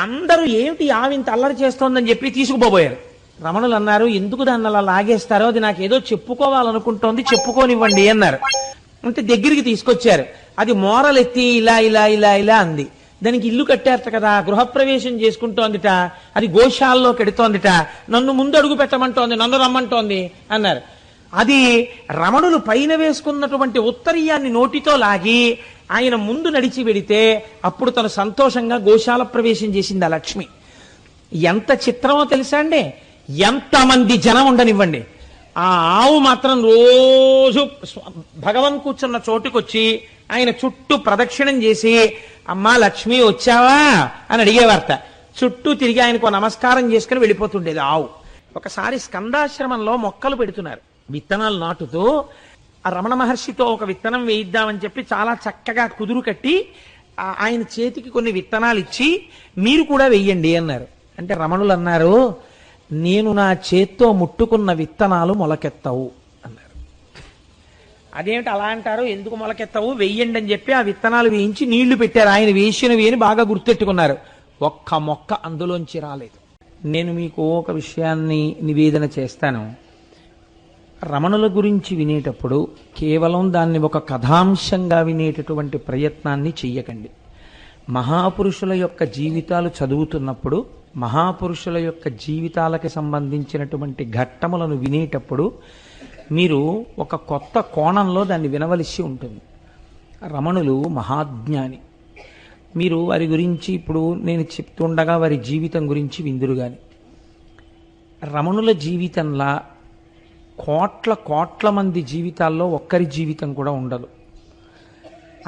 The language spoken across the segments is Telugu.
అందరూ ఏమిటి ఆవింత అల్లరి చేస్తోందని చెప్పి తీసుకుపోబోయారు. రమణులు అన్నారు, ఎందుకు దాన్ని అలా లాగేస్తారో, అది నాకు ఏదో చెప్పుకోవాలనుకుంటోంది, చెప్పుకోనివ్వండి అన్నారు. అంటే దగ్గరికి తీసుకొచ్చారు. అది మోరలెత్తి ఇలా ఇలా ఇలా ఇలా అంది. దానికి ఇల్లు కట్టారట కదా, గృహప్రవేశం చేసుకుంటోందిట, అది గోశాలలో కెడుతోందిట, నన్ను ముందు అడుగు పెట్టమంటోంది, నన్ను రమ్మంటోంది అన్నారు. అది రమణులు పైన వేసుకున్నటువంటి ఉత్తరీయాన్ని నోటితో లాగి ఆయన ముందు నడిచి వెడితే అప్పుడు తను సంతోషంగా గోశాల ప్రవేశం చేసింది ఆ లక్ష్మి. ఎంత చిత్రమో తెలుసా అండి. ఎంతమంది జనం ఉండనివ్వండి, ఆ ఆవు మాత్రం రోజు భగవన్ కూర్చున్న చోటుకొచ్చి ఆయన చుట్టూ ప్రదక్షిణం చేసి, అమ్మా లక్ష్మి వచ్చావా అని అడిగేవార్త. చుట్టూ తిరిగి ఆయనకు నమస్కారం చేసుకుని వెళ్ళిపోతుండేది ఆవు. ఒకసారి స్కందాశ్రమంలో మొక్కలు పెడుతున్నారు, విత్తనాలు నాటుతూ. ఆ రమణ మహర్షితో ఒక విత్తనం వేయిద్దామని చెప్పి చాలా చక్కగా కుదురు కట్టి ఆయన చేతికి కొన్ని విత్తనాలు ఇచ్చి, మీరు కూడా వెయ్యండి అన్నారు. అంటే రమణులు అన్నారు, నేను నా చేత్తో ముట్టుకున్న విత్తనాలు మొలకెత్తవు అన్నారు. అదేమిటి అలా అంటారు, ఎందుకు మొలకెత్తవు, వెయ్యండి అని చెప్పి ఆ విత్తనాలు వేయించి నీళ్లు పెట్టారు. ఆయన వేసినవి అని బాగా గుర్తెట్టుకున్నారు. ఒక్క మొక్క అందులోంచి రాలేదు. నేను మీకు ఒక విషయాన్ని నివేదన చేస్తాను. రమణుల గురించి వినేటప్పుడు కేవలం దాన్ని ఒక కథాంశంగా వినేటటువంటి ప్రయత్నాన్ని చెయ్యకండి. మహాపురుషుల యొక్క జీవితాలు చదువుతున్నప్పుడు, మహాపురుషుల యొక్క జీవితాలకు సంబంధించినటువంటి ఘట్టములను వినేటప్పుడు మీరు ఒక కొత్త కోణంలో దాన్ని వినవలసి ఉంటుంది. రమణులు మహాజ్ఞాని. మీరు వారి గురించి ఇప్పుడు నేను చెప్తుండగా వారి జీవితం గురించి విందురు గాని. రమణుల జీవితంలా కోట్ల కోట్ల మంది జీవితాల్లో ఒక్కరి జీవితం కూడా ఉండదు.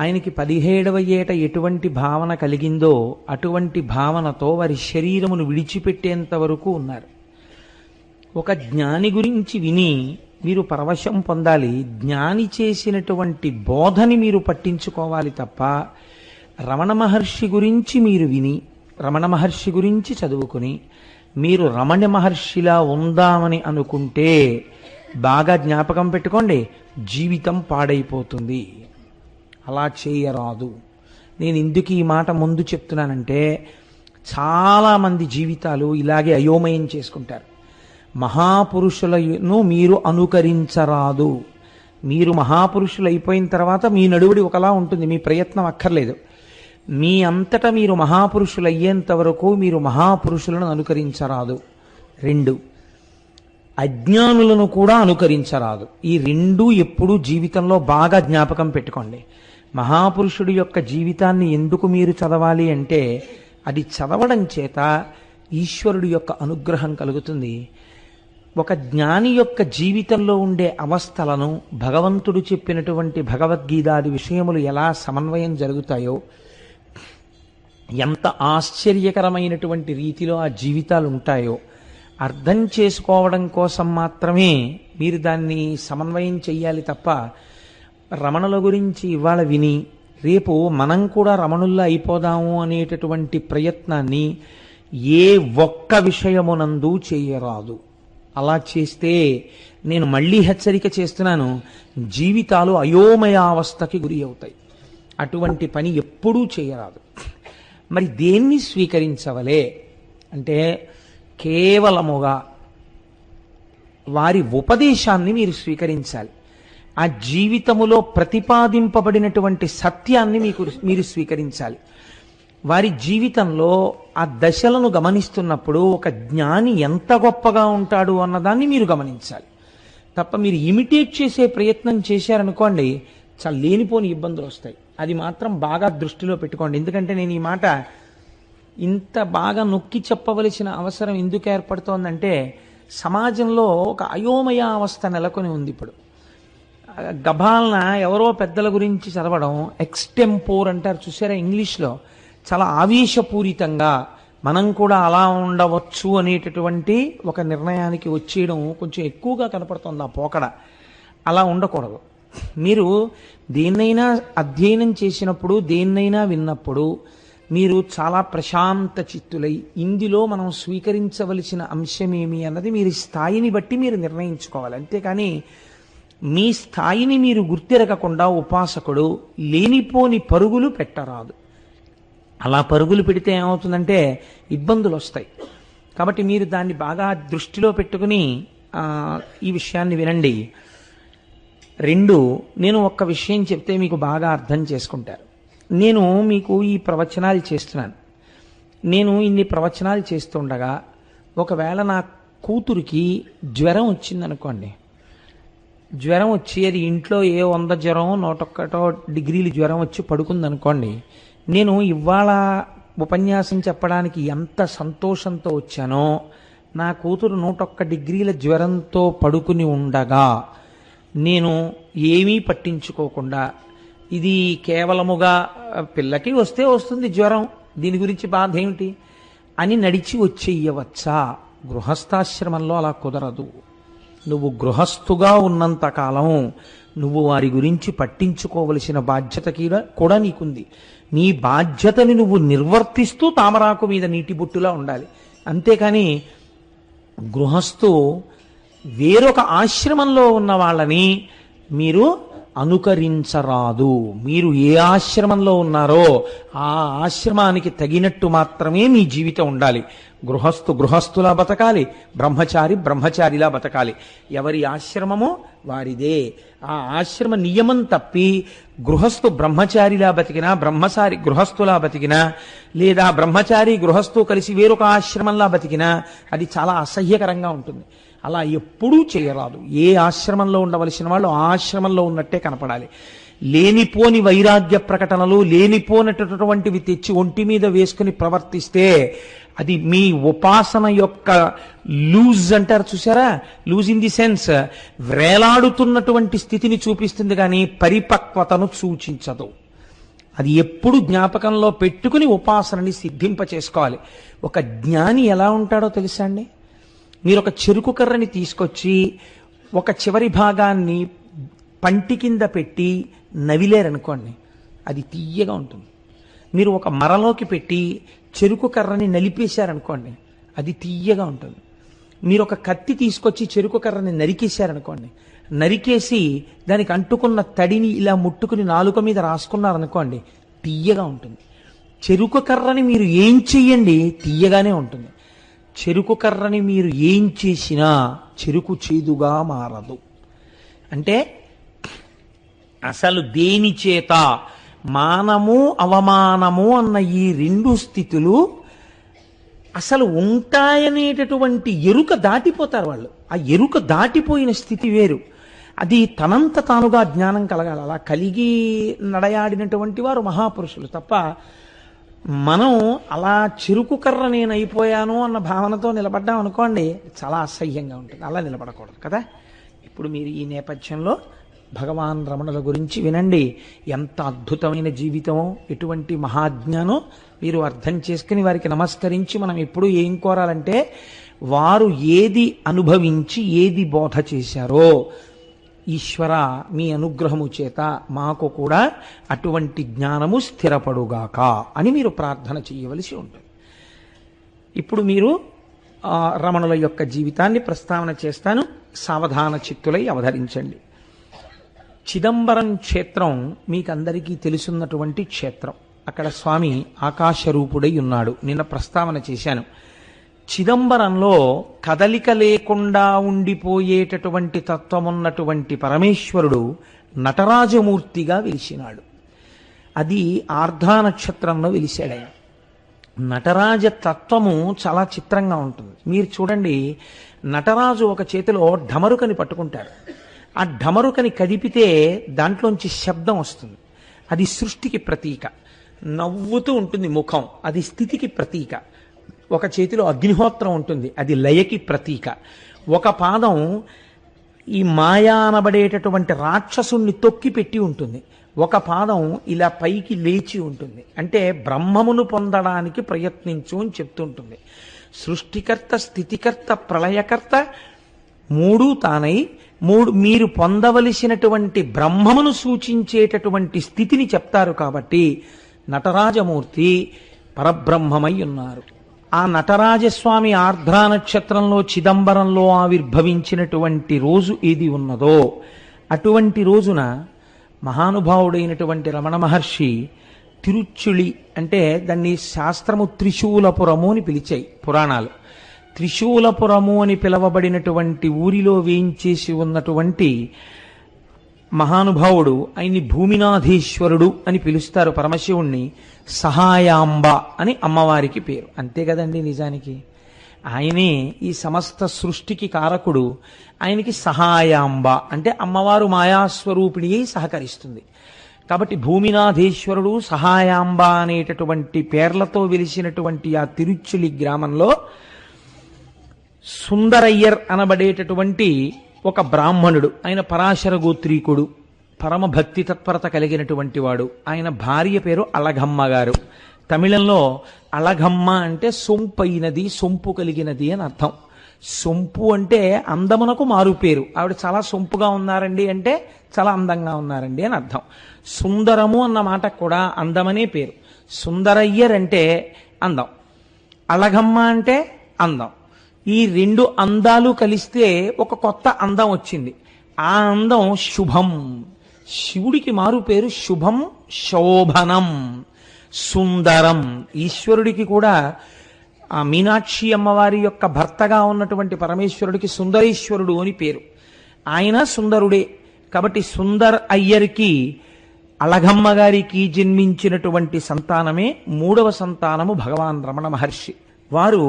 ఆయనకి 17వ ఏట ఎటువంటి భావన కలిగిందో అటువంటి భావనతో వారి శరీరమును విడిచిపెట్టేంత వరకు ఉన్నారు. ఒక జ్ఞాని గురించి విని మీరు పరవశం పొందాలి. జ్ఞాని చేసినటువంటి బోధని మీరు పట్టించుకోవాలి తప్ప, రమణ మహర్షి గురించి మీరు విని, రమణ మహర్షి గురించి చదువుకుని మీరు రమణ మహర్షిలా ఉందామని అనుకుంటే బాగా జ్ఞాపకం పెట్టుకోండి, జీవితం పాడైపోతుంది. అలా చేయరాదు. నేను ఎందుకు ఈ మాట ముందు చెప్తున్నానంటే, చాలామంది జీవితాలు ఇలాగే అయోమయం చేసుకుంటారు. మహాపురుషులను మీరు అనుకరించరాదు. మీరు మహాపురుషులు అయిపోయిన తర్వాత మీ నడువుడి ఒకలా ఉంటుంది, మీ ప్రయత్నం అక్కర్లేదు. మీ అంతటా మీరు మహాపురుషులు అయ్యేంత వరకు మీరు మహాపురుషులను అనుకరించరాదు. 2, అజ్ఞానులను కూడా అనుకరించరాదు. ఈ 2 ఎప్పుడూ జీవితంలో బాగా జ్ఞాపకం పెట్టుకోండి. మహాపురుషుడి యొక్క జీవితాన్ని ఎందుకు మీరు చదవాలి అంటే, అది చదవడం చేత ఈశ్వరుడి యొక్క అనుగ్రహం కలుగుతుంది. ఒక జ్ఞాని యొక్క జీవితంలో ఉండే అవస్థలను భగవంతుడు చెప్పినటువంటి భగవద్గీతాది విషయములు ఎలా సమన్వయం జరుగుతాయో, ఎంత ఆశ్చర్యకరమైనటువంటి రీతిలో ఆ జీవితాలు ఉంటాయో అర్థం చేసుకోవడం కోసం మాత్రమే మీరు దాన్ని సమన్వయం చెయ్యాలి తప్ప, రమణుల గురించి ఇవాళ విని రేపు మనం కూడా రమణుల్లా అయిపోదాము అనేటటువంటి ప్రయత్నాన్ని ఏ ఒక్క విషయమునందు చేయరాదు. అలా చేస్తే నేను మళ్ళీ హెచ్చరిక చేస్తున్నాను, జీవితాలు అయోమయావస్థకి గురి అవుతాయి. అటువంటి పని ఎప్పుడూ చేయరాదు. మరి దేన్ని స్వీకరించవలే అంటే, కేవలముగా వారి ఉపదేశాన్ని మీరు స్వీకరించాలి. ఆ జీవితములో ప్రతిపాదింపబడినటువంటి సత్యాన్ని మీరు స్వీకరించాలి. వారి జీవితంలో ఆ దశలను గమనిస్తున్నప్పుడు ఒక జ్ఞాని ఎంత గొప్పగా ఉంటాడు అన్నదాన్ని మీరు గమనించాలి తప్ప, మీరు ఇమిటేట్ చేసే ప్రయత్నం చేశారనుకోండి, చాలా లేనిపోని ఇబ్బందులు వస్తాయి. అది మాత్రం బాగా దృష్టిలో పెట్టుకోండి. ఎందుకంటే నేను ఈ మాట ఇంత బాగా నొక్కి చెప్పవలసిన అవసరం ఎందుకు ఏర్పడుతోందంటే, సమాజంలో ఒక అయోమయ అవస్థ నెలకొని ఉంది. ఇప్పుడు గభాలన ఎవరో పెద్దల గురించి చదవడం, ఎక్స్టెంపోర్ అంటారు చూసారా ఇంగ్లీష్లో, చాలా ఆవేశపూరితంగా మనం కూడా అలా ఉండవచ్చు అనేటటువంటి ఒక నిర్ణయానికి వచ్చేయడం కొంచెం ఎక్కువగా కనపడుతుంది. ఆ పోకడ అలా ఉండకూడదు. మీరు దేన్నైనా అధ్యయనం చేసినప్పుడు, దేన్నైనా విన్నప్పుడు మీరు చాలా ప్రశాంత చిత్తులై ఇందులో మనం స్వీకరించవలసిన అంశమేమి అన్నది మీరు స్థాయిని బట్టి మీరు నిర్ణయించుకోవాలి. అంతేకాని మీ స్థాయిని మీరు గుర్తిరగకుండా ఉపాసకుడు లేనిపోని పరుగులు పెట్టరాదు. అలా పరుగులు పెడితే ఏమవుతుందంటే ఇబ్బందులు వస్తాయి. కాబట్టి మీరు దాన్ని బాగా దృష్టిలో పెట్టుకుని ఈ విషయాన్ని వినండి. రెండు, నేను ఒక్క విషయం చెప్తే మీకు బాగా అర్థం చేసుకుంటారు. నేను మీకు ఈ ప్రవచనాలు చేస్తున్నాను. నేను ఇన్ని ప్రవచనాలు చేస్తుండగా ఒకవేళ నా కూతురికి జ్వరం వచ్చిందనుకోండి, జ్వరం వచ్చి అది ఇంట్లో 100 జ్వరం 101 డిగ్రీలు జ్వరం వచ్చి పడుకుందనుకోండి, నేను ఇవాళ ఉపన్యాసం చెప్పడానికి ఎంత సంతోషంతో వచ్చానో, నా కూతురు 101 డిగ్రీల జ్వరంతో పడుకుని ఉండగా నేను ఏమీ పట్టించుకోకుండా, ఇది కేవలముగా పిల్లకి వస్తే వస్తుంది జ్వరం, దీని గురించి బాధ ఏమిటి అని నడిచి వచ్చేయవచ్చా? గృహస్థాశ్రమంలో అలా కుదరదు. నువ్వు గృహస్థుగా ఉన్నంతకాలం నువ్వు వారి గురించి పట్టించుకోవలసిన బాధ్యత కూడా నీకుంది. నీ బాధ్యతని నువ్వు నిర్వర్తిస్తూ తామరాకు మీద నీటి బొట్టులా ఉండాలి. అంతేకాని గృహస్థు వేరొక ఆశ్రమంలో ఉన్న వాళ్ళని మీరు అనుకరించరాదు. మీరు ఏ ఆశ్రమంలో ఉన్నారో ఆ ఆశ్రమానికి తగినట్టు మాత్రమే మీ జీవితం ఉండాలి. గృహస్థు గృహస్థులా బతకాలి, బ్రహ్మచారి బ్రహ్మచారిలా బతకాలి. ఎవరి ఆశ్రమమో వారిదే. ఆ ఆశ్రమ నియమం తప్పి గృహస్థు బ్రహ్మచారిలా బతికినా, బ్రహ్మచారి గృహస్థులా బతికినా, లేదా బ్రహ్మచారి గృహస్థు కలిసి వేరొక ఆశ్రమంలా బతికినా అది చాలా అసహ్యకరంగా ఉంటుంది. అలా ఎప్పుడూ చేయరాదు. ఏ ఆశ్రమంలో ఉండవలసిన వాళ్ళు ఆ ఆశ్రమంలో ఉన్నట్టే కనపడాలి. లేనిపోని వైరాగ్య ప్రకటనలు, లేనిపోనటువంటివి తెచ్చి ఒంటి మీద వేసుకుని ప్రవర్తిస్తే అది మీ ఉపాసన యొక్క లూజ్ అంటారు చూసారా, లూజ్ ఇన్ ది సెన్స్ వేలాడుతున్నటువంటి స్థితిని చూపిస్తుంది కానీ పరిపక్వతను సూచించదు. అది ఎప్పుడు జ్ఞాపకంలో పెట్టుకుని ఉపాసనని సిద్ధింప చేసుకోవాలి. ఒక జ్ఞాని ఎలా ఉంటాడో తెలుసా అండి? మీరు ఒక చెరుకు కర్రని తీసుకొచ్చి ఒక చివరి భాగాన్ని పంటి కింద పెట్టి నవిలేరనుకోండి, అది తీయగా ఉంటుంది. మీరు ఒక మరలోకి పెట్టి చెరుకు కర్రని నలిపేశారనుకోండి, అది తీయగా ఉంటుంది. మీరు ఒక కత్తి తీసుకొచ్చి చెరుకు కర్రని నరికేశారనుకోండి, నరికేసి దానికి అంటుకున్న తడిని ఇలా ముట్టుకుని నాలుక మీద రాసుకున్నారనుకోండి, తీయగా ఉంటుంది. చెరుకు కర్రని మీరు ఏం చెయ్యండి తీయగానే ఉంటుంది. చెరుకు కర్రని మీరు ఏం చేసినా చెరుకు చేదుగా మారదు. అంటే అసలు దేని చేత మానము అవమానము అన్న ఈ రెండు స్థితులు అసలు ఉంటాయనేటటువంటి ఎరుక దాటిపోతారు వాళ్ళు. ఆ ఎరుక దాటిపోయిన స్థితి వేరు. అది తనంత తానుగా జ్ఞానం కలగాలి. అలా కలిగి నడయాడినటువంటి వారు మహాపురుషులు తప్ప మనం అలా చెరుకు కర్ర నేను అయిపోయాను అన్న భావనతో నిలబడ్డాం అనుకోండి, చాలా అసహ్యంగా ఉంటుంది. అలా నిలబడకూడదు కదా. ఇప్పుడు మీరు ఈ నేపథ్యంలో భగవాన్ రమణుల గురించి వినండి. ఎంత అద్భుతమైన జీవితమో, ఎటువంటి మహాజ్ఞానో మీరు అర్థం చేసుకుని వారికి నమస్కరించి మనం ఎప్పుడు ఏం కోరాలంటే, వారు ఏది అనుభవించి ఏది బోధ చేశారో ఈశ్వర మీ అనుగ్రహము చేత మాకు కూడా అటువంటి జ్ఞానము స్థిరపడుగాక అని మీరు ప్రార్థన చేయవలసి ఉంటుంది. ఇప్పుడు మీరు రమణుల యొక్క జీవితాన్ని ప్రస్తావన చేస్తాను. సావధాన చిత్తులై అవధరించండి. చిదంబరం క్షేత్రం మీకందరికీ తెలుసున్నటువంటి క్షేత్రం. అక్కడ స్వామి ఆకాశరూపుడై ఉన్నాడు. నిన్న ప్రస్తావన చేశాను. చిదంబరంలో కదలిక లేకుండా ఉండిపోయేటటువంటి తత్వమున్నటువంటి పరమేశ్వరుడు నటరాజమూర్తిగా వెలిసినాడు. అది ఆర్ధా నక్షత్రంలో వెలిశాడాయన. నటరాజ తత్వము చాలా చిత్రంగా ఉంటుంది. మీరు చూడండి, నటరాజు ఒక చేతిలో ఢమరుకని పట్టుకుంటారు. ఆ ఢమరుకని కదిపితే దాంట్లోంచి శబ్దం వస్తుంది. అది సృష్టికి ప్రతీక. నవ్వుతూ ఉంటుంది ముఖం, అది స్థితికి ప్రతీక. ఒక చేతిలో అగ్నిహోత్రం ఉంటుంది, అది లయకి ప్రతీక. ఒక పాదం ఈ మాయా అనబడేటటువంటి రాక్షసుణ్ణి తొక్కి పెట్టి ఉంటుంది. ఒక పాదం ఇలా పైకి లేచి ఉంటుంది. అంటే బ్రహ్మమును పొందడానికి ప్రయత్నించు అని చెప్తుంటుంది. సృష్టికర్త, స్థితికర్త, ప్రళయకర్త మూడు తానై మీరు పొందవలసినటువంటి బ్రహ్మమును సూచించేటటువంటి స్థితిని చెప్తారు. కాబట్టి నటరాజమూర్తి పరబ్రహ్మమై ఉన్నారు. ఆ నటరాజస్వామి ఆర్ద్రా నక్షత్రంలో చిదంబరంలో ఆవిర్భవించినటువంటి రోజు ఏది ఉన్నదో అటువంటి రోజున మహానుభావుడైనటువంటి రమణ మహర్షి తిరుచుళి అంటే దాన్ని శాస్త్రము త్రిశూలపురము అని పిలిచాయి పురాణాలు. త్రిశూలపురము అని పిలవబడినటువంటి ఊరిలో వేయించేసి ఉన్నటువంటి మహానుభావుడు, ఆయన్ని భూమినాథేశ్వరుడు అని పిలుస్తారు పరమశివుణ్ణి. సహాయాంబ అని అమ్మవారికి పేరు. అంతే కదండి, నిజానికి ఆయనే ఈ సమస్త సృష్టికి కారకుడు. ఆయనకి సహాయాంబ అంటే అమ్మవారు మాయాస్వరూపిణి అయి సహకరిస్తుంది. కాబట్టి భూమినాథేశ్వరుడు, సహాయాంబ అనేటటువంటి పేర్లతో వెలిసినటువంటి ఆ తిరుచులి గ్రామంలో సుందరయ్యర్ అనబడేటటువంటి ఒక బ్రాహ్మణుడు, ఆయన పరాశర గోత్రీకుడు, పరమ భక్తి తత్పరత కలిగినటువంటి వాడు. ఆయన భార్య పేరు అలగమ్మ గారు. తమిళంలో అలగమ్మ అంటే సొంపైనది, సొంపు కలిగినది అని అర్థం. సొంపు అంటే అందమునకు మారు పేరు. ఆవిడ చాలా సొంపుగా ఉన్నారండి అంటే చాలా అందంగా ఉన్నారండి అని అర్థం. సుందరము అన్న మాట కూడా అందమనే పేరు. సుందరయ్యర్ అంటే అందం, అలగమ్మ అంటే అందం. ఈ రెండు అందాలు కలిస్తే ఒక కొత్త అందం వచ్చింది. ఆ అందం శుభం. శివుడికి మారు పేరు శుభం, శోభనం, సుందరం. ఈశ్వరుడికి కూడా ఆ మీనాక్షి అమ్మవారి యొక్క భర్తగా ఉన్నటువంటి పరమేశ్వరుడికి సుందరేశ్వరుడు అని పేరు. ఆయన సుందరుడే. కాబట్టి సుందర్ అయ్యర్కి అలగమ్మ గారికి జన్మించినటువంటి సంతానమే 3వ సంతానము భగవాన్ రమణ మహర్షి. వారు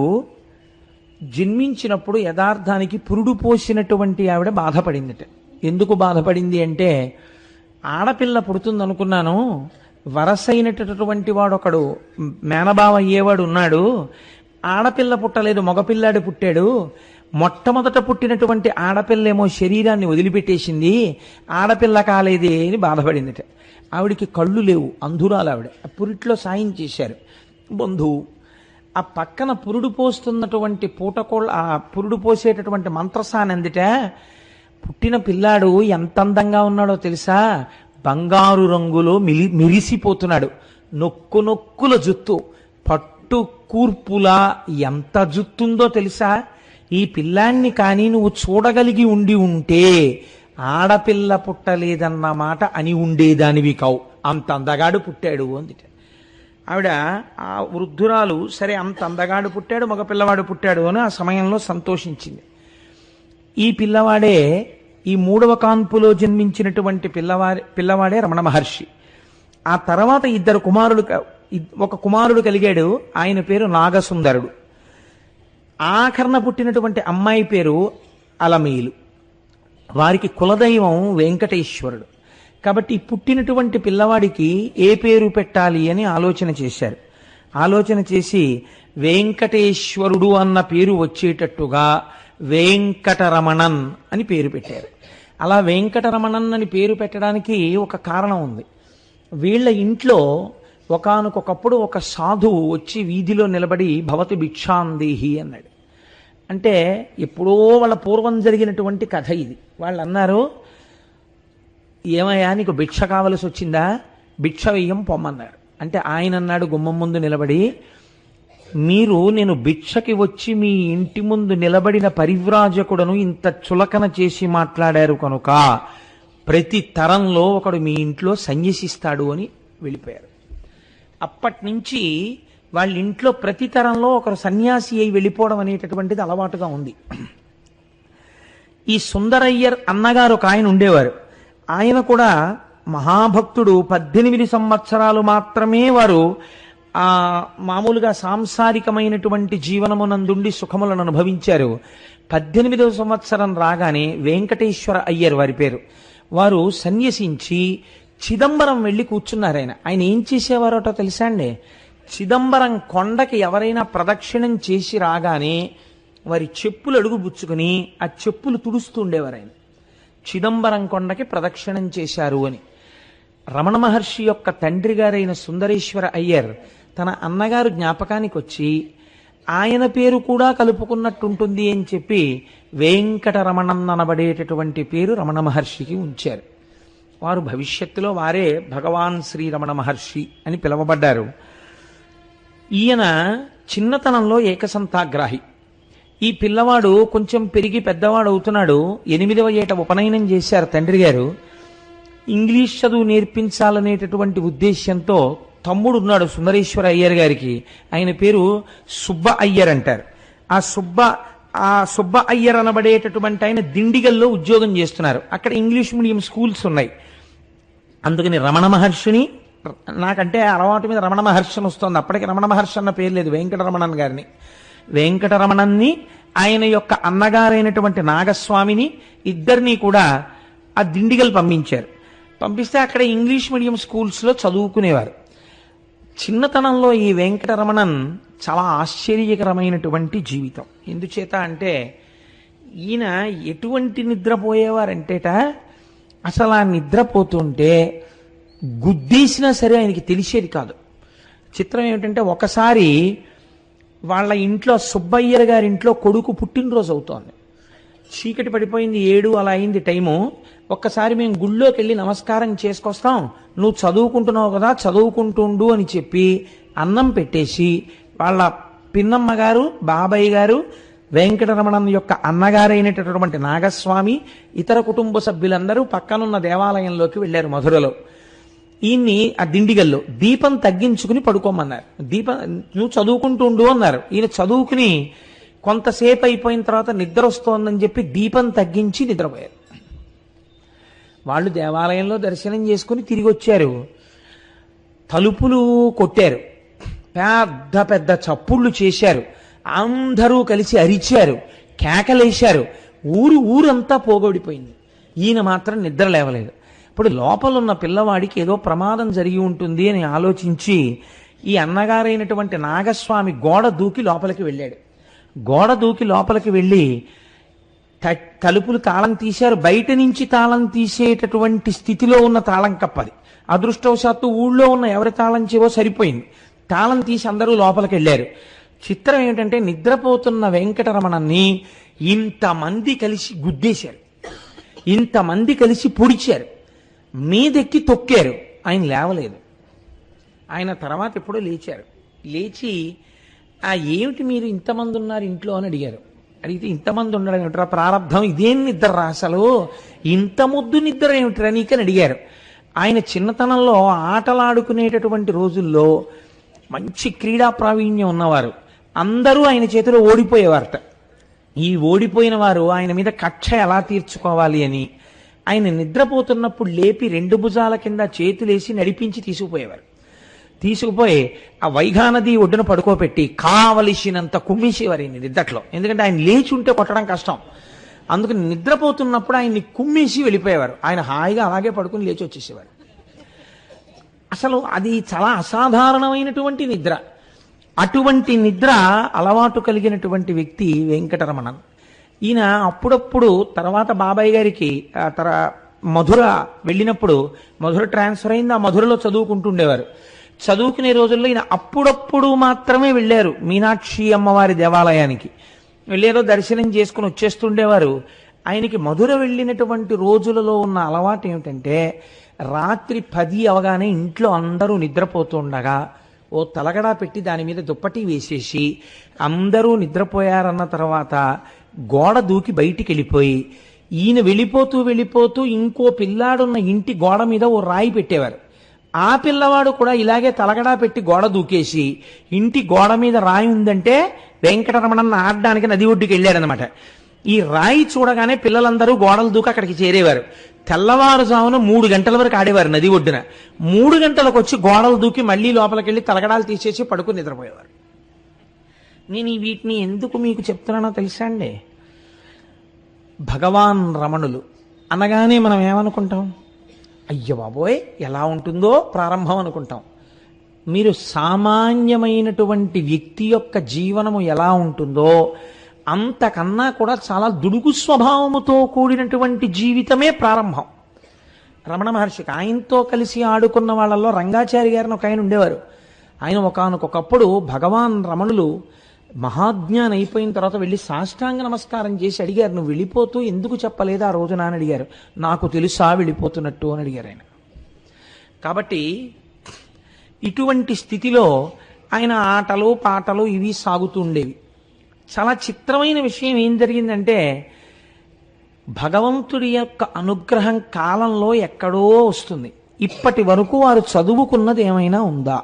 జన్మించినప్పుడు యథార్థానికి పురుడు పోసినటువంటి ఆవిడ బాధపడిందట. ఎందుకు బాధపడింది అంటే, ఆడపిల్ల పుడుతుందనుకున్నాను, వరసైనటువంటి వాడు ఒకడు మేనబావ అయ్యేవాడు ఉన్నాడు, ఆడపిల్ల పుట్టలేదు, మగపిల్లాడు పుట్టాడు. మొట్టమొదట పుట్టినటువంటి ఆడపిల్లేమో శరీరాన్ని వదిలిపెట్టేసింది, ఆడపిల్ల కాలేదే అని బాధపడిందట. ఆవిడికి కళ్ళు లేవు, అంధురాలు ఆవిడ. పురిట్లో సాయం చేశారు బంధువు. ఆ పక్కన పురుడు పోస్తున్నటువంటి పూటకోళ్ళ, ఆ పురుడు పోసేటటువంటి మంత్రసాని అందుట పుట్టిన పిల్లాడు ఎంత అందంగా ఉన్నాడో తెలుసా? బంగారు రంగులో మిరిసిపోతున్నాడు. నొక్కుల జుత్తు, పట్టు కూర్పులా ఎంత జుత్తుందో తెలుసా? ఈ పిల్లాన్ని కానీ నువ్వు చూడగలిగి ఉండి ఉంటే ఆడపిల్ల పుట్టలేదన్న మాట అని ఉండేదానివి కావు, అంత అందగాడు పుట్టాడు అందుట. ఆవిడ ఆ వృద్ధురాలు, సరే అంత అందగాడు పుట్టాడు, మగపిల్లవాడు పుట్టాడు అని ఆ సమయంలో సంతోషించింది. ఈ పిల్లవాడే, ఈ 3వ కాన్పులో జన్మించినటువంటి పిల్లవాడే రమణ మహర్షి. ఆ తర్వాత ఒక కుమారుడు కలిగాడు. ఆయన పేరు నాగసుందరుడు. ఆఖరణ పుట్టినటువంటి అమ్మాయి పేరు అలమీలు. వారికి కులదైవం వెంకటేశ్వరుడు. కాబట్టి పుట్టినటువంటి పిల్లవాడికి ఏ పేరు పెట్టాలి అని ఆలోచన చేశారు. ఆలోచన చేసి వెంకటేశ్వరుడు అన్న పేరు వచ్చేటట్టుగా వెంకటరమణన్ అని పేరు పెట్టారు. అలా వెంకటరమణన్ అని పేరు పెట్టడానికి ఒక కారణం ఉంది. వీళ్ళ ఇంట్లో ఒకానొకప్పుడు ఒక సాధువు వచ్చి వీధిలో నిలబడి భవతి భిక్షాందేహి అన్నాడు. అంటే ఎప్పుడో వాళ్ళ పూర్వం జరిగినటువంటి కథ ఇది. వాళ్ళు అన్నారు, ఏమయ్యా నీకు భిక్ష కావలసి వచ్చిందా, భిక్ష వెయ్యం పొమ్మన్నారు. అంటే ఆయన అన్నాడు గుమ్మం ముందు నిలబడి, నేను భిక్షకి వచ్చి మీ ఇంటి ముందు నిలబడిన పరివ్రాజకుడను ఇంత చులకన చేసి మాట్లాడారు కనుక ప్రతి తరంలో ఒకడు మీ ఇంట్లో సన్యసిస్తాడు అని వెళ్ళిపోయారు. అప్పటి నుంచి వాళ్ళ ఇంట్లో ప్రతి తరంలో ఒకరు సన్యాసి అయి వెళ్ళిపోవడం అనేటటువంటిది అలవాటుగా ఉంది. ఈ సుందరయ్యర్ అన్నగారు ఒక ఆయన ఉండేవారు. ఆయన కూడా మహాభక్తుడు. 18 సంవత్సరాలు మాత్రమే వారు మామూలుగా సాంసారికమైనటువంటి జీవనమునందుండి సుఖములను అనుభవించారు. 18వ సంవత్సరం రాగానే వెంకటేశ్వర అయ్యర్ వారి పేరు. వారు సన్యసించి చిదంబరం వెళ్ళి కూర్చున్నారు. ఆయన ఏం చేసేవారోటో తెలుసా అండి? చిదంబరం కొండకి ఎవరైనా ప్రదక్షిణం చేసి రాగానే వారి చెప్పులు అడుగు పుచ్చుకుని ఆ చెప్పులు తుడుస్తూ ఉండేవారు. ఆయన చిదంబరం కొండకి ప్రదక్షిణం చేశారు అని. రమణ మహర్షి యొక్క తండ్రి గారైన సుందరేశ్వర అయ్యర్ తన అన్నగారు జ్ఞాపకానికి వచ్చి ఆయన పేరు కూడా కలుపుకున్నట్టుంటుంది అని చెప్పి వెంకటరమణన్ అనబడేటటువంటి పేరు రమణ మహర్షికి ఉంచారు. వారు భవిష్యత్తులో వారే భగవాన్ శ్రీ రమణ మహర్షి అని పిలువబడ్డారు. ఈయన చిన్నతనంలో ఏకసంతాగ్రాహి. ఈ పిల్లవాడు కొంచెం పెరిగి పెద్దవాడు అవుతున్నాడు. 8వ ఏట ఉపనయనం చేశారు తండ్రి గారు. ఇంగ్లీష్ చదువు నేర్పించాలనేటటువంటి ఉద్దేశ్యంతో తమ్ముడు ఉన్నాడు సుందరేశ్వర అయ్యర్ గారికి. ఆయన పేరు సుబ్బ అయ్యర్ అంటారు. ఆ సుబ్బ అయ్యర్ అనబడేటటువంటి ఆయన దిండిగల్లో ఉద్యోగం చేస్తున్నారు. అక్కడ ఇంగ్లీష్ మీడియం స్కూల్స్ ఉన్నాయి. అందుకని రమణ మహర్షిని, నాకంటే అలవాటు మీద రమణ మహర్షి అని వస్తుంది, అప్పటికి రమణ మహర్షి అన్న పేరు లేదు, వెంకటరమణన్ గారిని, వెంకటరమణన్ని, ఆయన యొక్క అన్నగారైనటువంటి నాగస్వామిని, ఇద్దరినీ కూడా ఆ దిండిగల్ పంపించారు. పంపిస్తే అక్కడ ఇంగ్లీష్ మీడియం స్కూల్స్లో చదువుకునేవారు. చిన్నతనంలో ఈ వెంకటరమణన్ చాలా ఆశ్చర్యకరమైనటువంటి జీవితం. ఎందుచేత అంటే ఈయన ఎటువంటి నిద్రపోయేవారంటేట, అసలు ఆ నిద్రపోతుంటే గుద్దేసినా సరే ఆయనకి తెలిసేది కాదు. చిత్రం ఏమిటంటే ఒకసారి వాళ్ళ ఇంట్లో సుబ్బయ్యర్ గారి ఇంట్లో కొడుకు పుట్టినరోజు అవుతోంది. చీకటి పడిపోయింది, 7 అలా అయింది టైము. ఒక్కసారి మేము గుళ్ళోకి వెళ్ళి నమస్కారం చేసుకొస్తాం, నువ్వు చదువుకుంటున్నావు కదా చదువుకుంటుండు అని చెప్పి అన్నం పెట్టేసి వాళ్ళ పిన్నమ్మ గారు, బాబాయ్ గారు, వెంకటరమణన్ యొక్క అన్నగారైనటువంటి నాగస్వామి, ఇతర కుటుంబ సభ్యులందరూ పక్కనున్న దేవాలయంలోకి వెళ్ళారు మధురలో. ఈయన్ని ఆ దిండిగల్లో దీపం తగ్గించుకుని పడుకోమన్నారు. నువ్వు చదువుకుంటుండు అన్నారు. ఈయన చదువుకుని కొంతసేపు అయిపోయిన తర్వాత నిద్ర వస్తోందని చెప్పి దీపం తగ్గించి నిద్రపోయారు. వాళ్ళు దేవాలయంలో దర్శనం చేసుకుని తిరిగి వచ్చారు. తలుపులు కొట్టారు, పెద్ద పెద్ద చప్పుళ్ళు చేశారు, అందరూ కలిసి అరిచారు, కేకలేశారు. ఊరంతా పోగొడిపోయింది. ఈయన మాత్రం నిద్ర లేవలేదు. ఇప్పుడు లోపలున్న పిల్లవాడికి ఏదో ప్రమాదం జరిగి ఉంటుంది అని ఆలోచించి ఈ అన్నగారైనటువంటి నాగస్వామి గోడ దూకి లోపలికి వెళ్ళాడు. గోడ దూకి లోపలికి వెళ్ళి తలుపులు తాళం తీశారు. బయట నుంచి తాళం తీసేటటువంటి స్థితిలో ఉన్న తాళం కప్పది. అదృష్టవశాత్తు ఊళ్ళో ఉన్న ఎవరి తాళం చెవో సరిపోయింది. తాళం తీసి అందరూ లోపలికి వెళ్ళారు. చిత్రం ఏమిటంటే నిద్రపోతున్న వెంకటరమణన్ని ఇంతమంది కలిసి గుద్దేశారు, ఇంతమంది కలిసి పొడిచారు, మీదెక్కి తొక్కారు. ఆయన లేవలేదు. ఆయన తర్వాత ఎప్పుడో లేచారు. లేచి ఏమిటి మీరు ఇంతమంది ఉన్నారు ఇంట్లో అని అడిగారు. అడిగితే ఇంతమంది ఉండడం ఏమిట్రా, ప్రారంధం ఇదేం నిద్ర రా, అసలు ఇంత ముద్దు నిద్ర ఏమిట్రా నీకని అడిగారు. ఆయన చిన్నతనంలో ఆటలాడుకునేటటువంటి రోజుల్లో మంచి క్రీడా ప్రావీణ్యం ఉన్నవారు. అందరూ ఆయన చేతిలో ఓడిపోయేవారట. ఈ ఓడిపోయిన వారు ఆయన మీద కక్ష ఎలా తీర్చుకోవాలి అని ఆయన నిద్రపోతున్నప్పుడు లేపి 2 భుజాల కింద చేతులేసి నడిపించి తీసుకుపోయేవారు. తీసుకుపోయి ఆ వైఘానది ఒడ్డున పడుకోబెట్టి కావలసినంత కుమ్మేసేవారు ఈయన నిద్రలో. ఎందుకంటే ఆయన లేచి ఉంటే కొట్టడం కష్టం. అందుకని నిద్రపోతున్నప్పుడు ఆయన్ని కుమ్మేసి వెళ్ళిపోయేవారు. ఆయన హాయిగా అలాగే పడుకుని లేచి వచ్చేసేవారు. అసలు అది చాలా అసాధారణమైనటువంటి నిద్ర. అటువంటి నిద్ర అలవాటు కలిగినటువంటి వ్యక్తి వెంకటరమణన్. ఈయన అప్పుడప్పుడు తర్వాత బాబాయ్ గారికి మధుర వెళ్ళినప్పుడు, మధుర ట్రాన్స్ఫర్ అయింది, ఆ మధురలో చదువుకుంటుండేవారు. చదువుకునే రోజుల్లో ఈయన అప్పుడప్పుడు మాత్రమే వెళ్ళారు మీనాక్షి అమ్మవారి దేవాలయానికి. వెళ్ళేదో దర్శనం చేసుకుని వచ్చేస్తుండేవారు. ఆయనకి మధుర వెళ్ళినటువంటి రోజులలో ఉన్న అలవాటు ఏమిటంటే రాత్రి 10 అవగానే ఇంట్లో అందరూ నిద్రపోతుండగా ఓ తలగడా పెట్టి దాని మీద దుప్పటి వేసేసి అందరూ నిద్రపోయారన్న తర్వాత గోడ దూకి బయటికి వెళ్ళిపోయి ఈయన వెళ్ళిపోతూ ఇంకో పిల్లాడున్న ఇంటి గోడ మీద ఓ రాయి పెట్టేవారు. ఆ పిల్లవాడు కూడా ఇలాగే తలగడా పెట్టి గోడ దూకేసి ఇంటి గోడ మీద రాయి ఉందంటే వెంకటరమణన్న ఆడడానికి నది ఒడ్డుకి వెళ్ళాడనమాట. ఈ రాయి చూడగానే పిల్లలందరూ గోడలు దూకి అక్కడికి చేరేవారు. తెల్లవారుజామున 3 గంటల వరకు ఆడేవారు నది ఒడ్డున. 3 గంటలకు వచ్చి గోడలు దూకి మళ్ళీ లోపలికి వెళ్ళి తలగడాలు తీసేసి పడుకుని నిద్రపోయేవారు. నేను వీటిని ఎందుకు మీకు చెప్తున్నానో తెలుసా అండి? భగవాన్ రమణులు అనగానే మనం ఏమనుకుంటాం? అయ్య బాబోయ్ ఎలా ఉంటుందో ప్రారంభం అనుకుంటాం. మీరు సామాన్యమైనటువంటి వ్యక్తి యొక్క జీవనము ఎలా ఉంటుందో అంతకన్నా కూడా చాలా దుడుగు స్వభావముతో కూడినటువంటి జీవితమే ప్రారంభం. రమణ మహర్షికి ఆయనతో కలిసి ఆడుకున్న వాళ్ళల్లో రంగాచారి గారిని ఒక ఆయన ఉండేవారు. ఆయన ఒకానొకప్పుడు భగవాన్ రమణులు మహాజ్ఞానం అయిపోయిన తర్వాత వెళ్ళి సాష్టాంగ నమస్కారం చేసి అడిగారు, నువ్వు వెళ్ళిపోతూ ఎందుకు చెప్పలేదు ఆ రోజున అని అడిగారు. నాకు తెలుసా వెళ్ళిపోతున్నట్టు అని అడిగారు ఆయన. కాబట్టి ఇటువంటి స్థితిలో ఆయన ఆటలు పాటలు ఇవి సాగుతూ ఉండేవి. చాలా చిత్రమైన విషయం ఏం జరిగిందంటే భగవంతుడి యొక్క అనుగ్రహం కాలంలో ఎక్కడో వస్తుంది. ఇప్పటి వరకు వారు చదువుకున్నది ఏమైనా ఉందా?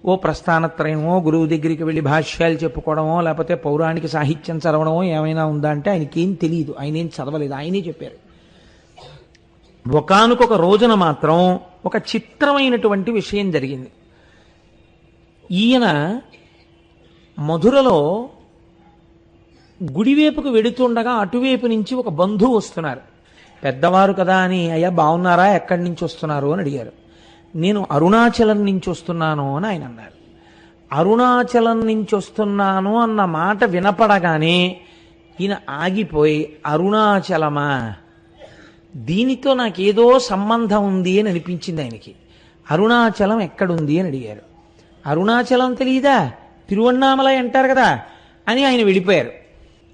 ఓ ప్రస్థానత్రయమో, గురువు దగ్గరికి వెళ్ళి భాష్యాలు చెప్పుకోవడమో, లేకపోతే పౌరాణిక సాహిత్యం చదవడమో ఏమైనా ఉందా అంటే ఆయనకేం తెలియదు, ఆయన ఏం చదవలేదు, ఆయనే చెప్పారు. ఒకానొక రోజున మాత్రం ఒక చిత్రమైనటువంటి విషయం జరిగింది. ఈయన మధురలో గుడివైపుకు వెడుతుండగా అటువైపు నుంచి ఒక బంధువు వస్తున్నారు. పెద్దవారు కదా అని, అయ్యా బాగున్నారా, ఎక్కడి నుంచి వస్తున్నారు అని అడిగారు. నేను అరుణాచలం నుంచి వస్తున్నాను అని ఆయన అన్నారు. అరుణాచలం నుంచి వస్తున్నాను అన్న మాట వినపడగానే ఈయన ఆగిపోయి, అరుణాచలమా, దీనితో నాకేదో సంబంధం ఉంది అని అనిపించింది ఆయనకి. అరుణాచలం ఎక్కడుంది అని అడిగారు. అరుణాచలం తెలియదా, తిరువణ్ణామలై అంటారు కదా అని ఆయన వెళ్ళిపోయారు.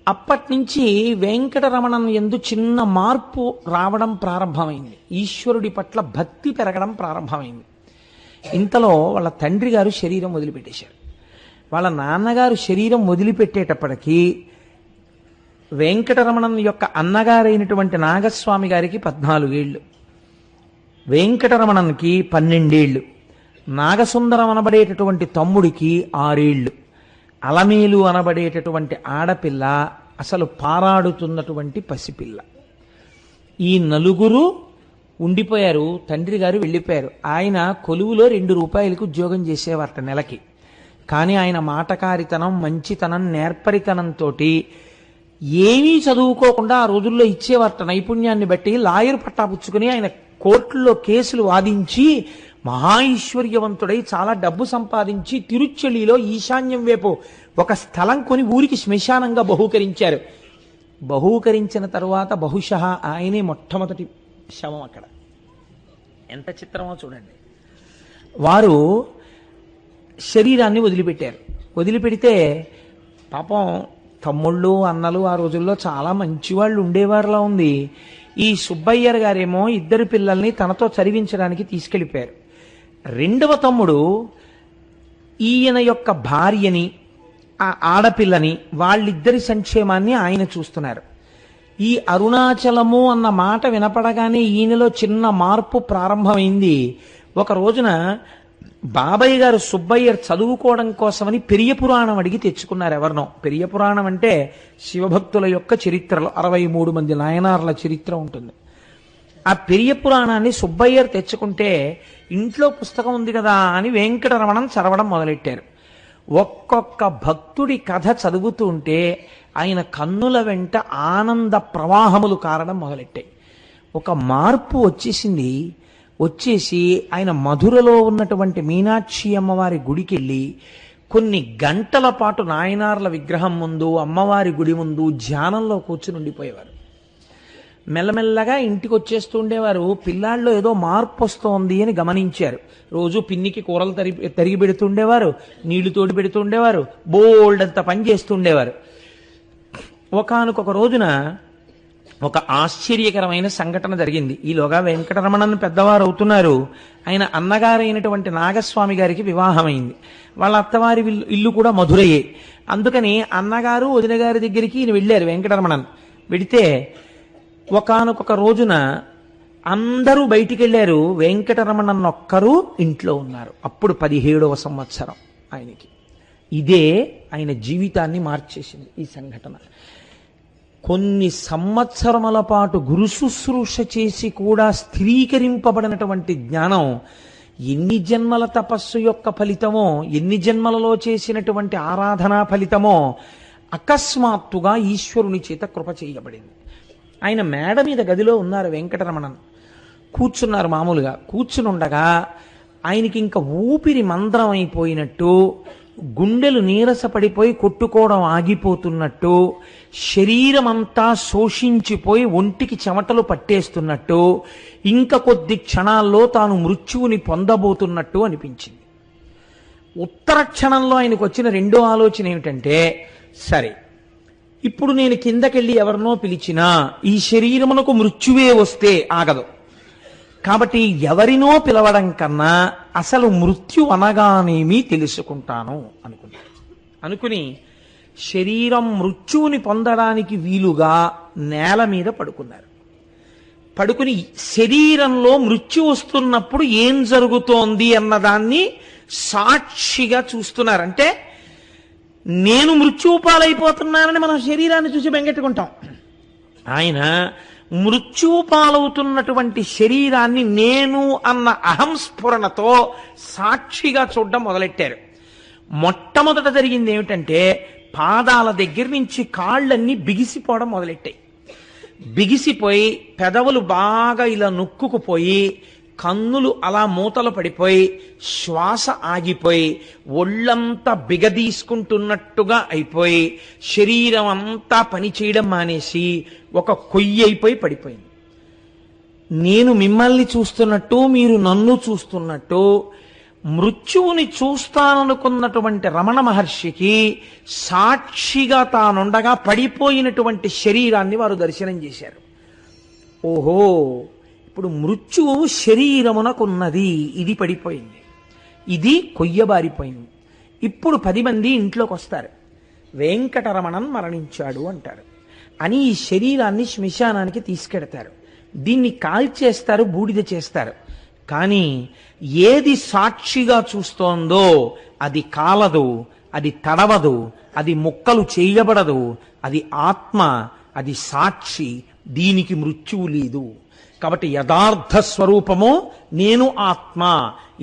అప్పటి నుంచి వెంకటరమణం యందు చిన్న మార్పు రావడం ప్రారంభమైంది. ఈశ్వరుడి పట్ల భక్తి పెరగడం ప్రారంభమైంది. ఇంతలో వాళ్ళ తండ్రి గారు శరీరం వదిలిపెట్టేశారు. వాళ్ళ నాన్నగారు శరీరం వదిలిపెట్టేటప్పటికీ వెంకటరమణం యొక్క అన్నగారైనటువంటి నాగస్వామి గారికి 14 ఏళ్ళు, వెంకటరమణన్కి 12 ఏళ్ళు, నాగసుందరం అనబడేటటువంటి తమ్ముడికి 6 ఏళ్ళు, అలమేలు అనబడేటటువంటి ఆడపిల్ల అసలు పారాడుతున్నటువంటి పసిపిల్ల. ఈ నలుగురు ఉండిపోయారు. తండ్రి గారు వెళ్ళిపోయారు. ఆయన కొలువులో 2 రూపాయలకు ఉద్యోగం చేసేవారట నెలకి. కానీ ఆయన మాటకారితనం, మంచితనం, నేర్పరితనంతో ఏమీ చదువుకోకుండా ఆ రోజుల్లో ఇచ్చేవారట. నైపుణ్యాన్ని బట్టి లాయర్ పట్టా పుచ్చుకుని ఆయన కోర్టుల్లో కేసులు వాదించి మహా ఐశ్వర్యవంతుడై చాలా డబ్బు సంపాదించి తిరుచెలిలో ఈశాన్యం వైపు ఒక స్థలం కొని ఊరికి శ్మశానంగా బహూకరించారు. బహూకరించిన తరువాత బహుశః ఆయనే మొట్టమొదటి శవం అక్కడ. ఎంత చిత్రమో చూడండి. వారు శరీరాన్ని వదిలిపెట్టారు. వదిలిపెడితే పాపం తమ్ముళ్ళు, అన్నలు ఆ రోజుల్లో చాలా మంచివాళ్ళు ఉండేవారులా ఉంది. ఈ సుబ్బయ్యర్ గారేమో 2 పిల్లల్ని తనతో చదివించడానికి తీసుకెళ్ళిపోయారు. 2వ తమ్ముడు ఈయన యొక్క భార్యని, ఆ ఆడపిల్లని, వాళ్ళిద్దరి సంక్షేమాన్ని ఆయన చూస్తున్నారు. ఈ అరుణాచలము అన్న మాట వినపడగానే ఈయనలో చిన్న మార్పు ప్రారంభమైంది. ఒక రోజున బాబాయ్ గారు సుబ్బయ్యర్ చదువుకోవడం కోసమని పెరియ పురాణం అడిగి తెచ్చుకున్నారు ఎవరినో. పెరియ పురాణం అంటే శివభక్తుల యొక్క చరిత్రలో 63 మంది నాయనార్ల చరిత్ర ఉంటుంది. ఆ పెరియ పురాణాన్ని సుబ్బయ్యర్ తెచ్చుకుంటే ఇంట్లో పుస్తకం ఉంది కదా అని వెంకటరమణం చదవడం మొదలెట్టారు. ఒక్కొక్క భక్తుడి కథ చదువుతూ ఉంటే ఆయన కన్నుల వెంట ఆనంద ప్రవాహములు కారడం మొదలెట్టాయి. ఒక మార్పు వచ్చేసింది. వచ్చేసి ఆయన మధురలో ఉన్నటువంటి మీనాక్షి అమ్మవారి గుడికి వెళ్ళి కొన్ని గంటల పాటు నాయనార్ల విగ్రహం ముందు, అమ్మవారి గుడి ముందు ధ్యానంలో కూర్చుని ఉండిపోయేవారు. మెల్లమెల్లగా ఇంటికి వచ్చేస్తూ ఉండేవారు. పిల్లాళ్ళలో ఏదో మార్పు వస్తోంది అని గమనించారు. రోజు పిన్నికి కూరలు తరిగి పెడుతుండేవారు, నీళ్లు తోడి పెడుతుండేవారు, బోల్డ్ అంత పని చేస్తుండేవారు. ఒకానొక రోజున ఒక ఆశ్చర్యకరమైన సంఘటన జరిగింది. ఈలోగా వెంకటరమణన్ పెద్దవారు అవుతున్నారు. ఆయన అన్నగారైనటువంటి నాగస్వామి గారికి వివాహమైంది. వాళ్ళ అత్తవారి ఇల్లు కూడా మధురయ్యే. అందుకని అన్నగారు వదిన గారి దగ్గరికి ఈయన వెళ్ళారు వెంకటరమణన్. వెడితే ఒకానొక రోజున అందరూ బయటికి వెళ్ళారు, వెంకటరమణన్ ఒక్కరు ఇంట్లో ఉన్నారు. అప్పుడు 17వ సంవత్సరం ఆయనకి. ఇదే ఆయన జీవితాన్ని మార్చేసింది ఈ సంఘటన. కొన్ని సంవత్సరముల పాటు గురు శుశ్రూష చేసి కూడా స్థిరీకరింపబడినటువంటి జ్ఞానం ఎన్ని జన్మల తపస్సు యొక్క ఫలితమో, ఎన్ని జన్మలలో చేసినటువంటి ఆరాధనా ఫలితమో అకస్మాత్తుగా ఈశ్వరుని చేత కృప చేయబడింది. ఆయన మేడ మీద గదిలో ఉన్నారు వెంకటరమణన్. కూర్చున్నారు మామూలుగా. కూర్చునుండగా ఆయనకి ఇంకా ఊపిరి మందరం అయిపోయినట్టు, గుండెలు నీరసపడిపోయి కొట్టుకోవడం ఆగిపోతున్నట్టు, శరీరం అంతా శోషించిపోయి ఒంటికి చెమటలు పట్టేస్తున్నట్టు, ఇంకా కొద్ది క్షణాల్లో తాను మృత్యువుని పొందబోతున్నట్టు అనిపించింది. ఉత్తర క్షణంలో ఆయనకు వచ్చిన రెండో ఆలోచన ఏమిటంటే, సరే ఇప్పుడు నేను కిందకెళ్ళి ఎవరినో పిలిచినా ఈ శరీరమునకు మృత్యువే వస్తే ఆగదు. కాబట్టి ఎవరినో పిలవడం కన్నా అసలు మృత్యు అనగానేమీ తెలుసుకుంటాను అనుకుని శరీరం మృత్యువుని పొందడానికి వీలుగా నేల మీద పడుకున్నారు. పడుకుని శరీరంలో మృత్యు వస్తున్నప్పుడు ఏం జరుగుతోంది అన్నదాన్ని సాక్షిగా చూస్తున్నారు. అంటే నేను మృత్యువు పాలైపోతున్నానని మనం శరీరాన్ని చూసి బెంగెట్టుకుంటాం. ఆయన మృత్యువు పాలవుతున్నటువంటి శరీరాన్ని నేను అన్న అహంస్ఫురణతో సాక్షిగా చూడడం మొదలెట్టారు. మొట్టమొదట జరిగింది ఏమిటంటే పాదాల దగ్గర నుంచి కాళ్ళన్నీ బిగిసిపోవడం మొదలెట్టాయి. బిగిసిపోయి పెదవులు బాగా ఇలా నొక్కుకుపోయి కన్నులు అలా మూతలు పడిపోయి శ్వాస ఆగిపోయి ఒళ్ళంతా బిగదీసుకుంటున్నట్టుగా అయిపోయి శరీరం అంతా పనిచేయడం మానేసి ఒక కొయ్యి అయిపోయి పడిపోయింది. నేను మిమ్మల్ని చూస్తున్నట్టు మీరు నన్ను చూస్తున్నట్టు మృత్యువుని చూస్తాననుకున్నటువంటి రమణ మహర్షికి సాక్షిగా తానుండగా పడిపోయినటువంటి శరీరాన్ని వారు దర్శనం చేశారు. ఓహో, ఇప్పుడు మృత్యువు శరీరమునకున్నది, ఇది పడిపోయింది, ఇది కొయ్యబారిపోయింది. ఇప్పుడు 10 మంది ఇంట్లోకి వస్తారు. వెంకటరమణన్ మరణించాడు అంటారు అని ఈ శరీరాన్ని శ్మశానానికి తీసుకెడతారు. దీన్ని కాల్చేస్తారు, బూడిద చేస్తారు. కానీ ఏది సాక్షిగా చూస్తోందో అది కాలదు, అది తడవదు, అది ముక్కలు చేయబడదు, అది ఆత్మ, అది సాక్షి. దీనికి మృత్యువు లేదు. కాబట్టి యథార్థ స్వరూపము నేను ఆత్మ,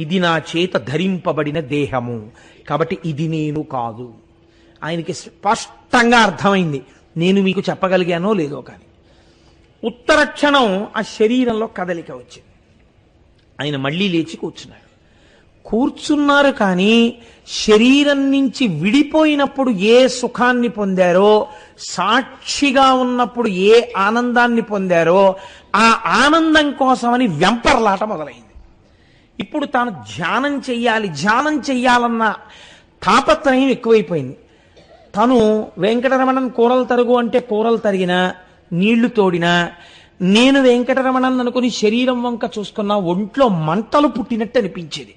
ఇది నా చేత ధరింపబడిన దేహము, కాబట్టి ఇది నేను కాదు. ఆయనకి స్పష్టంగా అర్థమైంది. నేను మీకు చెప్పగలిగానో లేదో కానీ ఉత్తర క్షణం ఆ శరీరంలో కదలిక వచ్చింది. ఆయన మళ్ళీ లేచి కూర్చున్నారు. కానీ శరీరం నుంచి విడిపోయినప్పుడు ఏ సుఖాన్ని పొందారో, సాక్షిగా ఉన్నప్పుడు ఏ ఆనందాన్ని పొందారో ఆ ఆనందం కోసమని వెంపర్లాట మొదలైంది. ఇప్పుడు తాను ధ్యానం చెయ్యాలన్న తాపత్రయం ఎక్కువైపోయింది. తను వెంకటరమణన్ కూరలు తరుగు అంటే కూరలు తరిగినా, నీళ్లు తోడినా, నేను వెంకటరమణన్ అనుకుని శరీరం వంక చూసుకున్నా ఒంట్లో మంటలు పుట్టినట్టు అనిపించేది.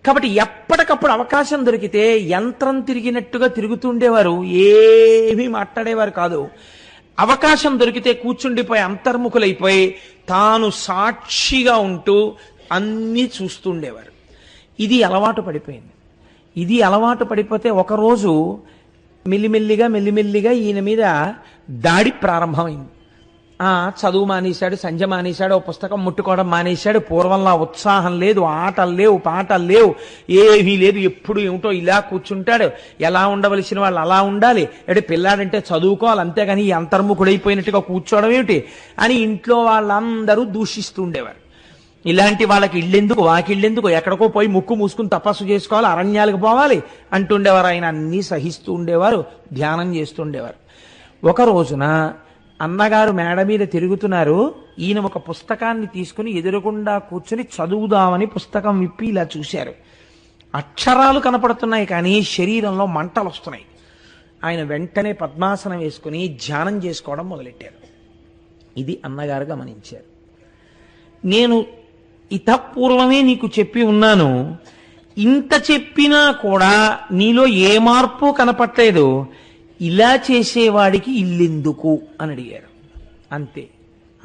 కాబట్టి ఎప్పటికప్పుడు అవకాశం దొరికితే యంత్రం తిరిగినట్టుగా తిరుగుతుండేవారు, ఏమీ మాట్లాడేవారు కాదు. అవకాశం దొరికితే కూర్చుండిపోయి అంతర్ముఖులైపోయి తాను సాక్షిగా ఉంటూ అన్నీ చూస్తుండేవారు. ఇది అలవాటు పడిపోయింది. ఇది అలవాటు పడిపోతే ఒకరోజు మెల్లిమెల్లిగా ఈయన మీద దాడి ప్రారంభమైంది. చదువు మానేశాడు, సంధ్య మానేశాడు, ఓ పుస్తకం ముట్టుకోవడం మానేశాడు. పూర్వంలా ఉత్సాహం లేదు, ఆటలు లేవు, పాటలు లేవు, ఏమీ లేదు. ఎప్పుడు ఏమిటో ఇలా కూర్చుంటాడు. ఎలా ఉండవలసిన వాళ్ళు అలా ఉండాలి, అంటే పిల్లాడంటే చదువుకోవాలి, అంతేగాని ఈ అంతర్ముఖుడైపోయినట్టుగా కూర్చోవడం ఏమిటి అని ఇంట్లో వాళ్ళందరూ దూషిస్తూ ఉండేవారు. ఇలాంటి వాళ్ళకి ఇళ్ళెందుకు, వాకిళ్ళెందుకు, ఎక్కడికో పోయి ముక్కు మూసుకుని తపస్సు చేసుకోవాలి, అరణ్యాలకు పోవాలి అంటుండేవారు. ఆయన అన్నీ సహిస్తూ ఉండేవారు, ధ్యానం చేస్తుండేవారు. ఒక రోజున అన్నగారు మేడ మీద తిరుగుతున్నారు. ఈయన ఒక పుస్తకాన్ని తీసుకుని ఎదురుగుండా కూర్చుని చదువుదామని పుస్తకం విప్పి ఇలా చూశారు. అక్షరాలు కనపడుతున్నాయి కానీ శరీరంలో మంటలు వస్తున్నాయి. ఆయన వెంటనే పద్మాసనం వేసుకుని ధ్యానం చేసుకోవడం మొదలెట్టారు. ఇది అన్నగారు గమనించారు. నేను ఇతపూర్వమే నీకు చెప్పి ఉన్నాను, ఇంత చెప్పినా కూడా నీలో ఏ మార్పు కనపట్లేదు, ఇలా చేసేవాడికి ఇల్లెందుకు అని అడిగారు. అంతే,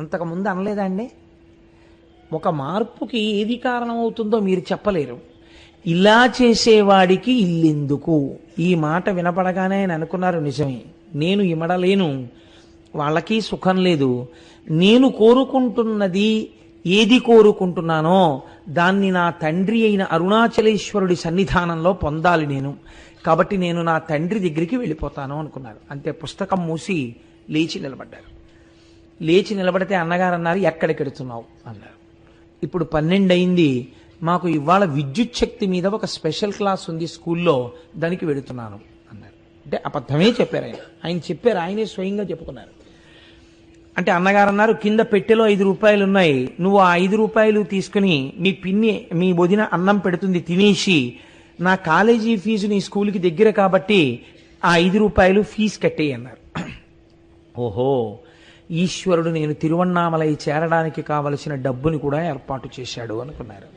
అంతకుముందు అనలేదండి. ఒక మార్పుకి ఏది కారణమవుతుందో మీరు చెప్పలేరు. ఇలా చేసేవాడికి ఇల్లెందుకు, ఈ మాట వినపడగానే ఆయన అనుకున్నారు, నిజమే, నేను ఇమడలేను, వాళ్ళకి సుఖం లేదు, నేను కోరుకుంటున్నది ఏది కోరుకుంటున్నానో దాన్ని నా తండ్రి అయిన అరుణాచలేశ్వరుడి సన్నిధానంలో పొందాలి నేను, కాబట్టి నేను నా తండ్రి దగ్గరికి వెళ్ళిపోతాను అనుకున్నారు. అంతే, పుస్తకం మూసి లేచి నిలబడ్డారు. లేచి నిలబడితే అన్నగారు అన్నారు, ఎక్కడికి వెడుతున్నావు అన్నారు. ఇప్పుడు 12 అయింది, మాకు ఇవాళ విద్యుత్ శక్తి మీద ఒక స్పెషల్ క్లాస్ ఉంది స్కూల్లో, దానికి వెడుతున్నాను అన్నారు. అంటే అబద్ధమే చెప్పారు ఆయన. ఆయన చెప్పారు, ఆయనే స్వయంగా చెప్పుకున్నారు. అంటే అన్నగారు అన్నారు, కింద పెట్టెలో 5 రూపాయలు ఉన్నాయి, నువ్వు ఆ 5 రూపాయలు తీసుకుని మీ పిన్ని, మీ వదిన అన్నం పెడుతుంది, తినేసి నా కాలేజీ ఫీజు నీ స్కూల్కి దగ్గర కాబట్టి ఆ 5 రూపాయలు ఫీజు కట్టేయి అన్నారు. ఓహో, ఈశ్వరుడు నేను తిరువన్నామలై చేరడానికి కావలసిన డబ్బుని కూడా ఏర్పాటు చేశాడు అనుకున్నారు.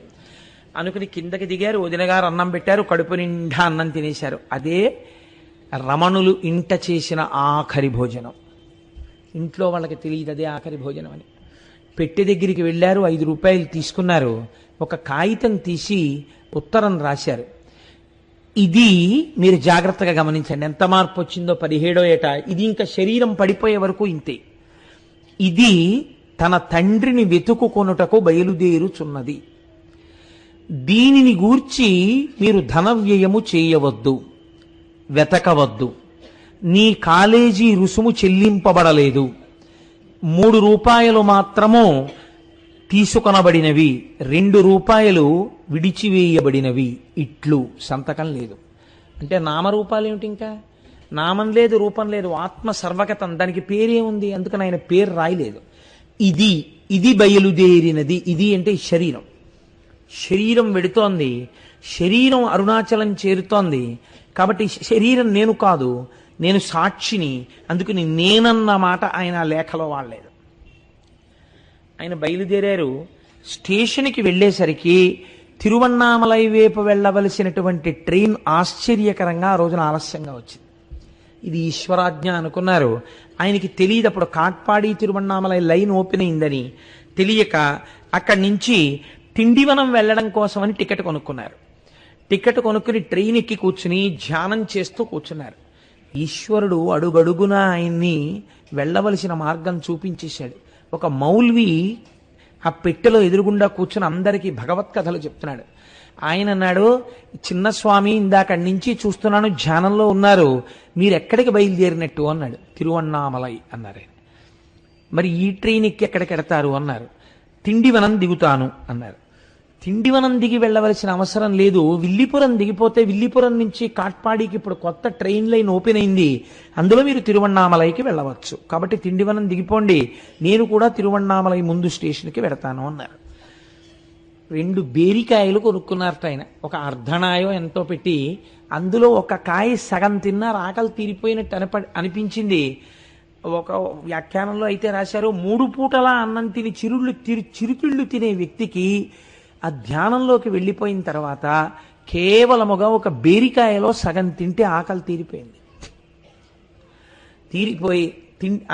అనుకుని కిందకి దిగారు. వదిన గారు అన్నం పెట్టారు, కడుపు నిండా అన్నం తినేశారు. అదే రమణులు ఇంట చేసిన ఆఖరి భోజనం. ఇంట్లో వాళ్ళకి తెలియదు అదే ఆఖరి భోజనం అని. పెట్టె దగ్గరికి వెళ్ళారు, 5 రూపాయలు తీసుకున్నారు. ఒక కాగితం తీసి ఉత్తరం రాశారు. ఇది మీరు జాగ్రత్తగా గమనించండి, ఎంత మార్పు వచ్చిందో 17వ ఏట. ఇది ఇంకా శరీరం పడిపోయే వరకు ఇంతే. ఇది తన తండ్రిని వెతుకుకొనుటకు బయలుదేరుచున్నది. దీనిని గూర్చి మీరు ధన వ్యయము చేయవద్దు, వెతకవద్దు. నీ కాలేజీ రుసుము చెల్లింపబడలేదు, 3 రూపాయలు మాత్రము తీసుకొనబడినవి, 2 రూపాయలు విడిచివేయబడినవి, ఇట్లు సంతకం లేదు. అంటే నామరూపాలు ఏమిటి? ఇంకా నామం లేదు, రూపం లేదు, ఆత్మ సర్వగతం. దానికి పేరే ఉంది, అందుకని ఆయన పేరు రాయలేదు. ఇది బయలుదేరినది. ఇది అంటే శరీరం. శరీరం వెడుతోంది, శరీరం అరుణాచలం చేరుతోంది. కాబట్టి శరీరం నేను కాదు, నేను సాక్షిని. అందుకని నేనన్న మాట ఆయన లేఖలో వాడలేదు. ఆయన బయలుదేరారు. స్టేషన్కి వెళ్ళేసరికి తిరువన్నామలై వైపు వెళ్ళవలసినటువంటి ట్రైన్ ఆశ్చర్యకరంగా ఆ రోజున ఆలస్యంగా వచ్చింది. ఇది ఈశ్వరాజ్ఞ అనుకున్నారు. ఆయనకి తెలియదు అప్పుడు కాట్పాడి తిరువన్నామలై లైన్ ఓపెన్ అయిందని. తెలియక అక్కడి నుంచి తిండివనం వెళ్ళడం కోసమని టికెట్ కొనుక్కున్నారు. టికెట్ కొనుక్కుని ట్రైన్ ఎక్కి కూర్చుని ధ్యానం చేస్తూ కూర్చున్నారు. ఈశ్వరుడు అడుగడుగునా ఆయన్ని వెళ్ళవలసిన మార్గం చూపించేశాడు. ఒక మౌల్వి ఆ పెట్టెలో ఎదురుగుండా కూర్చుని అందరికీ భగవత్కథలు చెప్తున్నాడు. ఆయన అన్నాడు, చిన్న స్వామి ఇందాకడి నుంచి చూస్తున్నాను ధ్యానంలో ఉన్నారు, మీరు ఎక్కడికి బయలుదేరినట్టు అన్నాడు. తిరువన్నామలై అన్నారు. మరి ఈ ట్రైన్ ఎక్కి ఎక్కడికి ఎడతారు అన్నారు. తిండివనం దిగుతాను అన్నారు. తిండివనం దిగి వెళ్ళవలసిన అవసరం లేదు, విల్లిపురం దిగిపోతే విల్లిపురం నుంచి కాట్పాడికి ఇప్పుడు కొత్త ట్రైన్ లైన్ ఓపెన్ అయింది, అందులో మీరు తిరువన్నామలైకి వెళ్ళవచ్చు. కాబట్టి తిండివనం దిగిపోండి, నేను కూడా తిరువన్నామలై ముందు స్టేషన్కి వెడతాను అన్నారు. 2 బేరికాయలు కొనుక్కున్నారట ఆయన. ఒక అర్ధనాయో ఎంతో పెట్టి అందులో ఒక కాయ సగం తిన్నారు, ఆకలి తీరిపోయినట్టు అనిపించింది. ఒక వ్యాఖ్యానంలో అయితే రాశారు, 3 పూటలా అన్నం తిని చిరుతిళ్ళు తినే వ్యక్తికి ఆ ధ్యానంలోకి వెళ్ళిపోయిన తర్వాత కేవలముగా ఒక బేరికాయలో సగం తింటే ఆకలి తీరిపోయింది. తీరిపోయి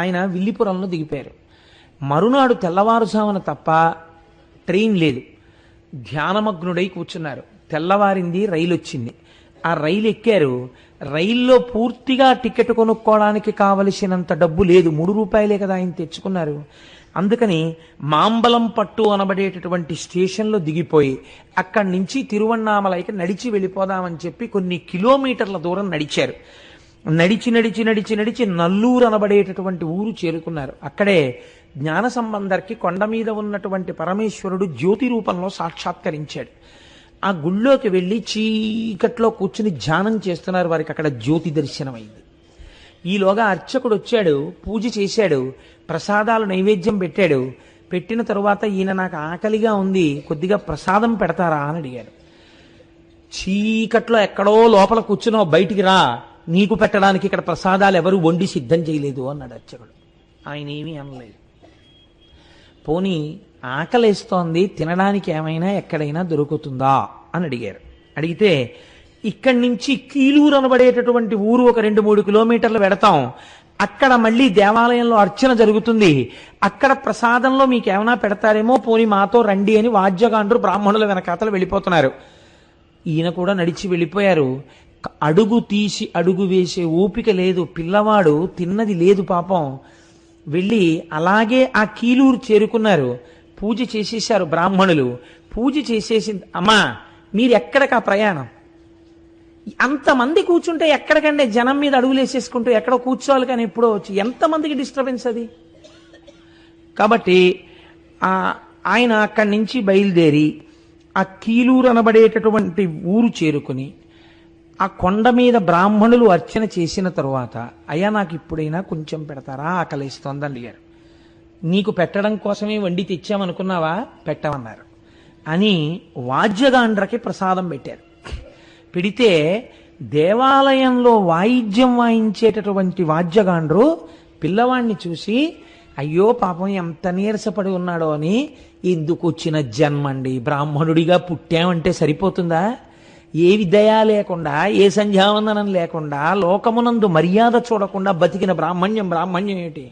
ఆయన విల్లిపురంలో దిగిపోయారు. మరునాడు తెల్లవారుజామున తప్ప ట్రైన్ లేదు. ధ్యానమగ్నుడై కూర్చున్నారు. తెల్లవారింది, రైలు వచ్చింది. ఆ రైలు ఎక్కారు. రైల్లో పూర్తిగా టికెట్ కొనుక్కోవడానికి కావలసినంత డబ్బు లేదు, 3 రూపాయలే కదా ఆయన తెచ్చుకున్నారు. అందుకని మాంబలం పట్టు అనబడేటటువంటి స్టేషన్లో దిగిపోయి అక్కడి నుంచి తిరువన్నామలైకి నడిచి వెళ్ళిపోదామని చెప్పి కొన్ని కిలోమీటర్ల దూరం నడిచారు. నడిచి నడిచి నడిచి నడిచి నల్లూరు అనబడేటటువంటి ఊరు చేరుకున్నారు. అక్కడే జ్ఞాన సంబంధర్కి కొండ మీద ఉన్నటువంటి పరమేశ్వరుడు జ్యోతి రూపంలో సాక్షాత్కరించాడు. ఆ గుళ్ళోకి వెళ్ళి చీకట్లో కూర్చుని ధ్యానం చేస్తున్నారు. వారికి అక్కడ జ్యోతి దర్శనమైంది. ఈలోగా అర్చకుడు వచ్చాడు, పూజ చేశాడు, ప్రసాదాలు నైవేద్యం పెట్టాడు. పెట్టిన తరువాత ఈయన నాకు ఆకలిగా ఉంది, కొద్దిగా ప్రసాదం పెడతారా అని అడిగాడు. చీకట్లో ఎక్కడో లోపల కూర్చున్నావు, బయటికి రా, నీకు పెట్టడానికి ఇక్కడ ప్రసాదాలు ఎవరు వండి సిద్ధం చేయలేదు అన్నాడు అర్చకుడు. ఆయన ఏమీ అనలేదు. పోనీ ఆకలేస్తోంది, తినడానికి ఏమైనా ఎక్కడైనా దొరుకుతుందా అని అడిగారు. అడిగితే ఇక్కడి నుంచి కీలూరు అనబడేటటువంటి ఊరు ఒక 2-3 కిలోమీటర్లు వెడతాం, అక్కడ మళ్ళీ దేవాలయంలో అర్చన జరుగుతుంది, అక్కడ ప్రసాదంలో మీకు ఏమైనా పెడతారేమో, పోని మాతో రండి అని వాద్యగాండ్రు బ్రాహ్మణుల వెనకాతలు వెళ్ళిపోతున్నారు. ఈయన కూడా నడిచి వెళ్ళిపోయారు. అడుగు తీసి అడుగు వేసే ఓపిక లేదు, పిల్లవాడు తిన్నది లేదు పాపం. వెళ్ళి అలాగే ఆ కీలూరు చేరుకున్నారు. పూజ చేసేశారు బ్రాహ్మణులు. పూజ చేసేసి, అమ్మా మీరు ఎక్కడికి ఆ ప్రయాణం, అంతమంది కూర్చుంటే ఎక్కడికంటే జనం మీద అడుగులు వేసేసుకుంటూ ఎక్కడో కూర్చోవాలి, కానీ ఎప్పుడో వచ్చి ఎంతమందికి డిస్టర్బెన్స్ అది. కాబట్టి ఆయన అక్కడి నుంచి బయలుదేరి ఆ కీలూరు అనబడేటటువంటి ఊరు చేరుకుని ఆ కొండ మీద బ్రాహ్మణులు అర్చన చేసిన తరువాత, అయ్యా నాకు ఇప్పుడైనా కొంచెం పెడతారా, ఆకలిస్తోంది అడిగారు. నీకు పెట్టడం కోసమే వండి తెచ్చామనుకున్నావా, పెట్టమన్నారు అని వాద్యగాండ్రకి ప్రసాదం పెట్టారు. పెడితే దేవాలయంలో వాయిద్యం వాయించేటటువంటి వాద్యగాండ్రు పిల్లవాణ్ణి చూసి, అయ్యో పాపం ఎంత నీరసపడి ఉన్నాడో అని, ఎందుకు వచ్చిన జన్మండి, బ్రాహ్మణుడిగా పుట్టామంటే సరిపోతుందా, ఏ దయ లేకుండా, ఏ సంధ్యావందనం లేకుండా, లోకమునందు మర్యాద చూడకుండా బతికిన బ్రాహ్మణ్యం ఏమిటి.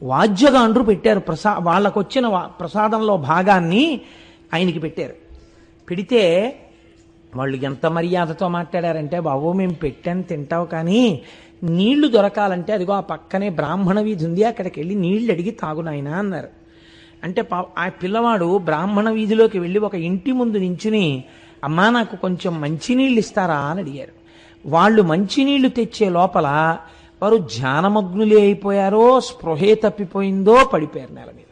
వాద్యగాండ్రు పెట్టారు. వాళ్ళకొచ్చిన ప్రసాదంలో భాగాన్ని ఆయనకి పెట్టారు. పెడితే వాళ్ళు ఎంత మర్యాదతో మాట్లాడారంటే, బాబు మేము పెట్టాను తింటావు, కానీ నీళ్లు దొరకాలంటే అదిగో ఆ పక్కనే బ్రాహ్మణ వీధి ఉంది, అక్కడికి వెళ్ళి నీళ్లు అడిగి తాగునాయనా అన్నారు. అంటే ఆ పిల్లవాడు బ్రాహ్మణ వీధిలోకి వెళ్ళి ఒక ఇంటి ముందు నించుని, అమ్మా నాకు కొంచెం మంచినీళ్ళు ఇస్తారా అని అడిగారు. వాళ్ళు మంచినీళ్లు తెచ్చే లోపల వారు ధ్యానమగ్నులే అయిపోయారో, స్పృహే తప్పిపోయిందో, పడిపోయారు నేల మీద.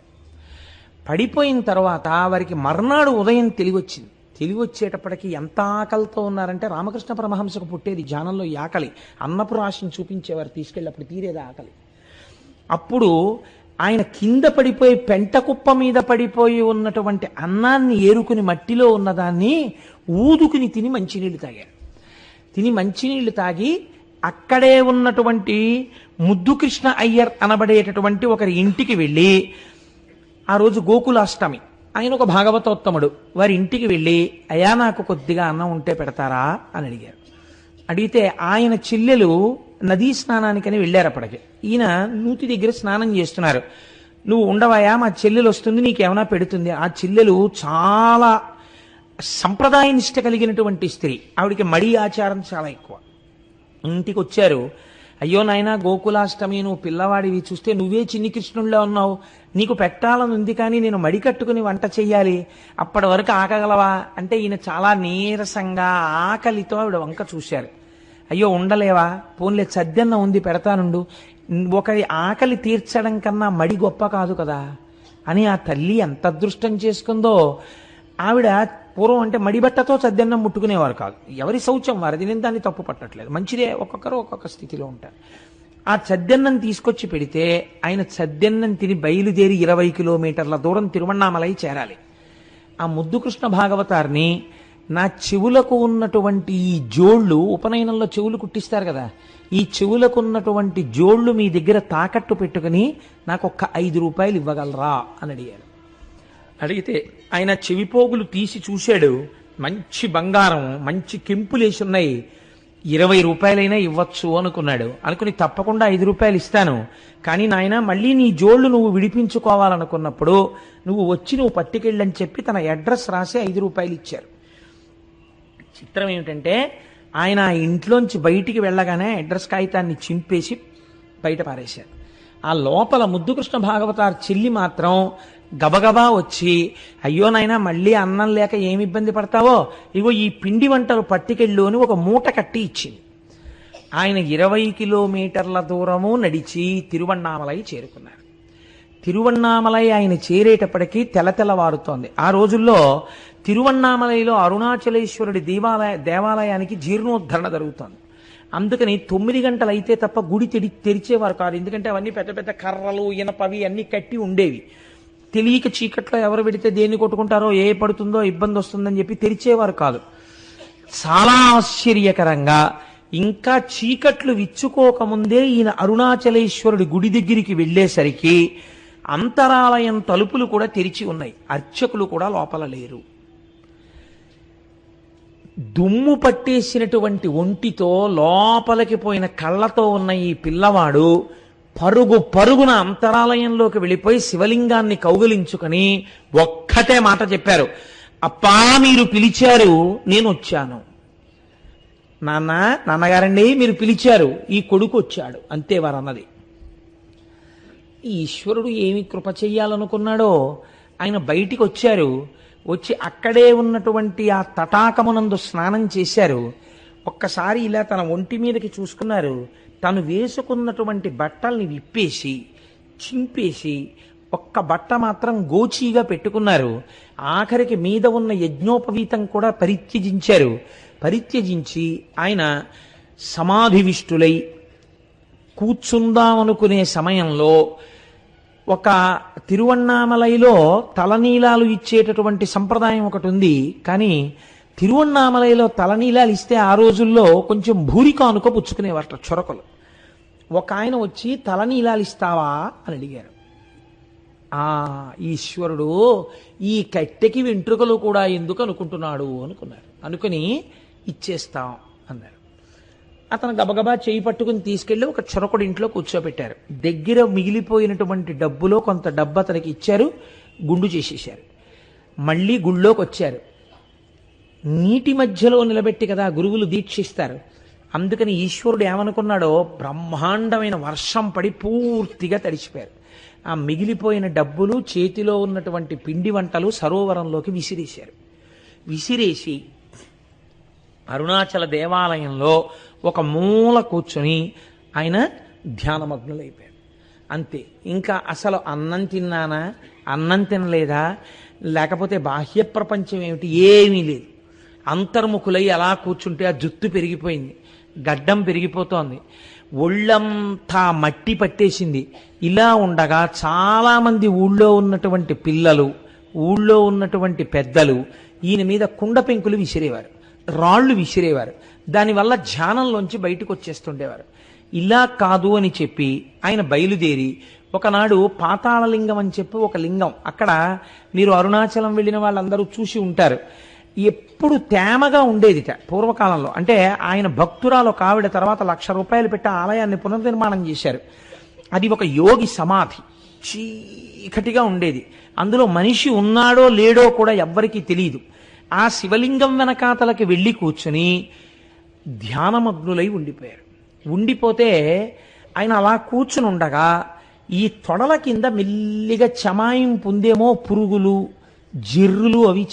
పడిపోయిన తర్వాత వారికి మర్నాడు ఉదయం తెలివొచ్చింది. తెలివొచ్చేటప్పటికి ఎంత ఆకలితో ఉన్నారంటే, రామకృష్ణ పరమహంసకు పుట్టేది ధ్యానంలో ఈ ఆకలి. అన్నపు రాశిని చూపించేవారు తీసుకెళ్ళినప్పుడు, తీరేది ఆకలి. అప్పుడు ఆయన కింద పడిపోయి పెంట కుప్ప మీద పడిపోయి ఉన్నటువంటి అన్నాన్ని ఏరుకుని మట్టిలో ఉన్నదాన్ని ఊదుకుని తిని మంచినీళ్ళు తాగారు. తిని మంచినీళ్లు తాగి అక్కడే ఉన్నటువంటి ముద్దుకృష్ణ అయ్యర్ అనబడేటటువంటి ఒకరి ఇంటికి వెళ్ళి, ఆ రోజు గోకులాష్టమి, ఆయన ఒక భాగవతోత్తముడు, వారి ఇంటికి వెళ్ళి, అయ్యా నాకు కొద్దిగా అన్నం ఉంటే పెడతారా అని అడిగారు. అడిగితే ఆయన చెల్లెలు నదీ స్నానానికని వెళ్ళారు. అప్పటికి ఈయన నూతి దగ్గర స్నానం చేస్తున్నారు. నువ్వు ఉండవయా, మా చెల్లెలు వస్తుంది, నీకేమైనా పెడుతుంది. ఆ చెల్లెలు చాలా సంప్రదాయ నిష్ట కలిగినటువంటి స్త్రీ, ఆవిడికి మడి ఆచారం చాలా ఎక్కువ. ఇంటికి వచ్చారు. అయ్యో నాయనా, గోకులాష్టమి, నువ్వు పిల్లవాడివి, చూస్తే నువ్వే చిన్ని కృష్ణుల్లో ఉన్నావు, నీకు పెట్టాలని ఉంది, కానీ నేను మడి కట్టుకుని వంట చెయ్యాలి, అప్పటి వరకు ఆకగలవా అంటే ఈయన చాలా నీరసంగా ఆకలితో ఆవిడ వంక చూశారు. అయ్యో ఉండలేవా, పోన్లే సద్దెన్న ఉంది పెడతానుండు, ఒకరి ఆకలి తీర్చడం కన్నా మడి గొప్ప కాదు కదా అని ఆ తల్లి ఎంత అదృష్టం చేసుకుందో. ఆవిడ పూర్వం అంటే మడిబట్టతో సద్దెన్నం ముట్టుకునేవారు కాదు, ఎవరి శౌచం వారిది, నేను దాన్ని తప్పు పట్టట్లేదు, మంచిదే, ఒక్కొక్కరు ఒక్కొక్క స్థితిలో ఉంటారు. ఆ సద్దెన్నం తీసుకొచ్చి పెడితే ఆయన సద్దెన్నం తిని బయలుదేరి 20 కిలోమీటర్ల దూరం తిరువణ్ణామలై చేరాలి. ఆ ముద్దుకృష్ణ భాగవతారిని, నా చెవులకు ఉన్నటువంటి ఈ జోళ్ళు, ఉపనయనంలో చెవులు కుట్టిస్తారు కదా, ఈ చెవులకు ఉన్నటువంటి జోళ్ళు మీ దగ్గర తాకట్టు పెట్టుకుని నాకు ఒక్క 5 రూపాయలు ఇవ్వగలరా అని అడిగారు. అడిగితే ఆయన చెవిపోగులు తీసి చూశాడు, మంచి బంగారం, మంచి కెంపులేసి ఉన్నాయి, 20 రూపాయలైనా ఇవ్వచ్చు అనుకున్నాడు. అనుకుని తప్పకుండా 5 రూపాయలు ఇస్తాను, కానీ నాయన మళ్ళీ నీ జోళ్లు నువ్వు విడిపించుకోవాలనుకున్నప్పుడు నువ్వు వచ్చి నువ్వు పట్టుకెళ్ళని చెప్పి తన అడ్రస్ రాసి 5 రూపాయలు ఇచ్చారు. చిత్రం ఏమిటంటే, ఆయన ఆ ఇంట్లోంచి బయటికి వెళ్ళగానే అడ్రస్ కాగితాన్ని చింపేసి బయట పారేశారు. ఆ లోపల ముద్దుకృష్ణ భాగవతార్ చెల్లి మాత్రం గబగబా వచ్చి, అయ్యో నాయనా మళ్ళీ అన్నం లేక ఏమి ఇబ్బంది పడతావో, ఇగో ఈ పిండి వంటలు పట్టుకెళ్ళు అని ఒక మూట కట్టి ఇచ్చింది. ఆయన 20 కిలోమీటర్ల దూరము నడిచి తిరువణ్ణామలై చేరుకున్నారు. తిరువణ్ణామలై ఆయన చేరేటప్పటికీ తెల్లవారుతోంది. ఆ రోజుల్లో తిరువణ్ణామలైలో అరుణాచలేశ్వరుడి దేవాలయానికి జీర్ణోద్ధరణ జరుగుతోంది. అందుకని 9 గంటలు అయితే తప్ప గుడి తెరిచేవారు కాదు, ఎందుకంటే అవన్నీ పెద్ద పెద్ద కర్రలు, ఇనపవి అన్ని కట్టి ఉండేవి. తెలియక చీకట్లో ఎవరు పెడితే దేన్ని కొట్టుకుంటారో, ఏ పడుతుందో ఇబ్బంది వస్తుందని చెప్పి తెరిచేవారు కాదు. చాలా ఆశ్చర్యకరంగా ఇంకా చీకట్లు విచ్చుకోకముందే ఈయన అరుణాచలేశ్వరుడి గుడి దగ్గరికి వెళ్ళేసరికి అంతరాలయం తలుపులు కూడా తెరిచి ఉన్నాయి, అర్చకులు కూడా లోపల లేరు. దుమ్ము పట్టేసినటువంటి ఒంటితో లోపలికి పోయిన కళ్ళతో ఉన్న ఈ పిల్లవాడు పరుగున అంతరాలయంలోకి వెళ్ళిపోయి శివలింగాన్ని కౌగిలించుకొని ఒక్కటే మాట చెప్పారు, మీరు పిలిచారు, నేను వచ్చాను. నాన్నగారండి మీరు పిలిచారు, ఈ కొడుకు వచ్చాడు, అంతే వారు అన్నది. ఈశ్వరుడు ఏమి కృప చెయ్యాలనుకున్నాడో, ఆయన బయటికి వచ్చారు. వచ్చి అక్కడే ఉన్నటువంటి ఆ తటాకమునందు స్నానం చేశారు. ఒక్కసారి ఇలా తన ఒంటి మీదకి చూసుకున్నారు. తను వేసుకున్నటువంటి బట్టల్ని విప్పేసి చింపేసి ఒక్క బట్ట మాత్రం గోచీగా పెట్టుకున్నారు. ఆఖరికి మీద ఉన్న యజ్ఞోపవీతం కూడా పరిత్యజించారు. పరిత్యజించి ఆయన సమాధివిష్టులై కూర్చుందామనుకునే సమయంలో ఒక తిరువణ్ణామలైలో తలనీలాలు ఇచ్చేటటువంటి సంప్రదాయం ఒకటి ఉంది. కానీ తిరువణ్ణామలైలో తలనీలాలు ఇస్తే ఆ రోజుల్లో కొంచెం భూరికానుక పుచ్చుకునేవారట చొరకలు. ఒక ఆయన వచ్చి తలనీలాలు ఇస్తావా అని అడిగారు. ఈశ్వరుడు ఈ కట్టెకి వెంట్రుకలు కూడా ఎందుకు అనుకుంటున్నాడు అనుకున్నారు. అనుకుని ఇచ్చేస్తాం అన్నారు. అతను గబగబా చేయి పట్టుకుని తీసుకెళ్లి ఒక చొరకుడి ఇంట్లో కూర్చోబెట్టారు. దగ్గర మిగిలిపోయినటువంటి డబ్బులో కొంత డబ్బు అతనికి ఇచ్చారు, గుండు చేసేశారు. మళ్ళీ గుళ్ళోకి వచ్చారు. నీటి మధ్యలో నిలబెట్టి కదా గురువులు దీక్షిస్తారు. అందుకని ఈశ్వరుడు ఏమనుకున్నాడో బ్రహ్మాండమైన వర్షం పడి పూర్తిగా తడిచిపోయారు. ఆ మిగిలిపోయిన డబ్బులు, చేతిలో ఉన్నటువంటి పిండి వంటలు సరోవరంలోకి విసిరేశారు. విసిరేసి అరుణాచల దేవాలయంలో ఒక మూల కూర్చొని ఆయన ధ్యానమగ్నులైపోయారు. అంతే. ఇంకా అసలు అన్నం తిన్నానా, అన్నం తినలేదా, లేకపోతే బాహ్య ప్రపంచం ఏమిటి, ఏమీ లేదు. అంతర్ముఖులై అలా కూర్చుంటే ఆ జుత్తు పెరిగిపోయింది, గడ్డం పెరిగిపోతోంది, ఒళ్ళంతా మట్టి పట్టేసింది. ఇలా ఉండగా చాలామంది ఊళ్ళో ఉన్నటువంటి పిల్లలు, ఊళ్ళో ఉన్నటువంటి పెద్దలు ఈయన మీద కుండ పెంకులు విసిరేవారు, రాళ్లు విసిరేవారు. దానివల్ల ధ్యానంలోంచి బయటకు వచ్చేస్తుండేవారు. ఇలా కాదు అని చెప్పి ఆయన బయలుదేరి ఒకనాడు పాతాళలింగం అని చెప్పి ఒక లింగం, అక్కడ మీరు అరుణాచలం వెళ్ళిన వాళ్ళందరూ చూసి ఉంటారు, ఎప్పుడు తేమగా ఉండేదిట పూర్వకాలంలో. అంటే ఆయన భక్తురాలు ఒక ఆవిడ తర్వాత 1,00,000 రూపాయలు పెట్టి ఆలయాన్ని పునర్నిర్మాణం చేశారు. అది ఒక యోగి సమాధి, చీకటిగా ఉండేది. అందులో మనిషి ఉన్నాడో లేడో కూడా ఎవ్వరికీ తెలియదు. ఆ శివలింగం వెనకాతలకి వెళ్ళి కూర్చుని ధ్యానమగ్నులై ఉండిపోయారు. ఉండిపోతే ఆయన అలా కూర్చుని ఉండగా ఈ తొడల కింద మెల్లిగా చమాయింపు ఉందేమో పురుగులు, జిర్రులు అవి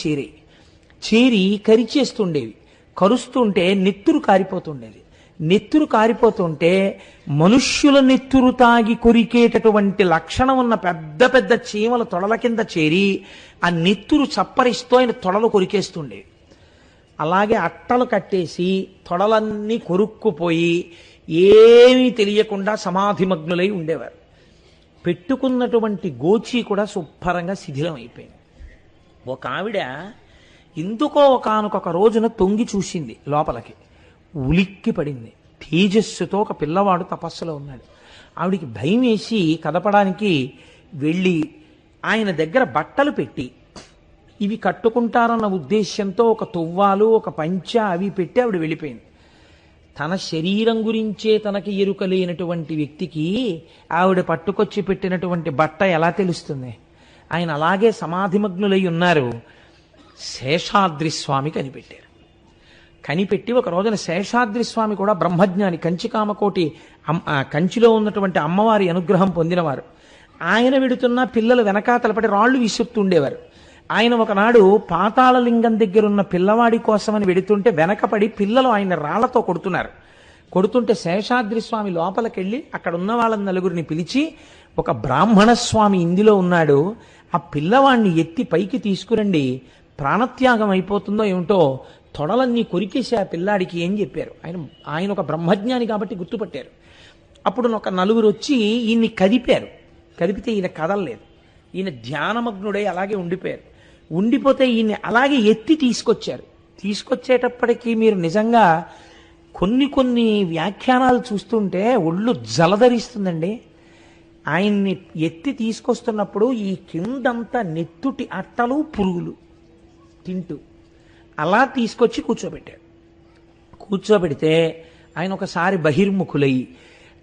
చేరి కరిచేస్తుండేవి. కరుస్తుంటే నెత్తురు కారిపోతుండేది. నెత్తురు కారిపోతుంటే మనుష్యుల నెత్తురు తాగి కొరికేటటువంటి లక్షణం ఉన్న పెద్ద పెద్ద చీమల తొడల కింద చేరి ఆ నెత్తురు చప్పరిస్తూ ఆయన తొడలు కొరికేస్తుండేవి. అలాగే అట్టలు కట్టేసి తొడలన్నీ కొరుక్కుపోయి ఏమీ తెలియకుండా సమాధిమగ్నులై ఉండేవారు. పెట్టుకున్నటువంటి గోచి కూడా శుభ్రంగా శిథిలం అయిపోయింది. ఒక ఆవిడ ఎందుకో ఒకానొక రోజున తొంగి చూసింది లోపలికి, ఉలిక్కి పడింది. తేజస్సుతో ఒక పిల్లవాడు తపస్సులో ఉన్నాడు. ఆవిడికి భయం వేసి కదపడానికి వెళ్ళి ఆయన దగ్గర బట్టలు పెట్టి ఇవి కట్టుకుంటారన్న ఉద్దేశ్యంతో ఒక తువ్వాలు, ఒక పంచ అవి పెట్టి ఆవిడ వెళ్ళిపోయింది. తన శరీరం గురించే తనకి ఎరుక లేనటువంటి వ్యక్తికి ఆవిడ పట్టుకొచ్చి పెట్టినటువంటి బట్ట ఎలా తెలుస్తుంది? ఆయన అలాగే సమాధిమగ్నులై ఉన్నారు. శేషాద్రి స్వామి కనిపెట్టారు. కనిపెట్టి ఒక రోజున శేషాద్రి స్వామి కూడా బ్రహ్మజ్ఞాని, కంచికామకోటి కంచిలో ఉన్నటువంటి అమ్మవారి అనుగ్రహం పొందినవారు. ఆయన వెడుతున్న పిల్లలు వెనకాతలపడి రాళ్లు విసురుతుండేవారు. ఆయన ఒకనాడు పాతాళలింగం దగ్గరున్న పిల్లవాడి కోసమని వెడుతుంటే వెనకపడి పిల్లలు ఆయన రాళ్లతో కొడుతున్నారు. కొడుతుంటే శేషాద్రి స్వామి లోపలికెళ్ళి అక్కడ ఉన్న వాళ్ళని నలుగురిని పిలిచి, ఒక బ్రాహ్మణ స్వామి ఇందులో ఉన్నాడు, ఆ పిల్లవాడిని ఎత్తి పైకి తీసుకురండి, ప్రాణత్యాగం అయిపోతుందో ఏమిటో, తొడలన్నీ కొరికేసి ఆ పిల్లాడికి ఏం చెప్పారు. ఆయన ఒక బ్రహ్మజ్ఞాని కాబట్టి గుర్తుపట్టారు. అప్పుడు ఒక నలుగురు వచ్చి ఈయన్ని కదిపారు. కదిపితే ఈయన కదలలేదు. ఈయన ధ్యానమగ్నుడై అలాగే ఉండిపోయారు. ఉండిపోతే ఈయన్ని అలాగే ఎత్తి తీసుకొచ్చారు. తీసుకొచ్చేటప్పటికీ మీరు నిజంగా కొన్ని వ్యాఖ్యానాలు చూస్తుంటే ఒళ్ళు జలధరిస్తుందండి. ఆయన్ని ఎత్తి తీసుకొస్తున్నప్పుడు ఈ కిందంతా నెత్తుటి అట్టలు, పురుగులు తింటూ అలా తీసుకొచ్చి కూర్చోబెట్టారు. కూర్చోబెడితే ఆయన ఒకసారి బహిర్ముఖులై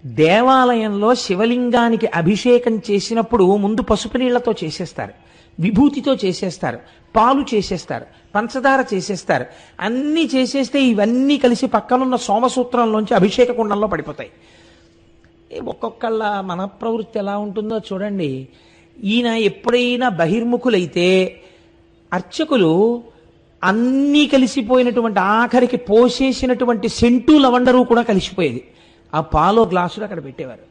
దేవాలయంలో శివలింగానికి అభిషేకం చేసినప్పుడు ముందు పసుపు నీళ్లతో చేసేస్తారు, విభూతితో చేసేస్తారు, పాలు చేసేస్తారు, పంచదార చేసేస్తారు. అన్నీ చేసేస్తే ఇవన్నీ కలిసి పక్కనున్న సోమసూత్రంలోంచి అభిషేక కుండంలో పడిపోతాయి. ఒక్కొక్కళ్ళ మన ప్రవృత్తి ఎలా ఉంటుందో చూడండి. ఈయన ఎప్పుడైనా బహిర్ముఖులైతే అర్చకులు అన్నీ కలిసిపోయినటువంటి ఆఖరికి పోసేసినటువంటి సెంటు లవండరు కూడా కలిసిపోయేది. ఆ పాలో గ్లాసులు అక్కడ పెట్టేవారు.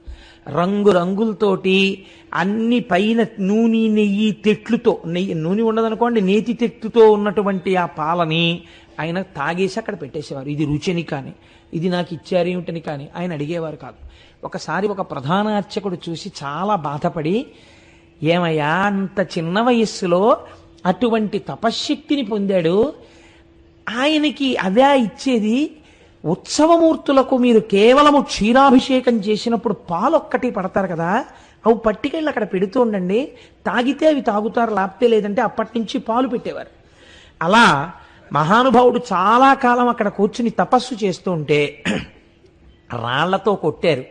రంగులతోటి అన్ని పైన నూనె, నెయ్యి, తెట్లుతో, నూనె ఉండదనుకోండి, నేతి తెట్టుతో ఉన్నటువంటి ఆ పాలని ఆయన తాగేసి అక్కడ పెట్టేసేవారు. ఇది రుచిని కానీ, ఇది నాకు ఇచ్చారేమిటని కానీ ఆయన అడిగేవారు కాదు. ఒకసారి ఒక ప్రధాన అర్చకుడు చూసి చాలా బాధపడి, ఏమయ్యా అంత చిన్న వయస్సులో అటువంటి తపశ్శక్తిని పొందాడు, ఆయనకి అదే ఇచ్చేది, ఉత్సవమూర్తులకు మీరు కేవలము క్షీరాభిషేకం చేసినప్పుడు పాలొక్కటి పడతారు కదా, అవి పట్టికెళ్ళి అక్కడ పెడుతూ ఉండండి, తాగితే అవి తాగుతారు, లేకపోతే లేదంటే అప్పటి నుంచి పాలు పెట్టేవారు. అలా మహానుభావుడు చాలా కాలం అక్కడ కూర్చుని తపస్సు చేస్తూ ఉంటే రాళ్లతో కొట్టారు,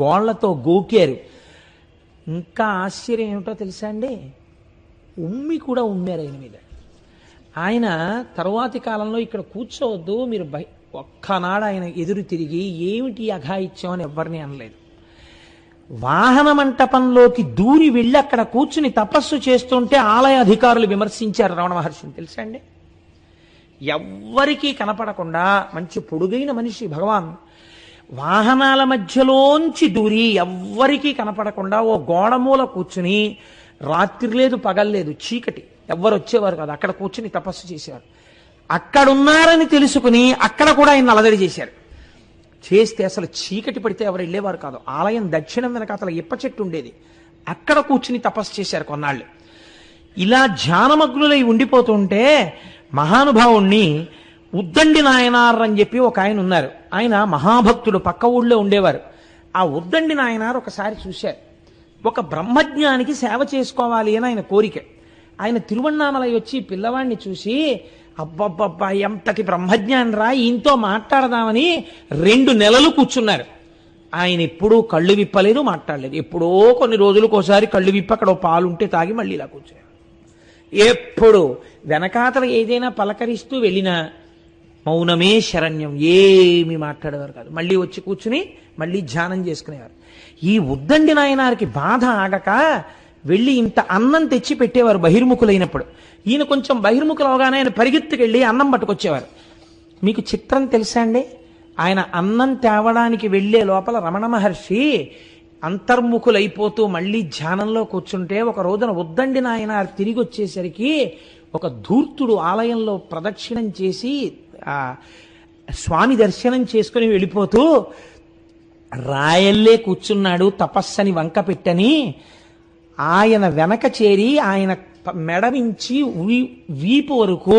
గోళ్లతో గోకారు. ఇంకా ఆశ్చర్యం ఏమిటో తెలుసా అండి, ఉమ్మి కూడా ఉమ్మారు ఆయన మీద. ఆయన తరువాతి కాలంలో ఇక్కడ కూర్చోవద్దు మీరు ఒక్కనాడు ఆయన ఎదురు తిరిగి ఏమిటి అఘాయిత్యం అని ఎవ్వరిని అనలేదు. వాహన మంటపంలోకి దూరి వెళ్ళి అక్కడ కూర్చుని తపస్సు చేస్తుంటే ఆలయ అధికారులు విమర్శించారు రమణ మహర్షిని. తెలుసా అండి? ఎవ్వరికీ కనపడకుండా మంచి పొడుగైన మనిషి భగవాన్ వాహనాల మధ్యలోంచి దూరి ఎవ్వరికీ కనపడకుండా ఓ గోడమూల కూర్చుని, రాత్రి లేదు పగల్లేదు, చీకటి, ఎవ్వరు వచ్చేవారు కాదు, అక్కడ కూర్చుని తపస్సు చేసేవారు. అక్కడున్నారని తెలుసుకుని అక్కడ కూడా ఆయన అలదడి చేశారు. చేస్తే అసలు చీకటి పడితే ఎవరు వెళ్ళేవారు కాదు. ఆలయం దక్షిణం వెనక అసలు ఇప్ప చెట్టు ఉండేది, అక్కడ కూర్చుని తపస్సు చేశారు కొన్నాళ్ళు. ఇలా ధ్యానమగ్నులై ఉండిపోతుంటే మహానుభావుణ్ణి ఉద్దండి నాయనార్ అని చెప్పి ఒక ఆయన ఉన్నారు. ఆయన మహాభక్తుడు, పక్క ఊళ్ళో ఉండేవారు. ఆ ఉద్దండి నాయనార్ ఒకసారి చూశారు. ఒక బ్రహ్మజ్ఞానికి సేవ చేసుకోవాలి అని ఆయన కోరిక. ఆయన తిరువణ్ణామలై వచ్చి పిల్లవాడిని చూసి, అబ్బబ్బబ్బా ఎంతటి బ్రహ్మజ్ఞాని రా, ఈయనతో మాట్లాడదామని 2 నెలలు కూర్చున్నారు. ఆయన ఎప్పుడూ కళ్ళు విప్పలేదు, మాట్లాడలేదు. ఎప్పుడో కొన్ని రోజులకోసారి కళ్ళు విప్పి అక్కడ పాలుంటే తాగి మళ్ళీ ఇలా కూర్చున్నారు. ఎప్పుడు వెనకాతల ఏదైనా పలకరిస్తూ వెళ్ళినా మౌనమే శరణ్యం, ఏమి మాట్లాడేవారు కాదు. మళ్ళీ వచ్చి కూర్చుని మళ్ళీ ధ్యానం చేసుకునేవారు. ఈ ఉద్దండి నాయనారికి బాధ ఆగక వెళ్ళి ఇంత అన్నం తెచ్చి పెట్టేవారు బహిర్ముఖులైనప్పుడు. ఈయన కొంచెం బహిర్ముఖులు అవగానే ఆయన పరిగెత్తుకెళ్ళి అన్నం పట్టుకొచ్చేవారు. మీకు చిత్రం తెలుసా అండి? ఆయన అన్నం తేవడానికి వెళ్లే లోపల రమణ మహర్షి అంతర్ముఖులైపోతూ మళ్ళీ ధ్యానంలో కూర్చుంటే ఒక రోజున ఉద్దండి నాయనార్ తిరిగి వచ్చేసరికి ఒక ధూర్తుడు ఆలయంలో ప్రదక్షిణం చేసి స్వామి దర్శనం చేసుకుని వెళ్ళిపోతూ రాయల్లే కూర్చున్నాడు తపస్సని వంక పెట్టని ఆయన వెనక చేరి ఆయన మెడవించి వీపు వరకు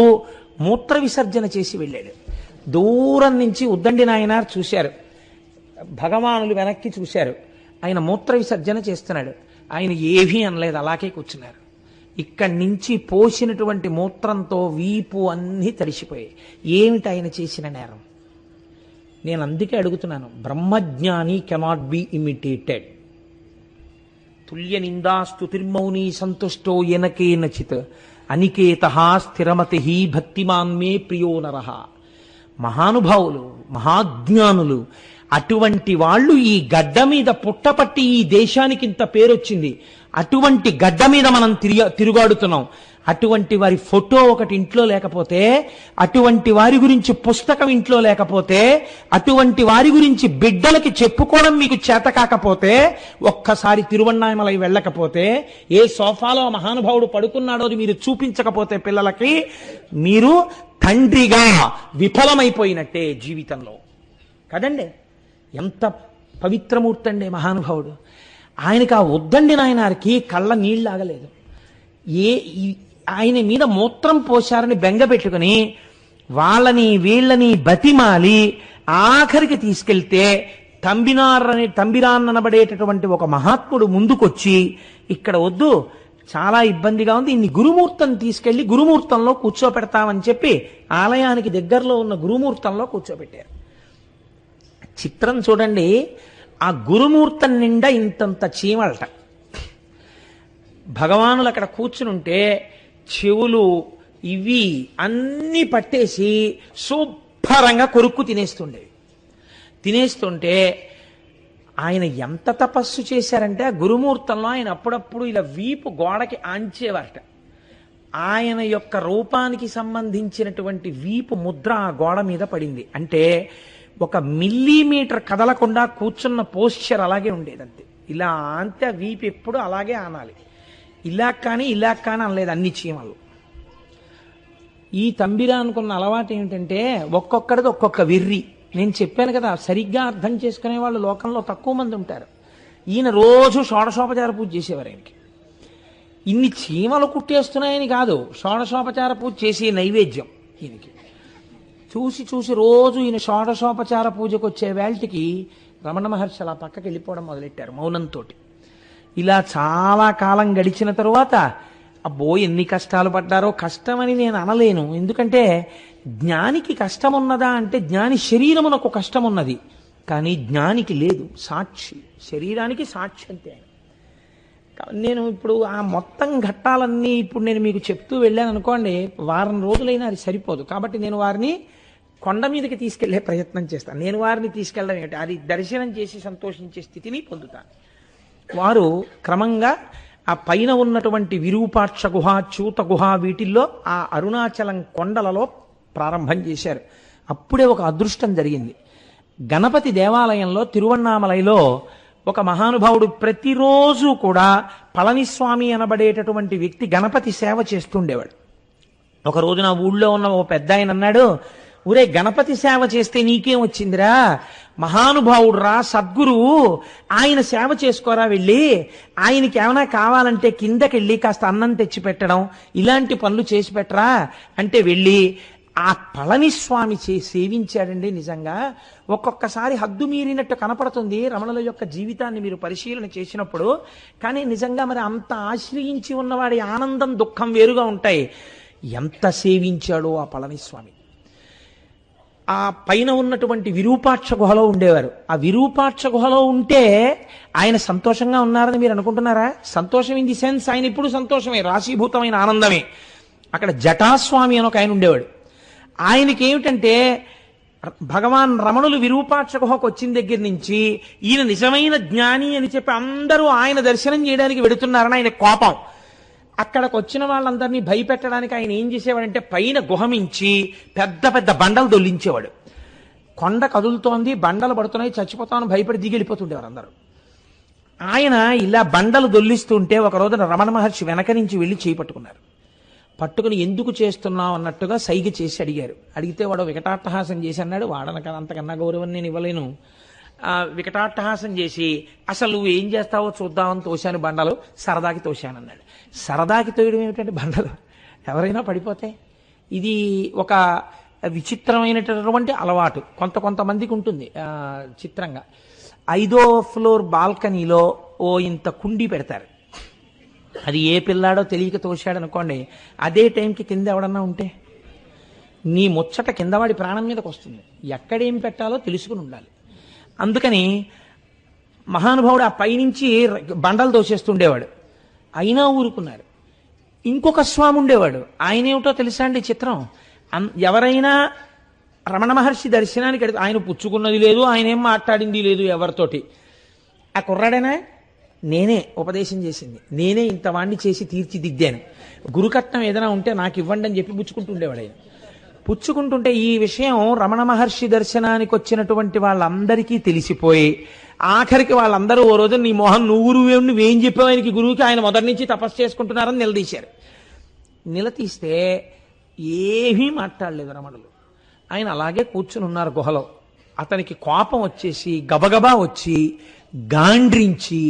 మూత్ర విసర్జన చేసి వెళ్ళాడు. దూరం నుంచి ఉద్దండి నాయనార్ చూశారు, భగవానులు వెనక్కి చూశారు. ఆయన మూత్ర విసర్జన చేస్తున్నాడు. ఆయన ఏమీ అనలేదు, అలాగే కూర్చున్నారు. ఇక్కడి నుంచి పోసినటువంటి మూత్రంతో వీపు అన్నీ తడిసిపోయాయి. ఏమిటి ఆయన చేసిన నేరం? నేను అందుకే అడుగుతున్నాను, బ్రహ్మజ్ఞాని కెనాట్ బి ఇమిటేటెడ్. తుల్య నిందాస్తు తిర్మౌని సంతుష్టో ఎనకే నచిత్ అనికేత స్థిరమతి భక్తిమాన్మే ప్రియో నరః. మహానుభావులు, మహాజ్ఞానులు, అటువంటి వాళ్ళు ఈ గడ్డ మీద పుట్టపట్టి ఈ దేశానికి ఇంత పేరొచ్చింది. అటువంటి గడ్డ మీద మనం తిరుగాడుతున్నాం. అటువంటి వారి ఫోటో ఒకటి ఇంట్లో లేకపోతే, అటువంటి వారి గురించి పుస్తకం ఇంట్లో లేకపోతే, అటువంటి వారి గురించి బిడ్డలకి చెప్పుకోవడం మీకు చేత కాకపోతే, ఒక్కసారి తిరువణ్ణామలై వెళ్ళకపోతే, ఏ సోఫాలో మహానుభావుడు పడుకున్నాడో అది మీరు చూపించకపోతే పిల్లలకి, మీరు తండ్రిగా విఫలమైపోయినట్టే జీవితంలో కదండి. ఎంత పవిత్రమూర్తి అండి మహానుభావుడు. ఆయనకి ఆ ఉద్దండి నాయనారికి కళ్ళ నీళ్ళు ఆగలేదు. ఆయన మీద మూత్రం పోశారని బెంగ పెట్టుకుని వాళ్ళని వీళ్ళని బతిమాలి ఆఖరికి తీసుకెళ్తే తంబిరాన్ అనబడేటటువంటి ఒక మహాత్ముడు ముందుకొచ్చి, ఇక్కడ వద్దు, చాలా ఇబ్బందిగా ఉంది, ఇన్ని గురుమూర్తం తీసుకెళ్లి గురుమూర్తంలో కూర్చోపెడతామని చెప్పి ఆలయానికి దగ్గరలో ఉన్న గురుమూర్తంలో కూర్చోబెట్టారు. చిత్రం చూడండి, ఆ గురుమూర్తం నిండా ఇంతంత చీమలట. భగవానులు అక్కడ కూర్చునుంటే చెవులు ఇవి అన్నీ పట్టేసి శుభ్రంగా కొరుక్కు తినేస్తుంటే ఆయన ఎంత తపస్సు చేశారంటే ఆ గురుమూర్తంలో ఆయన అప్పుడప్పుడు ఇలా వీపు గోడకి ఆంచేవారట. ఆయన యొక్క రూపానికి సంబంధించినటువంటి వీపు ముద్ర ఆ గోడ మీద పడింది. అంటే 1 మిల్లీమీటర్ కదలకుండా కూర్చున్న పోస్చర్ అలాగే ఉండేదంతే. ఇలా అంతే, వీపు ఎప్పుడు అలాగే ఆనాలి. ఇలా కానీ అనలేదు అన్ని చీమలు. ఈ తంబిరా అనుకున్న అలవాటు ఏమిటంటే ఒక్కొక్కడిది ఒక్కొక్క వెర్రి. నేను చెప్పాను కదా, సరిగ్గా అర్థం చేసుకునే వాళ్ళు లోకంలో తక్కువ మంది ఉంటారు. ఈయన రోజు షోడశోపచార పూజ చేసేవారు. ఆయనకి ఇన్ని చీమలు కుట్టేస్తున్నాయని కాదు, షోడశోపచార పూజ చేసే నైవేద్యం ఈయనకి. చూసి రోజు ఈయన షోడశోపచార పూజకు వచ్చే వేళటికి రమణ మహర్షి అలా పక్కకి వెళ్ళిపోవడం మొదలెట్టారు మౌనంతో. ఇలా చాలా కాలం గడిచిన తరువాత, అబ్బో ఎన్ని కష్టాలు పడ్డారో. కష్టమని నేను అనలేను, ఎందుకంటే జ్ఞానికి కష్టం ఉన్నదా అంటే జ్ఞాని శరీరమునకు కష్టం ఉన్నది, కానీ జ్ఞానికి లేదు. సాక్షి, శరీరానికి సాక్షి అంతే. నేను ఇప్పుడు ఆ మొత్తం ఘట్టాలన్నీ ఇప్పుడు నేను మీకు చెప్తూ వెళ్ళాను అనుకోండి, వారం రోజులైనా అది సరిపోదు. కాబట్టి నేను వారిని కొండ మీదకి తీసుకెళ్లే ప్రయత్నం చేస్తాను. నేను వారిని తీసుకెళ్ళడం ఏంటి, అది దర్శనం చేసి సంతోషించే స్థితిని పొందుతాను. వారు క్రమంగా ఆ పైన ఉన్నటువంటి విరూపాక్ష గుహ, చూత గుహ, వీటిల్లో ఆ అరుణాచలం కొండలలో ప్రారంభం చేశారు. అప్పుడే ఒక అదృష్టం జరిగింది. గణపతి దేవాలయంలో తిరువన్నామలైలో ఒక మహానుభావుడు ప్రతిరోజు కూడా పళనిస్వామి అనబడేటటువంటి వ్యక్తి గణపతి సేవ చేస్తుండేవాడు. ఒక రోజు నా ఊళ్ళో ఉన్న ఓ పెద్ద ఆయన అన్నాడు, ఊరే గణపతి సేవ చేస్తే నీకేం వచ్చిందిరా, మహానుభావుడు రా, సద్గురువు, ఆయన సేవ చేసుకోరా, వెళ్ళి ఆయనకి ఏమైనా కావాలంటే కిందకెళ్ళి కాస్త అన్నం తెచ్చి పెట్టడం, ఇలాంటి పనులు చేసి పెట్టరా అంటే వెళ్ళి ఆ పళనిస్వామి సేవించాడండి. నిజంగా ఒక్కొక్కసారి హద్దు మీరినట్టు కనపడుతుంది రమణుల యొక్క జీవితాన్ని మీరు పరిశీలన చేసినప్పుడు. కానీ నిజంగా మరి అంత ఆశ్రయించి ఉన్నవాడి ఆనందం దుఃఖం వేరుగా ఉంటాయి. ఎంత సేవించాడో ఆ పళనిస్వామి. ఆ పైన ఉన్నటువంటి విరూపాక్ష గుహలో ఉండేవారు. ఆ విరూపాక్ష గుహలో ఉంటే ఆయన సంతోషంగా ఉన్నారని మీరు అనుకుంటున్నారా? సంతోషం ఇన్ ది సెన్స్ ఆయన ఇప్పుడు సంతోషమే, రాశీభూతమైన ఆనందమే. అక్కడ జటాస్వామి అని ఒక ఆయన ఉండేవాడు. ఆయనకి ఏమిటంటే భగవాన్ రమణులు విరూపాక్ష గుహకు వచ్చిన దగ్గర నుంచి ఈయన నిజమైన జ్ఞాని అని చెప్పి అందరూ ఆయన దర్శనం చేయడానికి వెడుతున్నారని ఆయన కోపం. అక్కడికి వచ్చిన వాళ్ళందరినీ భయపెట్టడానికి ఆయన ఏం చేసేవాడంటే పైన గుహమించి పెద్ద పెద్ద బండలు దొల్లించేవాడు. కొండ కదులుతోంది, బండలు పడుతున్నాయి, చచ్చిపోతామని భయపడి దిగి వెళ్ళిపోతుండేవారు అందరూ. ఆయన ఇలా బండలు దొల్లిస్తుంటే ఒక రోజున రమణ మహర్షి వెనక నుంచి వెళ్ళి చేపట్టుకున్నారు. పట్టుకుని ఎందుకు చేస్తున్నావు అన్నట్టుగా సైగ చేసి అడిగారు. అడిగితే వాడు వికటాట్టహాసం చేసి అన్నాడు, వాడనక అంతకన్నా గౌరవం నేను ఇవ్వలేను. వికటాట్టహాసం చేసి అసలు నువ్వు ఏం చేస్తావో చూద్దామని తోశాను బండలు, సరదాకి తోశానన్నాడు. సరదాకి తోయడం ఏమిటంటే బండలు ఎవరైనా పడిపోతే. ఇది ఒక విచిత్రమైనటువంటి అలవాటు కొంతమందికి ఉంటుంది. చిత్రంగా 5వ ఫ్లోర్ బాల్కనీలో ఓ ఇంత కుండీ పెడతారు. అది ఏ పిల్లాడో తెలియక తోశాడు అనుకోండి, అదే టైంకి కింద ఎవడన్నా ఉంటే నీ ముచ్చట కిందవాడి ప్రాణం మీదకి వస్తుంది. ఎక్కడేం పెట్టాలో తెలుసుకుని ఉండాలి. అందుకని మహానుభావుడు ఆ పైనుంచి బండలు తోసేస్తుండేవాడు. అయినా ఊరుకున్నారు. ఇంకొక స్వామి ఉండేవాడు. ఆయన ఏమిటో తెలుసా అండి చిత్రం, ఎవరైనా రమణ మహర్షి దర్శనానికి ఆయన పుచ్చుకున్నది లేదు, ఆయన ఏం మాట్లాడింది లేదు ఎవరితోటి. ఆ కుర్రాడేనా, నేనే ఉపదేశం చేసింది, నేనే ఇంత వాణ్ణి చేసి తీర్చిదిద్దాను, గురుకట్నం ఏదైనా ఉంటే నాకు ఇవ్వండి అని చెప్పి పుచ్చుకుంటుండేవాడు. ఆయన పుచ్చుకుంటుంటే ఈ విషయం రమణ మహర్షి దర్శనానికి వచ్చినటువంటి వాళ్ళందరికీ తెలిసిపోయి ఆఖరికి వాళ్ళందరూ ఓ రోజు నీ మోహన్ నువ్వేం చెప్పావు ఆయనకి గురువుకి, ఆయన మొదటి నుంచి తపస్సు చేసుకుంటున్నారని నిలదీశారు. నిలదీస్తే ఏమీ మాట్లాడలేదు రమణులు. ఆయన అలాగే కూర్చుని ఉన్నారు గుహలో. అతనికి కోపం వచ్చేసి గబగబా వచ్చి గాండ్రించి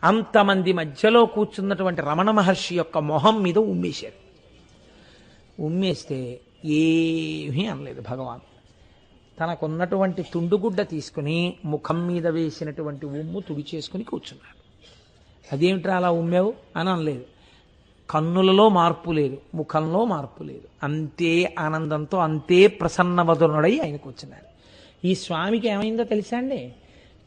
అంతమంది మధ్యలో కూర్చున్నటువంటి రమణ మహర్షి యొక్క మొహం మీద ఉమ్మేశారు. ఉమ్మేస్తే ఏమీ అనలేదు భగవాన్. తనకున్నటువంటి తుండుగుడ్డ తీసుకుని ముఖం మీద వేసినటువంటి ఉమ్ము తుడిచేసుకుని కూర్చున్నాడు. అదేమిట్రా అలా ఉమ్మావు అని అనలేదు. కన్నులలో మార్పు లేదు, ముఖంలో మార్పు లేదు, అంతే ఆనందంతో అంతే ప్రసన్నవదనుడై ఆయన కూర్చున్నాడు. ఈ స్వామికి ఏమైందో తెలుసా అండి,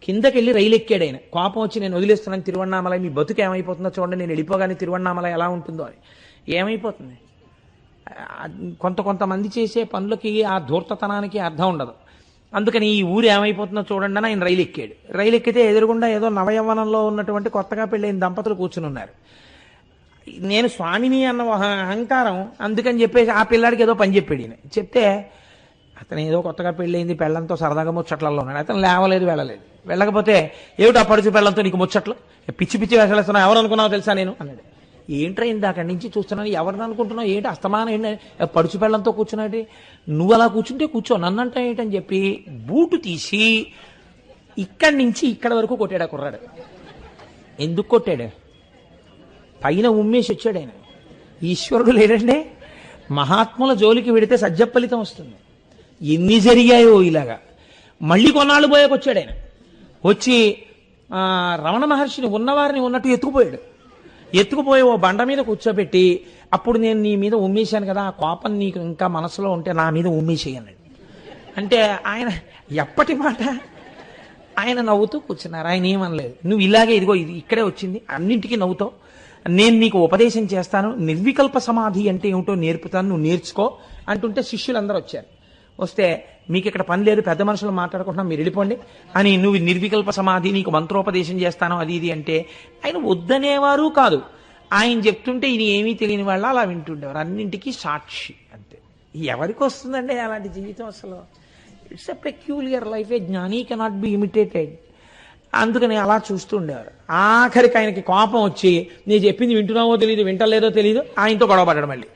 కిందకెళ్ళి రైలు ఎక్కాడు ఆయన. కోపం వచ్చి నేను వదిలేస్తున్నాను తిరువన్నామలై, మీ బతుకు ఏమైపోతుందో చూడండి, నేను వెళ్ళిపోగానే తిరువన్నామలై ఎలా ఉంటుందో అని. ఏమైపోతుంది, కొంతమంది చేసే పనులకి ఆ ధూర్తతనానికి అర్థం ఉండదు. అందుకని ఈ ఊరు ఏమైపోతుందో చూడండి అని ఆయన రైలు ఎక్కాడు. రైలు ఎక్కితే ఎదురుగుండా ఏదో నవయవ్వనంలో ఉన్నటువంటి కొత్తగా పెళ్ళైన దంపతులు కూర్చుని ఉన్నారు. నేను స్వామిని అన్న అహంకారం అందుకని చెప్పేసి ఆ పిల్లాడికి ఏదో పని చెప్పాడు. ఈయన చెప్తే అతను ఏదో కొత్తగా పెళ్ళయింది, పెళ్ళంతో సరదాగా ముచ్చట్లలో ఉన్నాడు. అతను లేవలేదు, వెళ్ళలేదు. వెళ్ళకపోతే ఏమిటి ఆ పడుచు పెళ్ళంతో నీకు ముచ్చట్లు, పిచ్చి పిచ్చి వేసలేస్తున్నావు, ఎవరు అనుకున్నావు తెలుసా నేను అన్నాడు. ఏంట్రా ఇందాకడి నుంచి చూస్తున్నాను, ఎవరిని అనుకుంటున్నావు, ఏంటి అస్తమానం ఏంటి పడుచు పెళ్ళంతో కూర్చున్నాడు, నువ్వు అలా కూర్చుంటే కూర్చో, నన్నంటా ఏంటని చెప్పి బూటు తీసి ఇక్కడి నుంచి ఇక్కడ వరకు కొట్టాడు ఆ కుర్రాడు. ఎందుకు కొట్టాడు, పైన ఉమ్మేసి వచ్చాడు ఆయన. ఈశ్వరుడు లేడండి, మహాత్ముల జోలికి వెడితే సజ్జఫలితం వస్తుంది. ఎన్ని జరిగాయో ఇలాగా. మళ్ళీ కొన్నాళ్ళు పోయాకొచ్చాడు ఆయన. వచ్చి రమణ మహర్షిని ఉన్నవారిని ఉన్నట్టు ఎత్తుకుపోయి ఓ బండ మీద కూర్చోబెట్టి, అప్పుడు నేను నీ మీద ఉమ్మేశాను కదా, ఆ కోపం నీకు ఇంకా మనసులో ఉంటే నా మీద ఉమ్మేసేయన్నాడు. అంటే ఆయన ఎప్పటి మాట, ఆయన నవ్వుతూ కూర్చున్నారు. ఆయన ఏమనలేదు. నువ్వు ఇలాగే ఇదిగో ఇది ఇక్కడే వచ్చింది, అన్నింటికీ నవ్వుతావు, నేను నీకు ఉపదేశం చేస్తాను, నిర్వికల్ప సమాధి అంటే ఏమిటో నేర్పుతాను, నువ్వు నేర్చుకో అంటుంటే శిష్యులందరూ వచ్చారు. వస్తే మీకు ఇక్కడ పని లేదు, పెద్ద మనుషులు మాట్లాడుకుంటున్నాం, మీరు వెళ్ళిపోండి అని, నువ్వు నిర్వికల్ప సమాధి, నీకు మంత్రోపదేశం చేస్తాను అది ఇది అంటే ఆయన వద్దనేవారు కాదు. ఆయన చెప్తుంటే ఇది ఏమీ తెలియని వాళ్ళు అలా వింటుండేవారు. అన్నింటికీ సాక్షి అంతే. ఎవరికి వస్తుందండి అలాంటి జీవితం? అసలు ఇట్స్ ఎ పెక్యూలియర్ లైఫ్, ఏ జ్ఞాని కెనాట్ బి ఇమిటేటెడ్. అందుకని అలా చూస్తూ ఉండేవారు. ఆఖరికి ఆయనకి కోపం వచ్చి, నేను చెప్పింది వింటున్నావో తెలియదు, వింటలేదో తెలియదు, ఆయనతో గొడవ పడ్డాడు. మళ్ళీ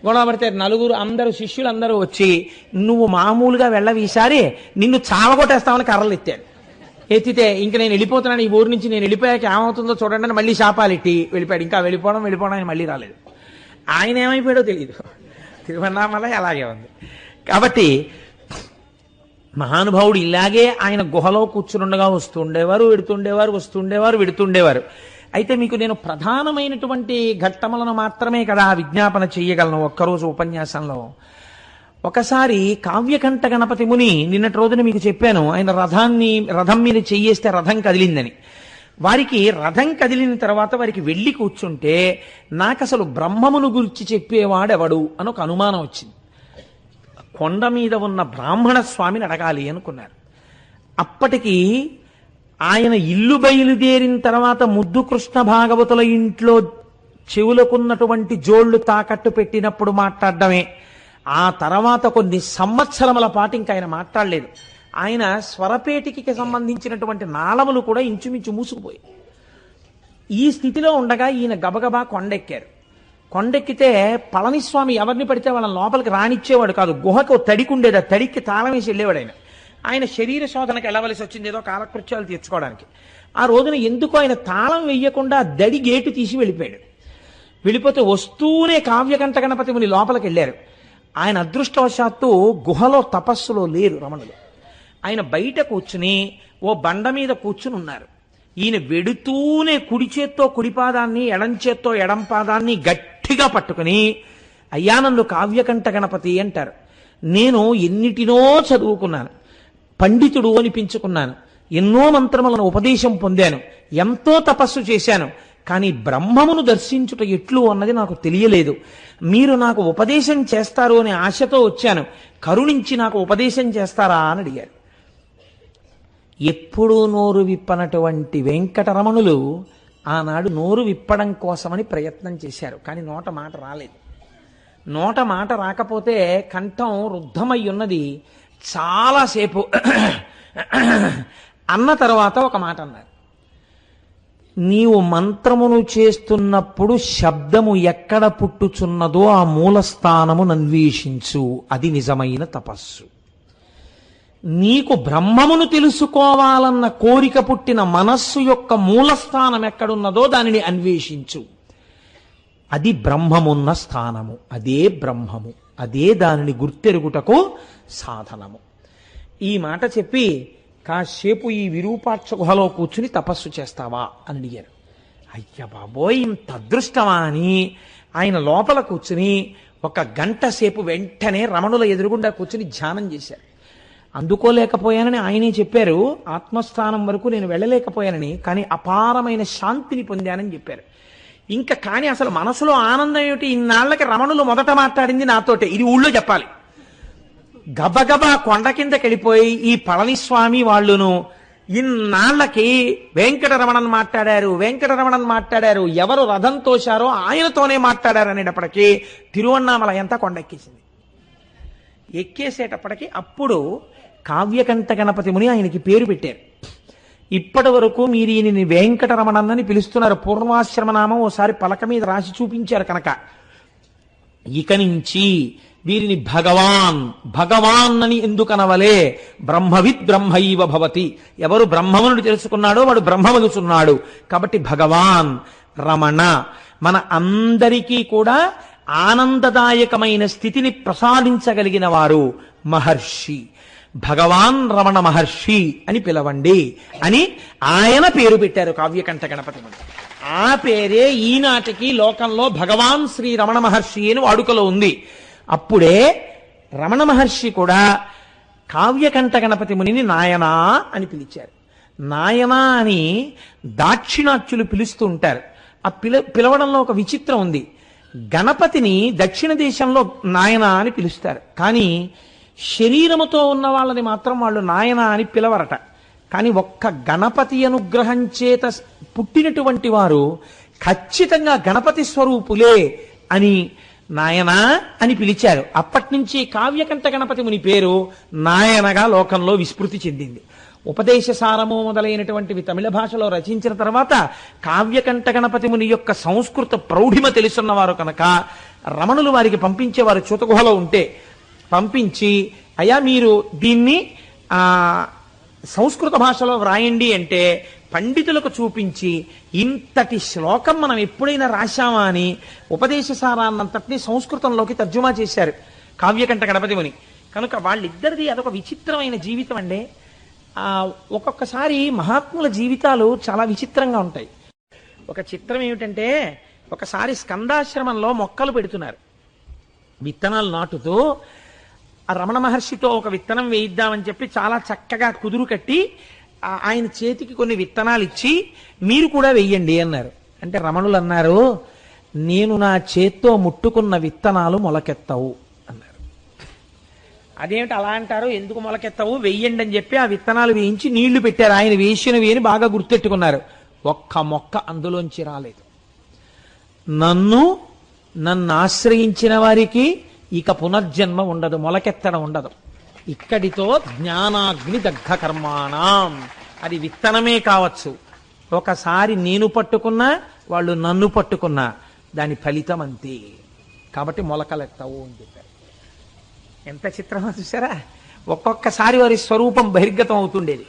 గొడవ పడితే నలుగురు అందరూ శిష్యులందరూ వచ్చి, నువ్వు మామూలుగా వెళ్ళవి, ఈసారి నిన్ను చావగొట్టేస్తామని కర్రలు ఎత్తాడు. ఎత్తితే ఇంక నేను వెళ్ళిపోతున్నాను, ఈ ఊరి నుంచి నేను వెళ్ళిపోయాక ఏమవుతుందో చూడండి అని మళ్ళీ శాపాలెట్టి వెళ్ళిపోయాడు. ఇంకా వెళ్ళిపోవడం ఆయన మళ్ళీ రాలేదు. ఆయన ఏమైపోయాడో తెలియదు. తిరువన్నామలై అలాగే ఉంది. కాబట్టి మహానుభావుడు ఇలాగే ఆయన గుహలో కూర్చునుండగా వస్తుండేవారు, వెడుతుండేవారు. అయితే మీకు నేను ప్రధానమైనటువంటి ఘట్టములను మాత్రమే కదా విజ్ఞాపన చెయ్యగలను ఒక్కరోజు ఉపన్యాసంలో. ఒకసారి కావ్యకంఠ గణపతి ముని, నిన్నటి రోజున మీకు చెప్పాను, ఆయన రథం మీద చెయ్యేస్తే రథం కదిలిందని. వారికి రథం కదిలిన తర్వాత వారికి వెళ్ళి కూర్చుంటే నాకు అసలు బ్రహ్మమును గురించి చెప్పేవాడెవడు అని ఒక అనుమానం వచ్చింది. కొండ మీద ఉన్న బ్రాహ్మణ స్వామిని అడగాలి అనుకున్నారు. అప్పటికి ఆయన ఇల్లు బయలుదేరిన తర్వాత ముద్దు కృష్ణ భాగవతుల ఇంట్లో చెవులకున్నటువంటి జోళ్లు తాకట్టు పెట్టినప్పుడు మాట్లాడడమే. ఆ తర్వాత కొన్ని సంవత్సరముల పాటు ఇంకా ఆయన మాట్లాడలేదు. ఆయన స్వరపేటికి సంబంధించినటువంటి నాళములు కూడా ఇంచుమించు మూసుకుపోయి. ఈ స్థితిలో ఉండగా ఈయన గబగబా కొండెక్కారు. కొండెక్కితే పళనిస్వామి ఎవరిని పడితే వాళ్ళని లోపలికి రానిచ్చేవాడు కాదు. గుహకు తడికి ఉండేది, ఆ తడికి తాళం వేసి వెళ్ళేవాడు. ఆయన శరీర శోధనకు వెళ్ళవలసి వచ్చింది, ఏదో కాలకృత్యాలు తీర్చుకోవడానికి. ఆ రోజున ఎందుకో ఆయన తాళం వెయ్యకుండా దడి గేటు తీసి వెళ్ళిపోయాడు. వెళ్ళిపోతే వస్తూనే కావ్యకంఠ గణపతి ముని లోపలికి వెళ్ళారు. ఆయన అదృష్టవశాత్తు గుహలో తపస్సులో లేరు రమణులు. ఆయన బయట కూర్చుని ఓ బండ మీద కూర్చుని ఉన్నారు. ఈయన వెడుతూనే కుడి చేత్తో కుడిపాదాన్ని, ఎడం చేత్తో ఎడం పాదాన్ని గట్టిగా పట్టుకుని, అయ్యా నన్ను కావ్యకంఠ గణపతి అంటారు. నేను ఎన్నిటినో చదువుకున్నాను, పండితుడు అనిపించుకున్నాను, ఎన్నో మంత్రములను ఉపదేశం పొందాను, ఎంతో తపస్సు చేశాను, కానీ బ్రహ్మమును దర్శించుట ఎట్లు అన్నది నాకు తెలియలేదు. మీరు నాకు ఉపదేశం చేస్తారు అనే ఆశతో వచ్చాను, కరుణించి నాకు ఉపదేశం చేస్తారా అని అడిగారు. ఎప్పుడూ నోరు విప్పనటువంటి వెంకటరమణులు ఆనాడు నోరు విప్పడం కోసమని ప్రయత్నం చేశారు. కానీ నోట మాట రాలేదు. నోట మాట రాకపోతే కంఠం రుద్ధమై ఉన్నది. చాలాసేపు అన్న తర్వాత ఒక మాట అన్నారు, నీవు మంత్రమును చేస్తున్నప్పుడు శబ్దము ఎక్కడ పుట్టుచున్నదో ఆ మూలస్థానమును అన్వేషించు, అది నిజమైన తపస్సు. నీకు బ్రహ్మమును తెలుసుకోవాలన్న కోరిక పుట్టిన మనస్సు యొక్క మూలస్థానం ఎక్కడున్నదో దానిని అన్వేషించు, అది బ్రహ్మమున్న స్థానము, అదే బ్రహ్మము, అదే దానిని గుర్తెరుగుటకు సాధనము. ఈ మాట చెప్పి కాసేపు ఈ విరూపాక్ష గుహలో కూర్చుని తపస్సు చేస్తావా అని అడిగారు. అయ్య బాబోయ్, ఇంత అదృష్టమా అని ఆయన లోపల కూర్చుని 1 గంట సేపు వెంటనే రమణుల ఎదురుగుండా కూర్చుని ధ్యానం చేశారు. అందుకోలేకపోయానని ఆయనే చెప్పారు, ఆత్మస్థానం వరకు నేను వెళ్ళలేకపోయానని, కానీ అపారమైన శాంతిని పొందానని చెప్పారు. ఇంకా కానీ అసలు మనసులో ఆనందం ఏమిటి? ఇన్నాళ్ళకి రమణులు మొదట మాట్లాడింది నాతోటే, ఇది ఊళ్ళో చెప్పాలి. గబగబా కొండ కిందకి వెళ్ళిపోయి ఈ పళనిస్వామి వాళ్ళును ఇన్నాళ్ళకి వెంకటరమణన్ మాట్లాడారు, ఎవరు రథం తోశారో ఆయనతోనే మాట్లాడారు అనేటప్పటికీ తిరువన్నామలై అంతా కొండెక్కేసింది. ఎక్కేసేటప్పటికి అప్పుడు కావ్యకంఠ గణపతి ముని ఆయనకి పేరు పెట్టారు. ఇప్పటి వరకు మీరు ఈయనని వెంకటరమణన్నని పిలుస్తున్నారు. పూర్వాశ్రమనామం ఓసారి పలక మీద రాసి చూపించారు కనుక ఇక నుంచి వీరిని భగవాన్ అని ఎందుకనవలే? బ్రహ్మవిద్ బ్రహ్మైవ భవతి. ఎవరు బ్రహ్మమును తెలుసుకున్నాడో వాడు బ్రహ్మమగుచున్నాడు. కాబట్టి భగవాన్ రమణ మన అందరికీ కూడా ఆనందదాయకమైన స్థితిని ప్రసాదించగలిగిన వారు మహర్షి. భగవాన్ రమణ మహర్షి అని పిలవండి అని ఆయన పేరు పెట్టారు కావ్యకంఠ గణపతి ముని. ఆ పేరే ఈనాటికి లోకంలో భగవాన్ శ్రీ రమణ మహర్షి అని వాడుకలో ఉంది. అప్పుడే రమణ మహర్షి కూడా కావ్యకంఠ గణపతి మునిని నాయనా అని పిలిచారు. నాయనా అని దాక్షిణాత్యులు పిలుస్తూ ఉంటారు. ఆ పిలవడంలో ఒక విచిత్రం ఉంది. గణపతిని దక్షిణ దేశంలో నాయన అని పిలుస్తారు, కానీ శరీరముతో ఉన్న వాళ్ళని మాత్రం వాళ్ళు నాయన అని పిలవరట. కానీ ఒక్క గణపతి అనుగ్రహం చేత పుట్టినటువంటి వారు ఖచ్చితంగా గణపతి స్వరూపులే అని నాయనా అని పిలిచారు. అప్పటి నుంచి కావ్యకంఠ గణపతి ముని పేరు నాయనగా లోకంలో విస్మృతి చెందింది. ఉపదేశ సారము మొదలైనటువంటివి తమిళ భాషలో రచించిన తర్వాత కావ్యకంఠ గణపతి ముని యొక్క సంస్కృత ప్రౌఢిమ తెలుసున్నవారు కనుక రమణులు వారికి పంపించేవారు. చూతగుహలో ఉంటే పంపించి, అయ్యా మీరు దీన్ని సంస్కృత భాషలో వ్రాయండి అంటే పండితులకు చూపించి, ఇంతటి శ్లోకం మనం ఎప్పుడైనా రాశామా అని ఉపదేశ సారాన్నంతటినీ సంస్కృతంలోకి తర్జుమా చేశారు కావ్యకంఠ గణపతి ముని. కనుక వాళ్ళిద్దరిది అదొక విచిత్రమైన జీవితం అండి. ఒక్కొక్కసారి మహాత్ముల జీవితాలు చాలా విచిత్రంగా ఉంటాయి. ఒక చిత్రం ఏమిటంటే, ఒకసారి స్కందాశ్రమంలో మొక్కలు పెడుతున్నారు, విత్తనాలు నాటుతూ. ఆ రమణ మహర్షితో ఒక విత్తనం వేయిద్దామని చెప్పి చాలా చక్కగా కుదురు కట్టి ఆయన చేతికి కొన్ని విత్తనాలు ఇచ్చి, మీరు కూడా వెయ్యండి అన్నారు. అంటే రమణులు అన్నారు, నేను నా చేత్తో ముట్టుకున్న విత్తనాలు మొలకెత్తవు అన్నారు. అదేమిటి అలా అంటారు, ఎందుకు మొలకెత్తవు, వెయ్యండి అని చెప్పి ఆ విత్తనాలు వేయించి నీళ్లు పెట్టారు. ఆయన వేసినవి అని బాగా గుర్తెట్టుకున్నారు. ఒక్క మొక్క అందులోంచి రాలేదు. నన్ను ఆశ్రయించిన వారికి ఇక పునర్జన్మ ఉండదు, మొలకెత్తడం ఉండదు. ఇక్కడితో జ్ఞానాగ్ని దగ్ధ కర్మాణం. అది విత్తనమే కావచ్చు, ఒకసారి నేను పట్టుకున్నా వాళ్ళు నన్ను పట్టుకున్నా దాని ఫలితం అంతే. కాబట్టి మొలకలెత్తవు అని చెప్పారు. ఎంత చిత్రమా చూసారా? ఒక్కొక్కసారి వారి స్వరూపం బహిర్గతం అవుతుండేది.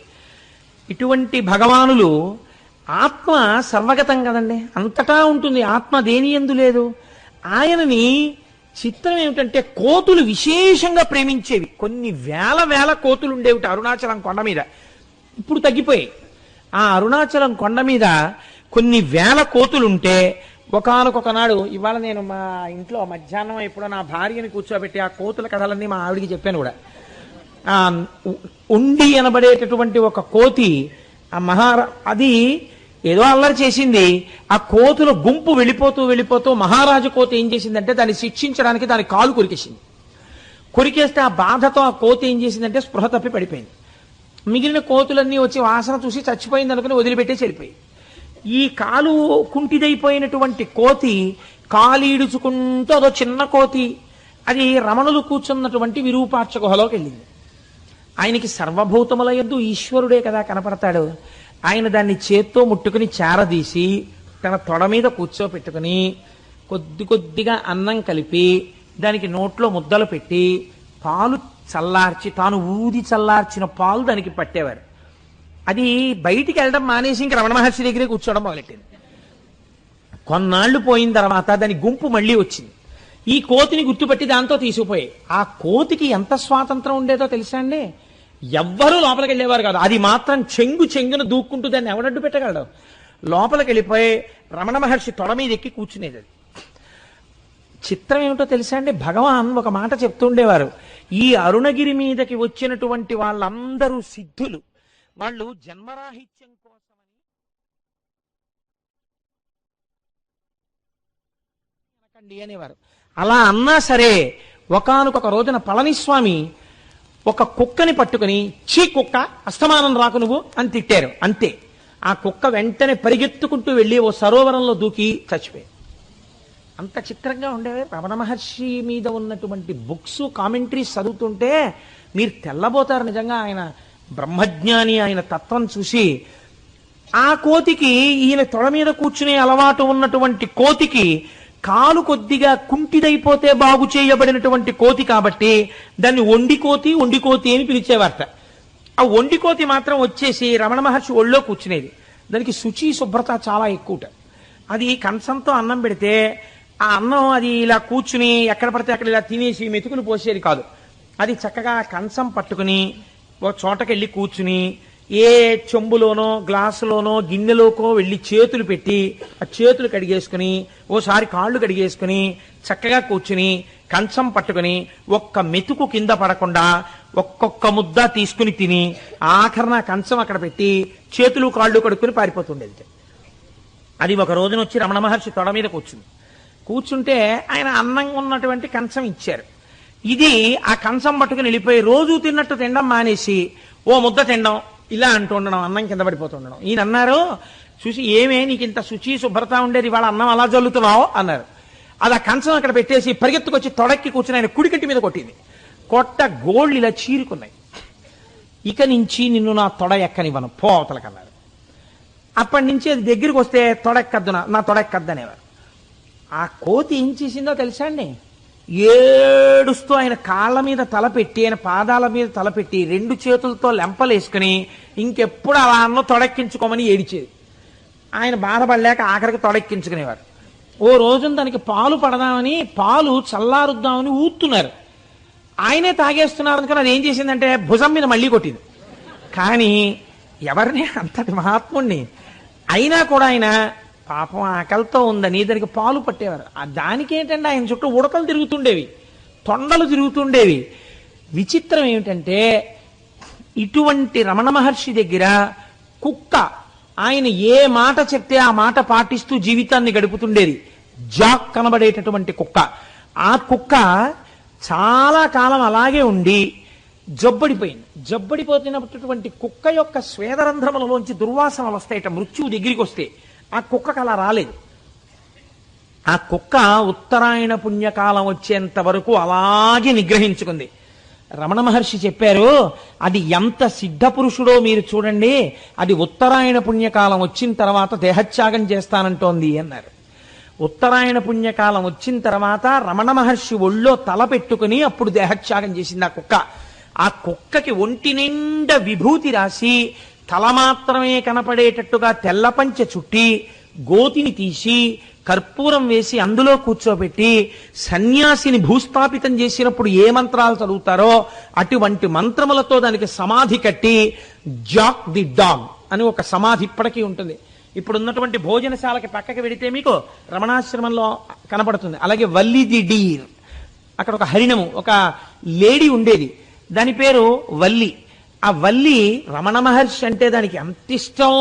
ఇటువంటి భగవానులు ఆత్మ సర్వగతం కదండి, అంతటా ఉంటుంది ఆత్మ, దేని యందు లేదు. ఆయనని చిత్రం ఏమిటంటే కోతులు విశేషంగా ప్రేమించేవి. కొన్ని వేల కోతులు ఉండేవి అరుణాచలం కొండ మీద. ఇప్పుడు తగ్గిపోయాయి. ఆ అరుణాచలం కొండ మీద కొన్ని వేల కోతులుంటే ఒకనొకనాడు, ఇవాళ నేను మా ఇంట్లో మధ్యాహ్నం ఎప్పుడో నా భార్యని కూర్చోబెట్టి ఆ కోతుల కథలన్నీ మా ఆవిడికి చెప్పాను కూడా. ఉండి అనబడేటటువంటి ఒక కోతి అది ఏదో అల్లరి చేసింది. ఆ కోతుల గుంపు వెళ్ళిపోతూ మహారాజు కోతి ఏం చేసిందంటే దాన్ని శిక్షించడానికి దాని కాలు కొరికేసింది. కొరికేస్తే ఆ బాధతో ఆ కోతి ఏం చేసిందంటే స్పృహ తప్పి పడిపోయింది. మిగిలిన కోతులన్నీ వచ్చి వాసన చూసి చచ్చిపోయింది అనుకుని వదిలిపెట్టే చెడిపోయి, ఈ కాలు కుంటిదైపోయినటువంటి కోతి కాలు ఈడుచుకుంటూ అదో చిన్న కోతి అది రమణులు కూర్చున్నటువంటి విరూపాక్ష గుహలోకి వెళ్ళింది. ఆయనకి సర్వభూతముల యందు ఈశ్వరుడే కదా కనపడతాడు. ఆయన దాన్ని చేత్తో ముట్టుకుని చారదీసి తన తొడ మీద కూర్చోపెట్టుకుని కొద్దిగా అన్నం కలిపి దానికి నోట్లో ముద్దలు పెట్టి పాలు చల్లార్చి, తాను ఊది చల్లార్చిన పాలు దానికి పట్టేవారు. అది బయటికి వెళ్ళడం మానేసి ఇంక రమణ మహర్షి దగ్గరే కూర్చోవడం మొదలెట్టింది. కొన్నాళ్లు పోయిన తర్వాత దాని గుంపు మళ్ళీ వచ్చింది. ఈ కోతిని గుర్తుపట్టి దాంతో తీసుకుపోయి, ఆ కోతికి ఎంత స్వాతంత్రం ఉండేదో తెలుసా అండి? ఎవ్వరూ లోపలికి వెళ్ళేవారు కాదు. అది మాత్రం చెంగున దూక్కుంటూ దాన్ని ఎవడడ్డు పెట్టగలడు? లోపలికి వెళ్ళిపోయి రమణ మహర్షి తొడ మీద ఎక్కి కూర్చునేది. అది చిత్రం ఏమిటో తెలుసా అండి? భగవాన్ ఒక మాట చెప్తుండేవారు, ఈ అరుణగిరి మీదకి వచ్చినటువంటి వాళ్ళందరూ సిద్ధులు, వాళ్ళు జన్మరాహిత్యం కోసమని అనేవారు. అలా అన్నా సరే ఒకానొక రోజున పళనిస్వామి ఒక కుక్కని పట్టుకుని, చీ కుక్క, అస్తమానం రాకు నువ్వు అని తిట్టారు. అంతే, ఆ కుక్క వెంటనే పరిగెత్తుకుంటూ వెళ్ళి ఓ సరోవరంలో దూకి చచ్చిపోయాయి. అంత చిత్రంగా ఉండేవి. రమణ మహర్షి మీద ఉన్నటువంటి బుక్స్, కామెంటరీస్ చదువుతుంటే మీరు తెల్లబోతారు నిజంగా. ఆయన బ్రహ్మజ్ఞాని, ఆయన తత్వం చూసి. ఆ కోతికి, ఈయన తొడ మీద కూర్చునే అలవాటు ఉన్నటువంటి కోతికి కాలు కొద్దిగా కుంటిదైపోతే బాగు చేయబడినటువంటి కోతి కాబట్టి దాన్ని ఒండి కోతి అని పిలిచేవారట. ఆ ఒండి కోతి మాత్రం వచ్చేసి రమణ మహర్షి ఒళ్ళో కూర్చునేది. దానికి శుచి శుభ్రత చాలా ఎక్కువట. అది కంచంతో అన్నం పెడితే ఆ అన్నం అది ఇలా కూర్చుని ఎక్కడ పడితే అక్కడ ఇలా తినేసి మెతుకులు పోసేది కాదు. అది చక్కగా కంచం పట్టుకుని ఓ చోటకెళ్ళి కూర్చుని ఏ చెంబులోనో గ్లాసులోనో గిన్నెలోకో వెళ్ళి చేతులు పెట్టి ఆ చేతులు కడిగేసుకుని ఓసారి కాళ్ళు కడిగేసుకుని చక్కగా కూర్చుని కంచం పట్టుకుని ఒక్క మెతుకు కింద పడకుండా ఒక్కొక్క ముద్ద తీసుకుని తిని ఆఖరణ కంచం అక్కడ పెట్టి చేతులు కాళ్ళు కడుక్కుని పారిపోతుండేది. అది ఒక రోజున వచ్చి రమణ మహర్షి తొడ మీద కూర్చుంటే ఆయన అన్నం ఉన్నటువంటి కంచం ఇచ్చారు. ఇది ఆ కంచం పట్టుకుని వెళ్ళిపోయి రోజు తిన్నట్టు తినడం మానేసి ఓ ముద్ద తినడం, ఇలా అంటూ ఉండడం, అన్నం కింద పడిపోతుండడం. ఈయన అన్నారు, చూసి ఏమే నీకు ఇంత శుచి శుభ్రత ఉండేది, వాళ్ళ అన్నం అలా జల్లుతున్నావు అన్నారు. అది ఆ కంచం అక్కడ పెట్టేసి పరిగెత్తుకొచ్చి తొడక్కి కూర్చుని ఆయన కుడికంటి మీద కొట్టింది. కొట్ట గోళ్ళు ఇలా చీరుకున్నాయి. ఇక నుంచి నిన్ను నా తొడ ఎక్కనివ్వను పోతలకన్నారు. అప్పటి నుంచి అది దగ్గరికి వస్తే తొడెక్కద్దు, నా తొడెక్కద్దు అనేవారు. ఆ కోతి ఏం చేసిందో తెలుసా అండి, ఏడుస్తూ ఆయన కాళ్ళ మీద తలపెట్టి, ఆయన పాదాల మీద తలపెట్టి 2 చేతులతో లెంపలేసుకుని ఇంకెప్పుడు అలా అన్నో తొడెక్కించుకోమని ఏడిచేది. ఆయన బాధపడలేక ఆఖరికి తొడెక్కించుకునేవారు. ఓ రోజున దానికి పాలు పడదామని, పాలు చల్లారుద్దామని ఊతున్నారు. ఆయనే తాగేస్తున్నారు అనుకుని అది ఏం చేసిందంటే భుజం మీద మళ్ళీ కొట్టింది. కానీ ఎవరిని అంతటి మహాత్ముణ్ణి అయినా కూడా ఆయన పాపం ఆకలితో ఉందని దానికి పాలు పట్టేవారు. దానికి ఏంటంటే ఆయన చుట్టూ ఉడకలు తిరుగుతుండేవి, తొండలు తిరుగుతుండేవి. విచిత్రం ఏమిటంటే ఇటువంటి రమణ మహర్షి దగ్గర కుక్క ఆయన ఏ మాట చెప్తే ఆ మాట పాటిస్తూ జీవితాన్ని గడుపుతుండేది. జాక్ కనబడేటటువంటి కుక్క. ఆ కుక్క చాలా కాలం అలాగే ఉండి జబ్బడిపోయింది. జబ్బడిపోతున్నటువంటి కుక్క యొక్క స్వేదరంధ్రములలోంచి దుర్వాసనలు వస్తాయట మృత్యువు దగ్గరికి వస్తే. ఆ కుక్కకు అలా రాలేదు. ఆ కుక్క ఉత్తరాయణ పుణ్యకాలం వచ్చేంత వరకు అలాగే నిగ్రహించుకుంది. రమణ మహర్షి చెప్పారు, అది ఎంత సిద్ధ పురుషుడో మీరు చూడండి, అది ఉత్తరాయణ పుణ్యకాలం వచ్చిన తర్వాత దేహత్యాగం చేస్తానంటోంది అన్నారు. ఉత్తరాయణ పుణ్యకాలం వచ్చిన తర్వాత రమణ మహర్షి ఒళ్ళో తల పెట్టుకుని అప్పుడు దేహత్యాగం చేసింది ఆ కుక్క. ఆ కుక్కకి ఒంటి నిండా విభూతి రాసి తల మాత్రమే కనపడేటట్టుగా తెల్లపంచె చుట్టి గోతిని తీసి కర్పూరం వేసి అందులో కూర్చోబెట్టి సన్యాసిని భూస్థాపితం చేసినప్పుడు ఏ మంత్రాలు చదువుతారో అటువంటి మంత్రములతో దానికి సమాధి కట్టి జాక్ ది డాగ్ అని ఒక సమాధి ఇప్పటికీ ఉంటుంది. ఇప్పుడు ఉన్నటువంటి భోజనశాలకి పక్కకి వెడితే మీకు రమణాశ్రమంలో కనపడుతుంది. అలాగే వల్లి ది డీర్, అక్కడ ఒక హరిణము, ఒక లేడీ ఉండేది, దాని పేరు వల్లి. ఆ వల్లి రమణ మహర్షి అంటే దానికి అంత ఇష్టం.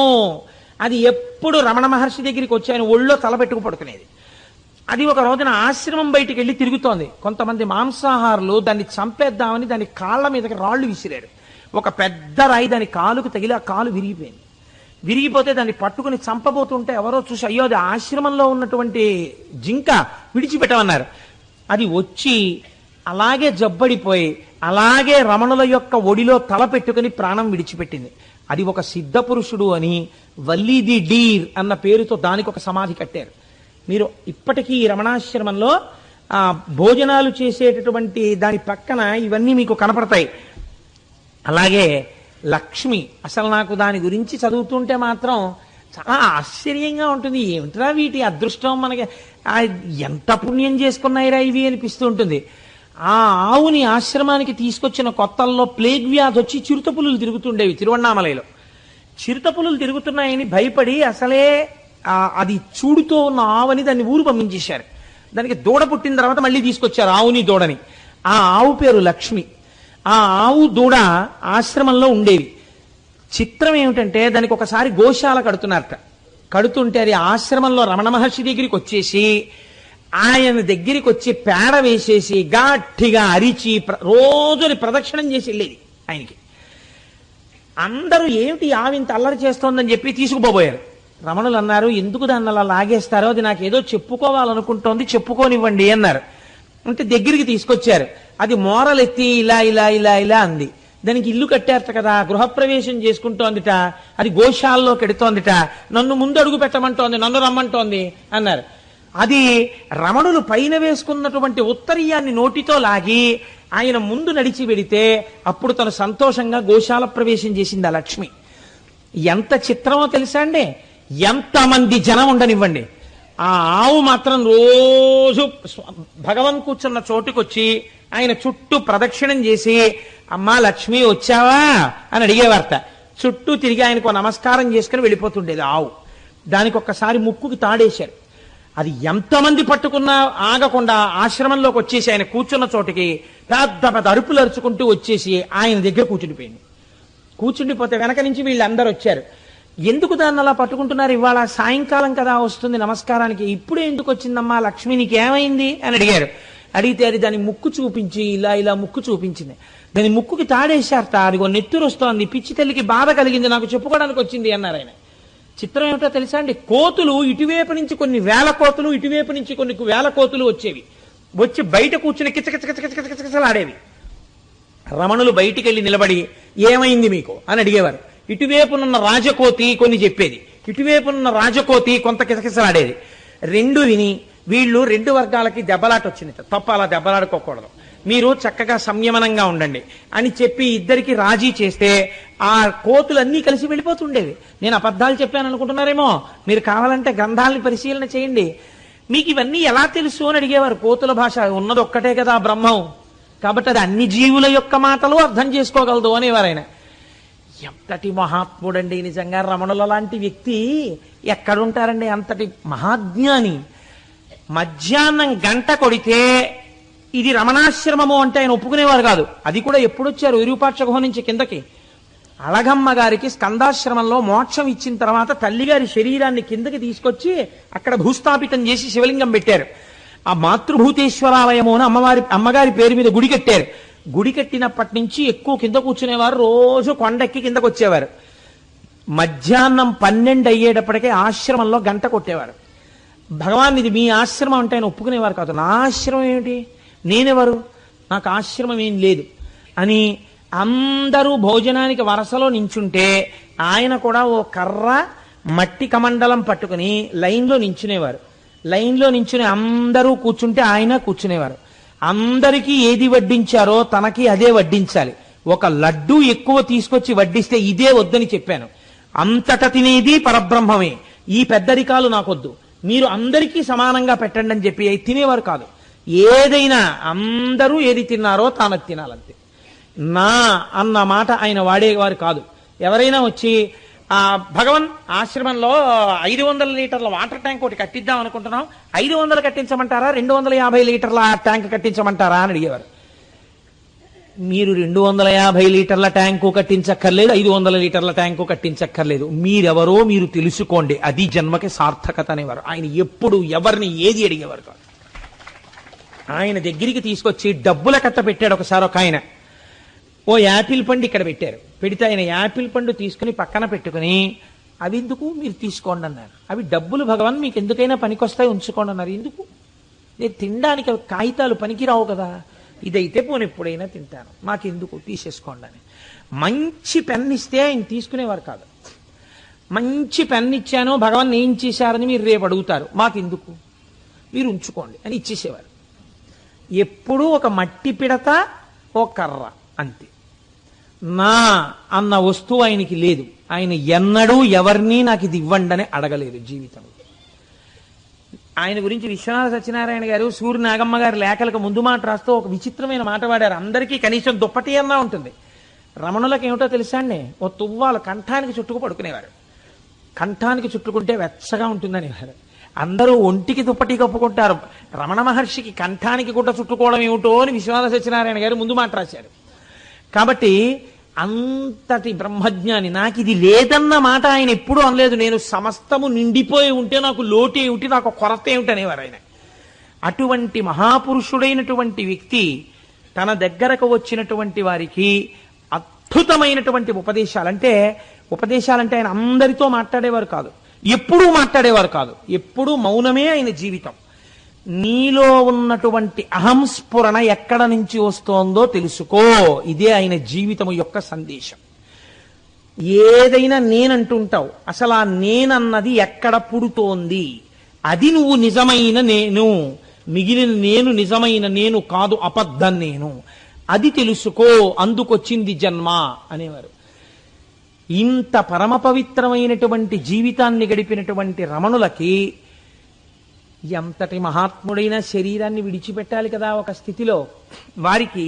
అది ఎప్పుడు రమణ మహర్షి దగ్గరికి వచ్చి ఆయన ఒళ్ళో తలపెట్టుకు పడుకునేది. అది ఒక రోజున ఆశ్రమం బయటికి వెళ్ళి తిరుగుతోంది. కొంతమంది మాంసాహారులు దాన్ని చంపేద్దామని దాని కాళ్ళ మీదకి రాళ్లు విసిరారు. ఒక పెద్ద రాయి దాని కాలుకు తగిలి ఆ కాలు విరిగిపోయింది. విరిగిపోతే దాన్ని పట్టుకుని చంపబోతుంటే ఎవరో చూసి, అయ్యో అది ఆశ్రమంలో ఉన్నటువంటి జింక, విడిచిపెట్టమన్నారు. అది వచ్చి అలాగే జబ్బడిపోయి అలాగే రమణుల యొక్క ఒడిలో తల పెట్టుకుని ప్రాణం విడిచిపెట్టింది. అది ఒక సిద్ధ పురుషుడు అని వల్లి ది డీర్ అన్న పేరుతో దానికి ఒక సమాధి కట్టారు. మీరు ఇప్పటికీ ఈ రమణాశ్రమంలో భోజనాలు చేసేటటువంటి దాని పక్కన ఇవన్నీ మీకు కనపడతాయి. అలాగే లక్ష్మి, అసలు నాకు దాని గురించి చదువుతుంటే మాత్రం చాలా ఆశ్చర్యంగా ఉంటుంది. ఏమిట్రా వీటి అదృష్టం, మనకి ఎంత పుణ్యం చేసుకున్నాయిరా ఇవి అనిపిస్తూ ఉంటుంది. ఆ ఆవుని ఆశ్రమానికి తీసుకొచ్చిన కొత్తల్లో ప్లేగ్ వ్యాధి వచ్చి చిరుతపులులు తిరుగుతుండేవి తిరువണ്ണామలైలో. చిరుతపులులు తిరుగుతున్నాయని భయపడి అసలే అది చూడుతో ఉన్న ఆవుని దాన్ని ఊరు పంపించేశారు. దానికి దూడ పుట్టిన తర్వాత మళ్ళీ తీసుకొచ్చారు ఆవుని దూడని. ఆ ఆవు పేరు లక్ష్మి. ఆ ఆవు దూడ ఆశ్రమంలో ఉండేవి. చిత్రం ఏమిటంటే దానికి ఒకసారి గోశాల కడుతున్నారట. కడుతుంటే అది ఆశ్రమంలో రమణ మహర్షి దగ్గరికి వచ్చేసి ఆయన దగ్గరికి వచ్చి పేడ వేసేసి గట్టిగా అరిచి రోజుని ప్రదక్షిణం చేసి వెళ్ళేది ఆయనకి. అందరూ ఏమిటి ఆవింత అల్లరి చేస్తోందని చెప్పి తీసుకుపోబోయారు. రమణులు అన్నారు, ఎందుకు దాన్ని అలా లాగేస్తారో, అది నాకేదో చెప్పుకోవాలనుకుంటోంది, చెప్పుకోనివ్వండి అన్నారు. అంటే దగ్గరికి తీసుకొచ్చారు. అది మోరలెత్తి ఇలా ఇలా ఇలా ఇలా అంది. దానికి ఇల్లు కట్టారట కదా, గృహప్రవేశం చేసుకుంటోందిట, అది గోశాలలో కెడుతోందిట, నన్ను ముందు అడుగు పెట్టమంటోంది, నన్ను రమ్మంటోంది అన్నారు. అది రమణులు పైన వేసుకున్నటువంటి ఉత్తరీయాన్ని నోటితో లాగి ఆయన ముందు నడిచి వెడితే అప్పుడు తను సంతోషంగా గోశాల ప్రవేశం చేసింది ఆ లక్ష్మి. ఎంత చిత్రమో తెలుసా అండి. ఎంతమంది జనం ఉండనివ్వండి, ఆ ఆవు మాత్రం రోజు భగవన్ కూర్చున్న చోటుకొచ్చి ఆయన చుట్టూ ప్రదక్షిణం చేసి, అమ్మా లక్ష్మి వచ్చావా అని అడిగేవారట. చుట్టూ తిరిగి ఆయనకు నమస్కారం చేసుకుని వెళ్ళిపోతుండేది ఆవు. దానికి ఒక్కసారి ముక్కుకి తాడేశారు. అది ఎంతమంది పట్టుకున్నా ఆగకుండా ఆశ్రమంలోకి వచ్చేసి ఆయన కూర్చున్న చోటికి పెద్ద పెద్ద అరుపులు అరుచుకుంటూ వచ్చేసి ఆయన దగ్గర కూర్చుండిపోయింది. కూర్చుండిపోతే వెనక నుంచి వీళ్ళందరూ వచ్చారు. ఎందుకు దాన్ని అలా పట్టుకుంటున్నారు, ఇవాళ సాయంకాలం కదా వస్తుంది నమస్కారానికి, ఇప్పుడే ఎందుకు వచ్చిందమ్మా లక్ష్మి, నీకు ఏమైంది అని అడిగారు. అడిగితే అది దాని ముక్కు చూపించి ఇలా ఇలా ముక్కు చూపించింది. దాని ముక్కుకి తాడేశారట, అదిగో నెత్తురు వస్తోంది, పిచ్చి తల్లికి బాధ కలిగింది, నాకు చెప్పుకోవడానికి వచ్చింది అన్నారు ఆయన. చిత్రం ఏమిటో తెలుసా అండి, కోతులు ఇటువైపు నుంచి కొన్ని వేల కోతులు, ఇటువైపు నుంచి కొన్ని వేల కోతులు వచ్చేవి. వచ్చి బయట కూర్చుని కిచకిచకిచకిచకిచలాడేవి. రమణులు బయటికి వెళ్ళి నిలబడి ఏమైంది మీకు అని అడిగేవారు. ఇటువైపునున్న రాజకోతి కొన్ని చెప్పేది, ఇటువైపునున్న రాజకోతి కొంత కిసకిసలాడేది. రెండు విని వీళ్ళు రెండు వర్గాలకి దెబ్బలాట వచ్చింది. తప్ప అలా దెబ్బలాడుకోకూడదు, మీరు చక్కగా సంయమనంగా ఉండండి అని చెప్పి ఇద్దరికి రాజీ చేస్తే ఆ కోతులన్నీ కలిసి వెళ్ళిపోతుండేవి. నేను అబద్ధాలు చెప్పాను అనుకుంటున్నారేమో, మీరు కావాలంటే గ్రంథాలని పరిశీలన చేయండి, మీకు ఇవన్నీ ఎలా తెలుసు అని అడిగేవారు. కోతుల భాష ఉన్నది ఒక్కటే కదా బ్రహ్మం, కాబట్టి అది అన్ని జీవుల యొక్క మాటలు అర్థం చేసుకోగలదు అనేవారు ఆయన. ఎంతటి మహాత్ముడండి నిజంగా, రమణుల లాంటి వ్యక్తి ఎక్కడుంటారండి, అంతటి మహాజ్ఞాని. మధ్యాహ్నం గంట కొడితే ఇది రమణాశ్రమము అంటే ఆయన ఒప్పుకునేవారు కాదు. అది కూడా ఎప్పుడొచ్చారు, విరూపాక్ష గుహ నుంచి కిందకి. అళగమ్మ గారికి స్కందాశ్రమంలో మోక్షం ఇచ్చిన తర్వాత తల్లిగారి శరీరాన్ని కిందకి తీసుకొచ్చి అక్కడ భూస్థాపితం చేసి శివలింగం పెట్టారు. ఆ మాతృభూతేశ్వరాలయము అని అమ్మగారి పేరు మీద గుడి కట్టారు. గుడి కట్టినప్పటి నుంచి ఎక్కువ కింద కూర్చునేవారు, రోజు కొండెక్కి కిందకు వచ్చేవారు. మధ్యాహ్నం 12 అయ్యేటప్పటికే ఆశ్రమంలో గంట కొట్టేవారు. భగవాన్ ఇది మీ ఆశ్రమం అంటే ఆయన ఒప్పుకునేవారు కాదు. నా ఆశ్రమం ఏమిటి, నేనెవరు, నాకు ఆశ్రమం ఏం లేదు అని అందరూ భోజనానికి వరసలో నించుంటే ఆయన కూడా ఓ కర్ర మట్టి కమండలం పట్టుకుని లైన్లో నించునేవారు. లైన్లో నించుని అందరూ కూర్చుంటే ఆయన కూర్చునేవారు. అందరికీ ఏది వడ్డించారో తనకి అదే వడ్డించాలి. ఒక లడ్డు ఎక్కువ తీసుకొచ్చి వడ్డిస్తే ఇదే వద్దని చెప్పాను. అంతట తినేది పరబ్రహ్మమే, ఈ పెద్దరికాలు నాకొద్దు, మీరు అందరికీ సమానంగా పెట్టండి అని చెప్పి తినేవారు కాదు. ఏదైనా అందరూ ఏది తిన్నారో తానది తినాలంతే. నా అన్న మాట ఆయన వాడేవారు కాదు. ఎవరైనా వచ్చి భగవన్ ఆశ్రమంలో 500 లీటర్ల వాటర్ ట్యాంక్ ఒకటి కట్టిద్దాం అనుకుంటున్నాం, 500 కట్టించమంటారా 250 లీటర్ల ట్యాంక్ కట్టించమంటారా అని అడిగేవారు. మీరు 250 లీటర్ల ట్యాంకు కట్టించక్కర్లేదు, 500 లీటర్ల ట్యాంకు కట్టించక్కర్లేదు, మీరెవరో మీరు తెలుసుకోండి, అది జన్మకి సార్థకత అనేవారు. ఆయన ఎప్పుడు ఎవరిని ఏది అడిగేవారు కాదు. ఆయన దగ్గరికి తీసుకొచ్చి డబ్బుల కట్ట పెట్టాడు ఒకసారి ఒక ఆయన. ఓ యాపిల్ పండు ఇక్కడ పెట్టారు. పెడితే ఆయన యాపిల్ పండు తీసుకుని పక్కన పెట్టుకుని అవి ఎందుకు మీరు తీసుకోండి అన్నారు. అవి డబ్బులు భగవాన్ మీకు ఎందుకైనా పనికొస్తాయి, ఉంచుకోండి అన్నారు. ఎందుకు, నేను తినడానికి కాగితాలు పనికిరావు కదా, ఇదైతే పోనీ ఎప్పుడైనా తింటాను, మాకెందుకు తీసేసుకోండి అని. మంచి పెన్ ఇస్తే ఆయన తీసుకునేవారు కాదు. మంచి పెన్ ఇచ్చాను భగవాన్ ఏం చేశారని మీరు రేపు అడుగుతారు, మాకెందుకు మీరు ఉంచుకోండి అని ఇచ్చేసేవారు. ఎప్పుడూ ఒక మట్టి పిడత ఓ కర్ర అంతే. నా అన్న వస్తువు ఆయనకి లేదు. ఆయన ఎన్నడూ ఎవరినీ నాకు ఇది ఇవ్వండి అని అడగలేదు జీవితంలో. ఆయన గురించి విశ్వనాథ సత్యనారాయణ గారు సూర్య నాగమ్మ గారి లేఖలకు ముందు మాట రాస్తూ ఒక విచిత్రమైన మాట వాడారు. అందరికీ కనీసం దుప్పటి అన్నా ఉంటుంది, రమణులకు ఏమిటో తెలుసా అండి, ఓ తువ్వాలు కంఠానికి చుట్టుకు పడుకునేవారు. కంఠానికి చుట్టుకుంటే వెచ్చగా ఉంటుందని అందరూ ఒంటికి దుప్పటి కప్పుకుంటారు, రమణ మహర్షికి కంఠానికి గుడ్డ చుట్టుకోవడం ఏమిటో అని విశ్వనాథ సత్యనారాయణ గారు ముందు మాట రాశారు. కాబట్టి అంతటి బ్రహ్మజ్ఞాని. నాకు ఇది లేదన్న మాట ఆయన ఎప్పుడూ అనలేదు. నేను సమస్తము నిండిపోయి ఉంటే నాకు లోటు ఏమిటి, నాకు కొరత ఏమిటి అనేవారు ఆయన. అటువంటి మహాపురుషుడైనటువంటి వ్యక్తి తన దగ్గరకు వచ్చినటువంటి వారికి అద్భుతమైనటువంటి ఉపదేశాలంటే ఆయన అందరితో మాట్లాడేవారు కాదు, ఎప్పుడూ మాట్లాడేవారు కాదు, ఎప్పుడూ మౌనమే ఆయన జీవితం. నీలో ఉన్నటువంటి అహంస్ఫురణ ఎక్కడ నుంచి వస్తోందో తెలుసుకో, ఇదే ఆయన జీవితం యొక్క సందేశం. ఏదైనా నేనంటుంటావు, అసలు ఆ నేనన్నది ఎక్కడ పుడుతోంది, అది నువ్వు నిజమైన నేను, మిగిలిన నేను నిజమైన నేను కాదు, అబద్ధం నేను, అది తెలుసుకో, అందుకొచ్చింది జన్మ అనేవారు. ఇంత పరమ పవిత్రమైనటువంటి జీవితాన్ని గడిపినటువంటి రమణులకి ఎంతటి మహాత్ముడైన శరీరాన్ని విడిచిపెట్టాలి కదా ఒక స్థితిలో. వారికి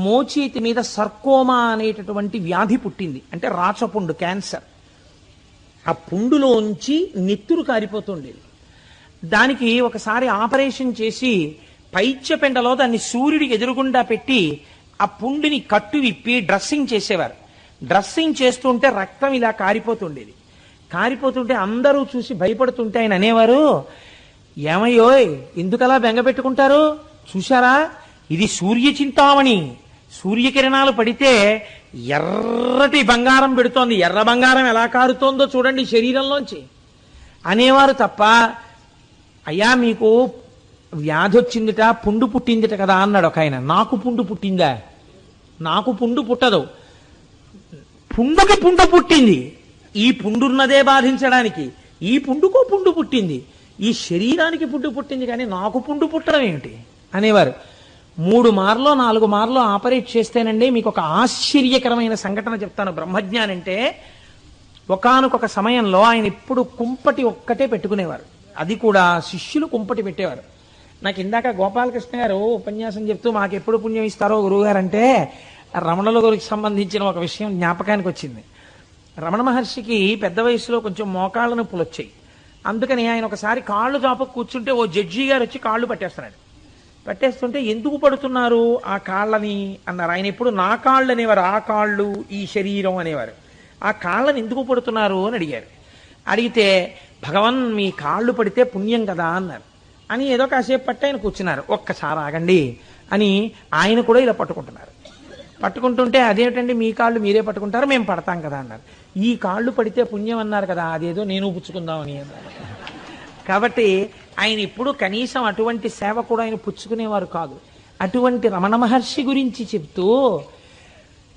మోచేతి మీద సర్కోమా అనేటటువంటి వ్యాధి పుట్టింది. అంటే రాచపుండు, క్యాన్సర్. ఆ పుండులోంచి నెత్తురు కారిపోతుండేది. దానికి ఒకసారి ఆపరేషన్ చేసి పైచ్యపెండలో దాన్ని సూర్యుడికి ఎదురుగుండా పెట్టి ఆ పుండిని కట్టు విప్పి డ్రెస్సింగ్ చేసేవారు. డ్రెస్సింగ్ చేస్తుంటే రక్తం ఇలా కారిపోతుండేది. కారిపోతుంటే అందరూ చూసి భయపడుతుంటే ఆయన అనేవారు, ఏమయ్యోయ్ ఎందుకలా బెంగ పెట్టుకుంటారు, చూశారా ఇది సూర్య చింతామణి, సూర్యకిరణాలు పడితే ఎర్రటి బంగారం పెడుతోంది, ఎర్ర బంగారం ఎలా కారుతోందో చూడండి శరీరంలోంచి అనేవారు తప్ప, అయ్యా మీకు వ్యాధి వచ్చిందిట, పుండు పుట్టిందిట కదా అన్నాడు ఒక ఆయన. నాకు పుండు పుట్టిందా? నాకు పుండు పుట్టదు, పుండుకి పుండు పుట్టింది, ఈ పుండున్నదే బాధించడానికి, ఈ పుండుకో పుండు పుట్టింది, ఈ శరీరానికి పుండు పుట్టింది కానీ నాకు పుండు పుట్టడం ఏమిటి అనేవారు. 3 మార్లో 4 మార్లో ఆపరేట్ చేస్తేనండి మీకు ఒక ఆశ్చర్యకరమైన సంఘటన చెప్తాను. బ్రహ్మజ్ఞాని అంటే ఒకానొక సమయంలో ఆయన ఎప్పుడు కుంపటి ఒక్కటే పెట్టుకునేవారు, అది కూడా శిష్యులు కుంపటి పెట్టేవారు. నాకు ఇందాక గోపాలకృష్ణ గారు ఉపన్యాసం చెప్తూ మాకెప్పుడు పుణ్యం ఇస్తారో గురువుగారు అంటే రమణుల గురికి సంబంధించిన ఒక విషయం జ్ఞాపకానికి వచ్చింది. రమణ మహర్షికి పెద్ద వయసులో కొంచెం మోకాళ్ళ నొప్పులు వచ్చాయి. అందుకని ఆయన ఒకసారి కాళ్ళు చాపకు కూర్చుంటే ఓ జడ్జి గారు వచ్చి కాళ్ళు పట్టేస్తున్నాడు. పట్టేస్తుంటే ఎందుకు పడుతున్నారు ఆ కాళ్ళని అన్నారు. ఆయన ఎప్పుడు నా కాళ్ళు అనేవారు, ఆ కాళ్ళు ఈ శరీరం అనేవారు. ఆ కాళ్ళని ఎందుకు పడుతున్నారు అని అడిగారు. అడిగితే భగవన్ మీ కాళ్ళు పడితే పుణ్యం కదా అన్నారు. అని ఏదో కాసేపు పట్టి ఆయన కూర్చున్నారు. ఒక్కసారి ఆగండి అని ఆయన కూడా ఇలా పట్టుకుంటున్నారు. పట్టుకుంటుంటే అదేమిటండి మీ కాళ్ళు మీరే పట్టుకుంటారు, మేము పడతాం కదా అన్నారు. ఈ కాళ్ళు పడితే పుణ్యం అన్నారు కదా, అదేదో నేను పుచ్చుకుందామని అన్నారు. కాబట్టి ఆయన ఇప్పుడు కనీసం అటువంటి సేవ కూడా ఆయన పుచ్చుకునేవారు కాదు. అటువంటి రమణ మహర్షి గురించి చెప్తూ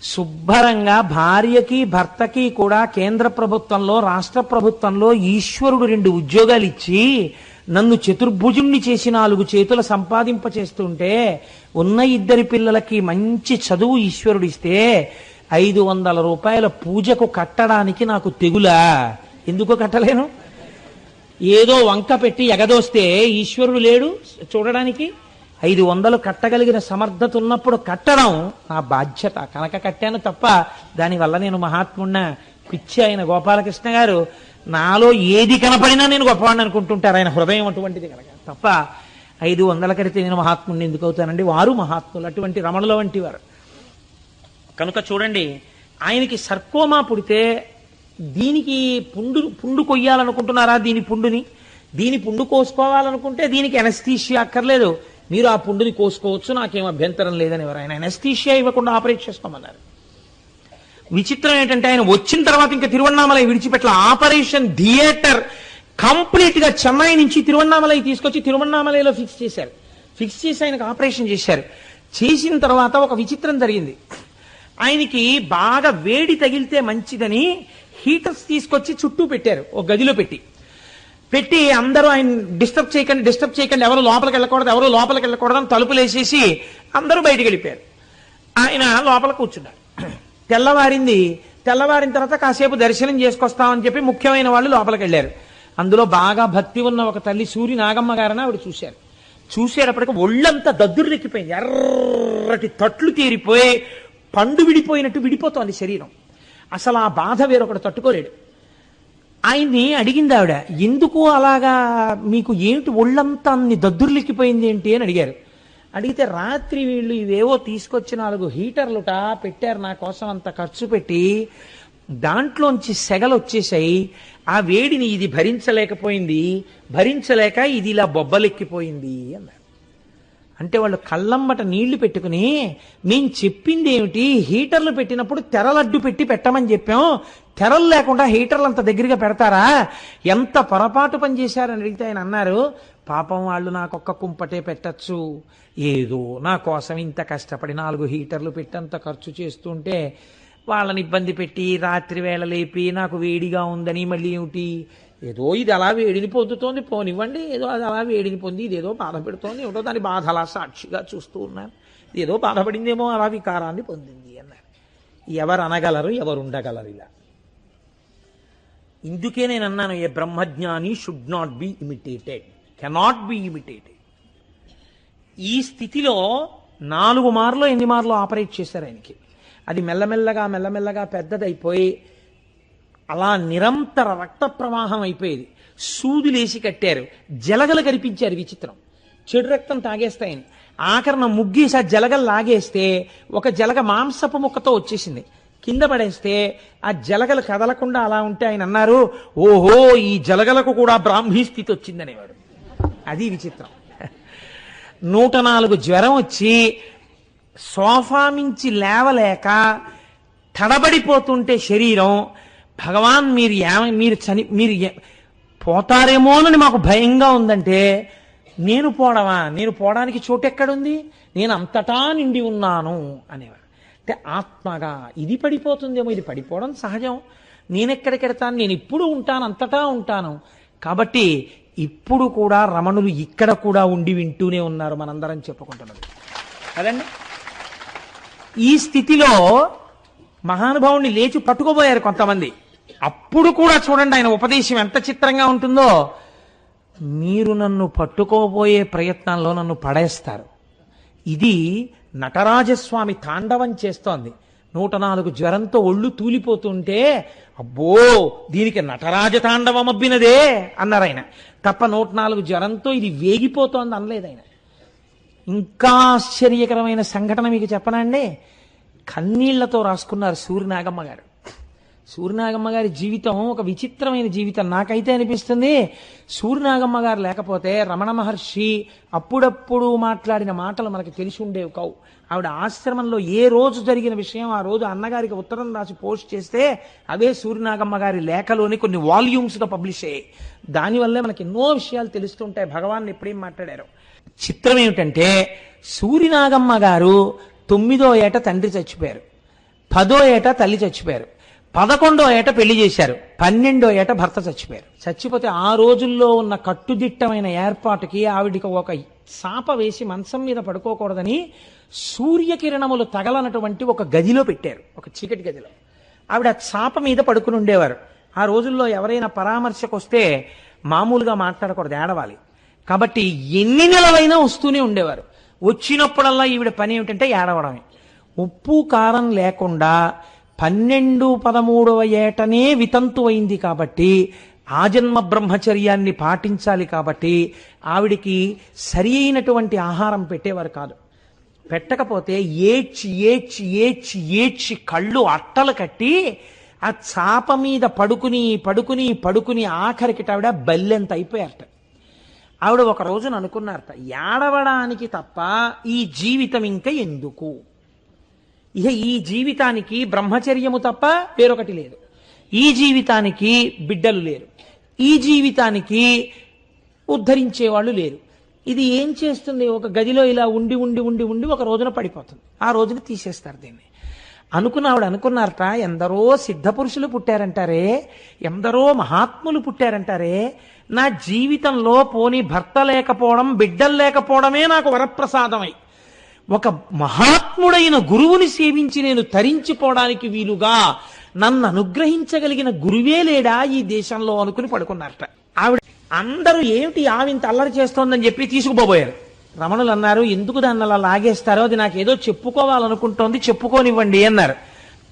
శుభ్రంగా భార్యకి భర్తకి కూడా కేంద్ర ప్రభుత్వంలో రాష్ట్ర ప్రభుత్వంలో ఈశ్వరుడు 2 ఉద్యోగాలు ఇచ్చి నన్ను చతుర్భుజుణ్ణి చేసి 4 చేతుల సంపాదింప చేస్తుంటే ఉన్న 2 పిల్లలకి మంచి చదువు ఈశ్వరుడు ఇస్తే 500 రూపాయల పూజకు కట్టడానికి నాకు తెగులా, ఎందుకు కట్టలేను? ఏదో వంక పెట్టి ఎగదోస్తే ఈశ్వరుడు లేడు చూడడానికి. 500 కట్టగలిగిన సమర్థత ఉన్నప్పుడు కట్టడం నా బాధ్యత కనుక కట్టాను తప్ప దానివల్ల నేను మహాత్ముడిన పిచ్చి ఆయన గోపాలకృష్ణ గారు. నాలో ఏది కనపడినా నేను గొప్పవాడిని అనుకుంటుంటారు, ఆయన హృదయం అటువంటిది కనుక. తప్ప 500 కడితే నేను మహాత్ముడిని ఎందుకు అవుతానండి? వారు మహాత్ములు, అటువంటి రమణుల వంటి వారు కనుక. చూడండి ఆయనకి సర్కోమా పుడితే దీనికి పుండు కొయ్యాలనుకుంటున్నారా? దీని పుండు కోసుకోవాలనుకుంటే దీనికి ఎనస్థీషియా అక్కర్లేదు, మీరు ఆ పుండుని కోసుకోవచ్చు, నాకేం అభ్యంతరం లేదని ఎవరు ఆయన ఎనస్థీషియా ఇవ్వకుండా ఆపరేట్ చేసుకోమన్నారు. విచిత్రం ఏంటంటే ఆయన వచ్చిన తర్వాత ఇంకా తిరువణ్ణామలై విడిచిపెట్ల ఆపరేషన్ థియేటర్ కంప్లీట్ గా చెన్నై నుంచి తిరువణ్ణామలై తీసుకొచ్చి తిరువణ్ణామలైలో ఫిక్స్ చేశారు. ఫిక్స్ చేసి ఆయనకు ఆపరేషన్ చేశారు. చేసిన తర్వాత ఒక విచిత్రం జరిగింది. ఆయనకి బాగా వేడి తగిలితే మంచిదని హీటర్స్ తీసుకొచ్చి చుట్టూ పెట్టారు, ఒక గదిలో పెట్టి అందరూ ఆయన డిస్టర్బ్ చేయకండి, ఎవరు లోపలికి వెళ్ళకూడదు అని తలుపులు వేసేసి అందరూ బయటికి వెళ్ళిపోయారు. ఆయన లోపల కూర్చున్నారు. తెల్లవారిన తర్వాత కాసేపు దర్శనం చేసుకొస్తామని చెప్పి ముఖ్యమైన వాళ్ళు లోపలికి వెళ్ళారు. అందులో బాగా భక్తి ఉన్న ఒక తల్లి సూరి నాగమ్మ గారని ఆవిడ చూసేటప్పటికి ఒళ్ళంతా దద్దుర్లెక్కిపోయింది, ఎర్రటి తట్లు తీరిపోయి పండు విడిపోయినట్టు విడిపోతోంది శరీరం. అసలు ఆ బాధ వేరొకడు తట్టుకోలేడు. ఆయన్ని అడిగింది ఆవిడ, ఎందుకు అలాగా మీకు ఏమిటి ఒళ్ళంతా అన్ని దద్దుర్లెక్కిపోయింది ఏంటి అని అడిగారు. అడిగితే రాత్రి వీళ్ళు ఇవేవో తీసుకొచ్చి 4 హీటర్లుట పెట్టారు నా కోసం, అంత ఖర్చు పెట్టి దాంట్లోంచి సెగలు వచ్చేసాయి, ఆ వేడిని ఇది భరించలేక ఇది ఇలా బొబ్బలెక్కిపోయింది అన్నారు. అంటే వాళ్ళు కళ్ళమ్మట నీళ్లు పెట్టుకుని మేం చెప్పింది ఏమిటి, హీటర్లు పెట్టినప్పుడు తెరలడ్డు పెట్టి పెట్టమని చెప్పాం, తెరలు లేకుండా హీటర్లు అంత దగ్గరగా పెడతారా, ఎంత పొరపాటు పని చేశారని అడిగితే ఆయన అన్నారు, పాపం వాళ్ళు నాకొక్క కుంపటే పెట్టచ్చు, ఏదో నా కోసం ఇంత కష్టపడి 4 హీటర్లు పెట్టంత ఖర్చు చేస్తుంటే వాళ్ళని ఇబ్బంది పెట్టి రాత్రి వేళ లేపి నాకు వేడిగా ఉందని మళ్ళీ ఏమిటి, ఏదో ఇది అలా వేడిని పొందుతోంది, పోనివ్వండి, ఏదో అది అలా వేడిని పొంది ఇదేదో బాధ పెడుతోంది, ఏమిటో దాని బాధ అలా సాక్షిగా చూస్తూ ఉన్నాను, ఏదో బాధపడిందేమో అలా వికారాన్ని పొందింది అన్నారు. ఎవరు అనగలరు, ఎవరు ఉండగలరు ఇలా? ఇందుకే నేను అన్నాను, a brahmajnani should not be imitated, cannot be imitated. ఈ స్థితిలో 4 మార్లో 8 మార్లో ఆపరేట్ చేశారు ఆయనకి. అది మెల్లమెల్లగా పెద్దదైపోయి అలా నిరంతర రక్త ప్రవాహం అయిపోయేది. సూదులేసి కట్టారు, జలగలు కనిపించారు. విచిత్రం, చెడు రక్తం తాగేస్తాయని. ఆఖరణ ముగ్గేసి ఆ జలగలు లాగేస్తే ఒక జలగ మాంసపు ముక్కతో వచ్చేసింది. కింద పడేస్తే ఆ జలగలు కదలకుండా అలా ఉంటే ఆయన అన్నారు, ఓహో ఈ జలగలకు కూడా బ్రాహ్మీ స్థితి వచ్చిందనేవాడు. అది విచిత్రం. 104 జ్వరం వచ్చి సోఫా మించి లేవలేక తడబడిపోతుంటే శరీరం, భగవాన్ మీరు పోతారేమోనని మాకు భయంగా ఉందంటే, నేను పోవడానికి చోటు ఎక్కడుంది, నేను అంతటా నిండి ఉన్నాను అనేవారు. అంటే ఆత్మగా ఇది పడిపోతుందేమో, ఇది పడిపోవడం సహజం, నేనెక్కడికెడతాను, నేను ఇప్పుడు ఉంటాను, అంతటా ఉంటాను. కాబట్టి ఇప్పుడు కూడా రమణులు ఇక్కడ కూడా ఉండి వింటూనే ఉన్నారు, మనందరం చెప్పుకుంటున్నది కదండి. ఈ స్థితిలో మహానుభావుణ్ణి లేచి పట్టుకోబోయారు కొంతమంది. అప్పుడు కూడా చూడండి ఆయన ఉపదేశం ఎంత చిత్రంగా ఉంటుందో. మీరు నన్ను పట్టుకోబోయే ప్రయత్నంలో నన్ను పడేస్తారు. ఇది నటరాజస్వామి తాండవం చేస్తోంది. 104 జ్వరంతో ఒళ్ళు తూలిపోతుంటే, అబ్బో దీనికి నటరాజ తాండవం అబ్బినదే అన్నారు ఆయన తప్ప 104 జ్వరంతో ఇది వేగిపోతోంది అనలేదు ఆయన. ఇంకా ఆశ్చర్యకరమైన సంఘటన మీకు చెప్పనండి. కన్నీళ్లతో రాసుకున్నారు సూర్యనాగమ్మ గారు. సూర్యనాగమ్మ గారి జీవితం ఒక విచిత్రమైన జీవితం. నాకైతే అనిపిస్తుంది సూర్యనాగమ్మ గారు లేకపోతే రమణ మహర్షి అప్పుడప్పుడు మాట్లాడిన మాటలు మనకి తెలిసి ఉండేవి కావు. ఆవిడ ఆశ్రమంలో ఏ రోజు జరిగిన విషయం ఆ రోజు అన్నగారికి ఉత్తరం రాసి పోస్ట్ చేస్తే అవే సూర్యనాగమ్మ గారి లేఖలోని కొన్ని వాల్యూమ్స్గా పబ్లిష్ అయ్యాయి. దానివల్లే మనకి ఎన్నో విషయాలు తెలుస్తుంటాయి భగవాన్ ఎప్పుడేం మాట్లాడారు. చిత్రం ఏమిటంటే, సూర్యనాగమ్మ గారు 9వ ఏట తండ్రి చచ్చిపోయారు, 10వ ఏట తల్లి చచ్చిపోయారు, 11వ ఏట పెళ్లి చేశారు, 12వ ఏట భర్త చచ్చిపోయారు. చచ్చిపోతే ఆ రోజుల్లో ఉన్న కట్టుదిట్టమైన ఏర్పాటుకి ఆవిడికి ఒక సాప వేసి మంచం మీద పడుకోకూడదని సూర్యకిరణములు తగలనటువంటి ఒక గదిలో పెట్టారు, ఒక చీకటి గదిలో. ఆవిడ చాప మీద పడుకుని ఉండేవారు. ఆ రోజుల్లో ఎవరైనా పరామర్శకు వస్తే మామూలుగా మాట్లాడకూడదు, ఏడవాలి. కాబట్టి ఎన్ని నెలలైనా వస్తూనే ఉండేవారు. వచ్చినప్పుడల్లా ఈవిడ పని ఏమిటంటే ఏడవడమే. ఉప్పు కారం లేకుండా 12-13వ ఏటనే వితంతు అయింది కాబట్టి ఆజన్మ బ్రహ్మచర్యాన్ని పాటించాలి. కాబట్టి ఆవిడికి సరి అయినటువంటి ఆహారం పెట్టేవారు కాదు. పెట్టకపోతే ఏడ్చి ఏడ్చి ఏడ్చి ఏడ్చి కళ్ళు అట్టలు కట్టి ఆ చాప మీద పడుకుని పడుకుని పడుకుని ఆఖరికి ఆవిడ బల్లెంత అయిపోయారట. ఆవిడ ఒక రోజున అనుకున్నారట, ఏడవడానికి తప్ప ఈ జీవితం ఇంకా ఎందుకు, ఇక ఈ జీవితానికి బ్రహ్మచర్యము తప్ప వేరొకటి లేదు, ఈ జీవితానికి బిడ్డలు లేరు, ఈ జీవితానికి ఉద్ధరించేవాళ్ళు లేరు, ఇది ఏం చేస్తుంది, ఒక గదిలో ఇలా ఉండి ఉండి ఉండి ఉండి ఒక రోజున పడిపోతుంది, ఆ రోజున తీసేస్తారు దీన్ని ఆవిడ అనుకున్నారట. ఎందరో సిద్ధపురుషులు పుట్టారంటారే, ఎందరో మహాత్ములు పుట్టారంటారే, నా జీవితంలో పోని భర్త లేకపోవడం బిడ్డలు లేకపోవడమే నాకు వరప్రసాదమై ఒక మహాత్ముడైన గురువుని సేవించి నేను తరించిపోవడానికి వీలుగా నన్ను అనుగ్రహించగలిగిన గురువే లేడా ఈ దేశంలో అనుకుని పడుకున్నారట. ఆవిడ అందరూ ఏమిటి ఆవింత అల్లరి చేస్తోందని చెప్పి తీసుకుపోబోయారు. రమణులు అన్నారు, ఎందుకు దాన్ని అలా లాగేస్తారో, అది నాకేదో చెప్పుకోవాలనుకుంటోంది, చెప్పుకోనివ్వండి అన్నారు.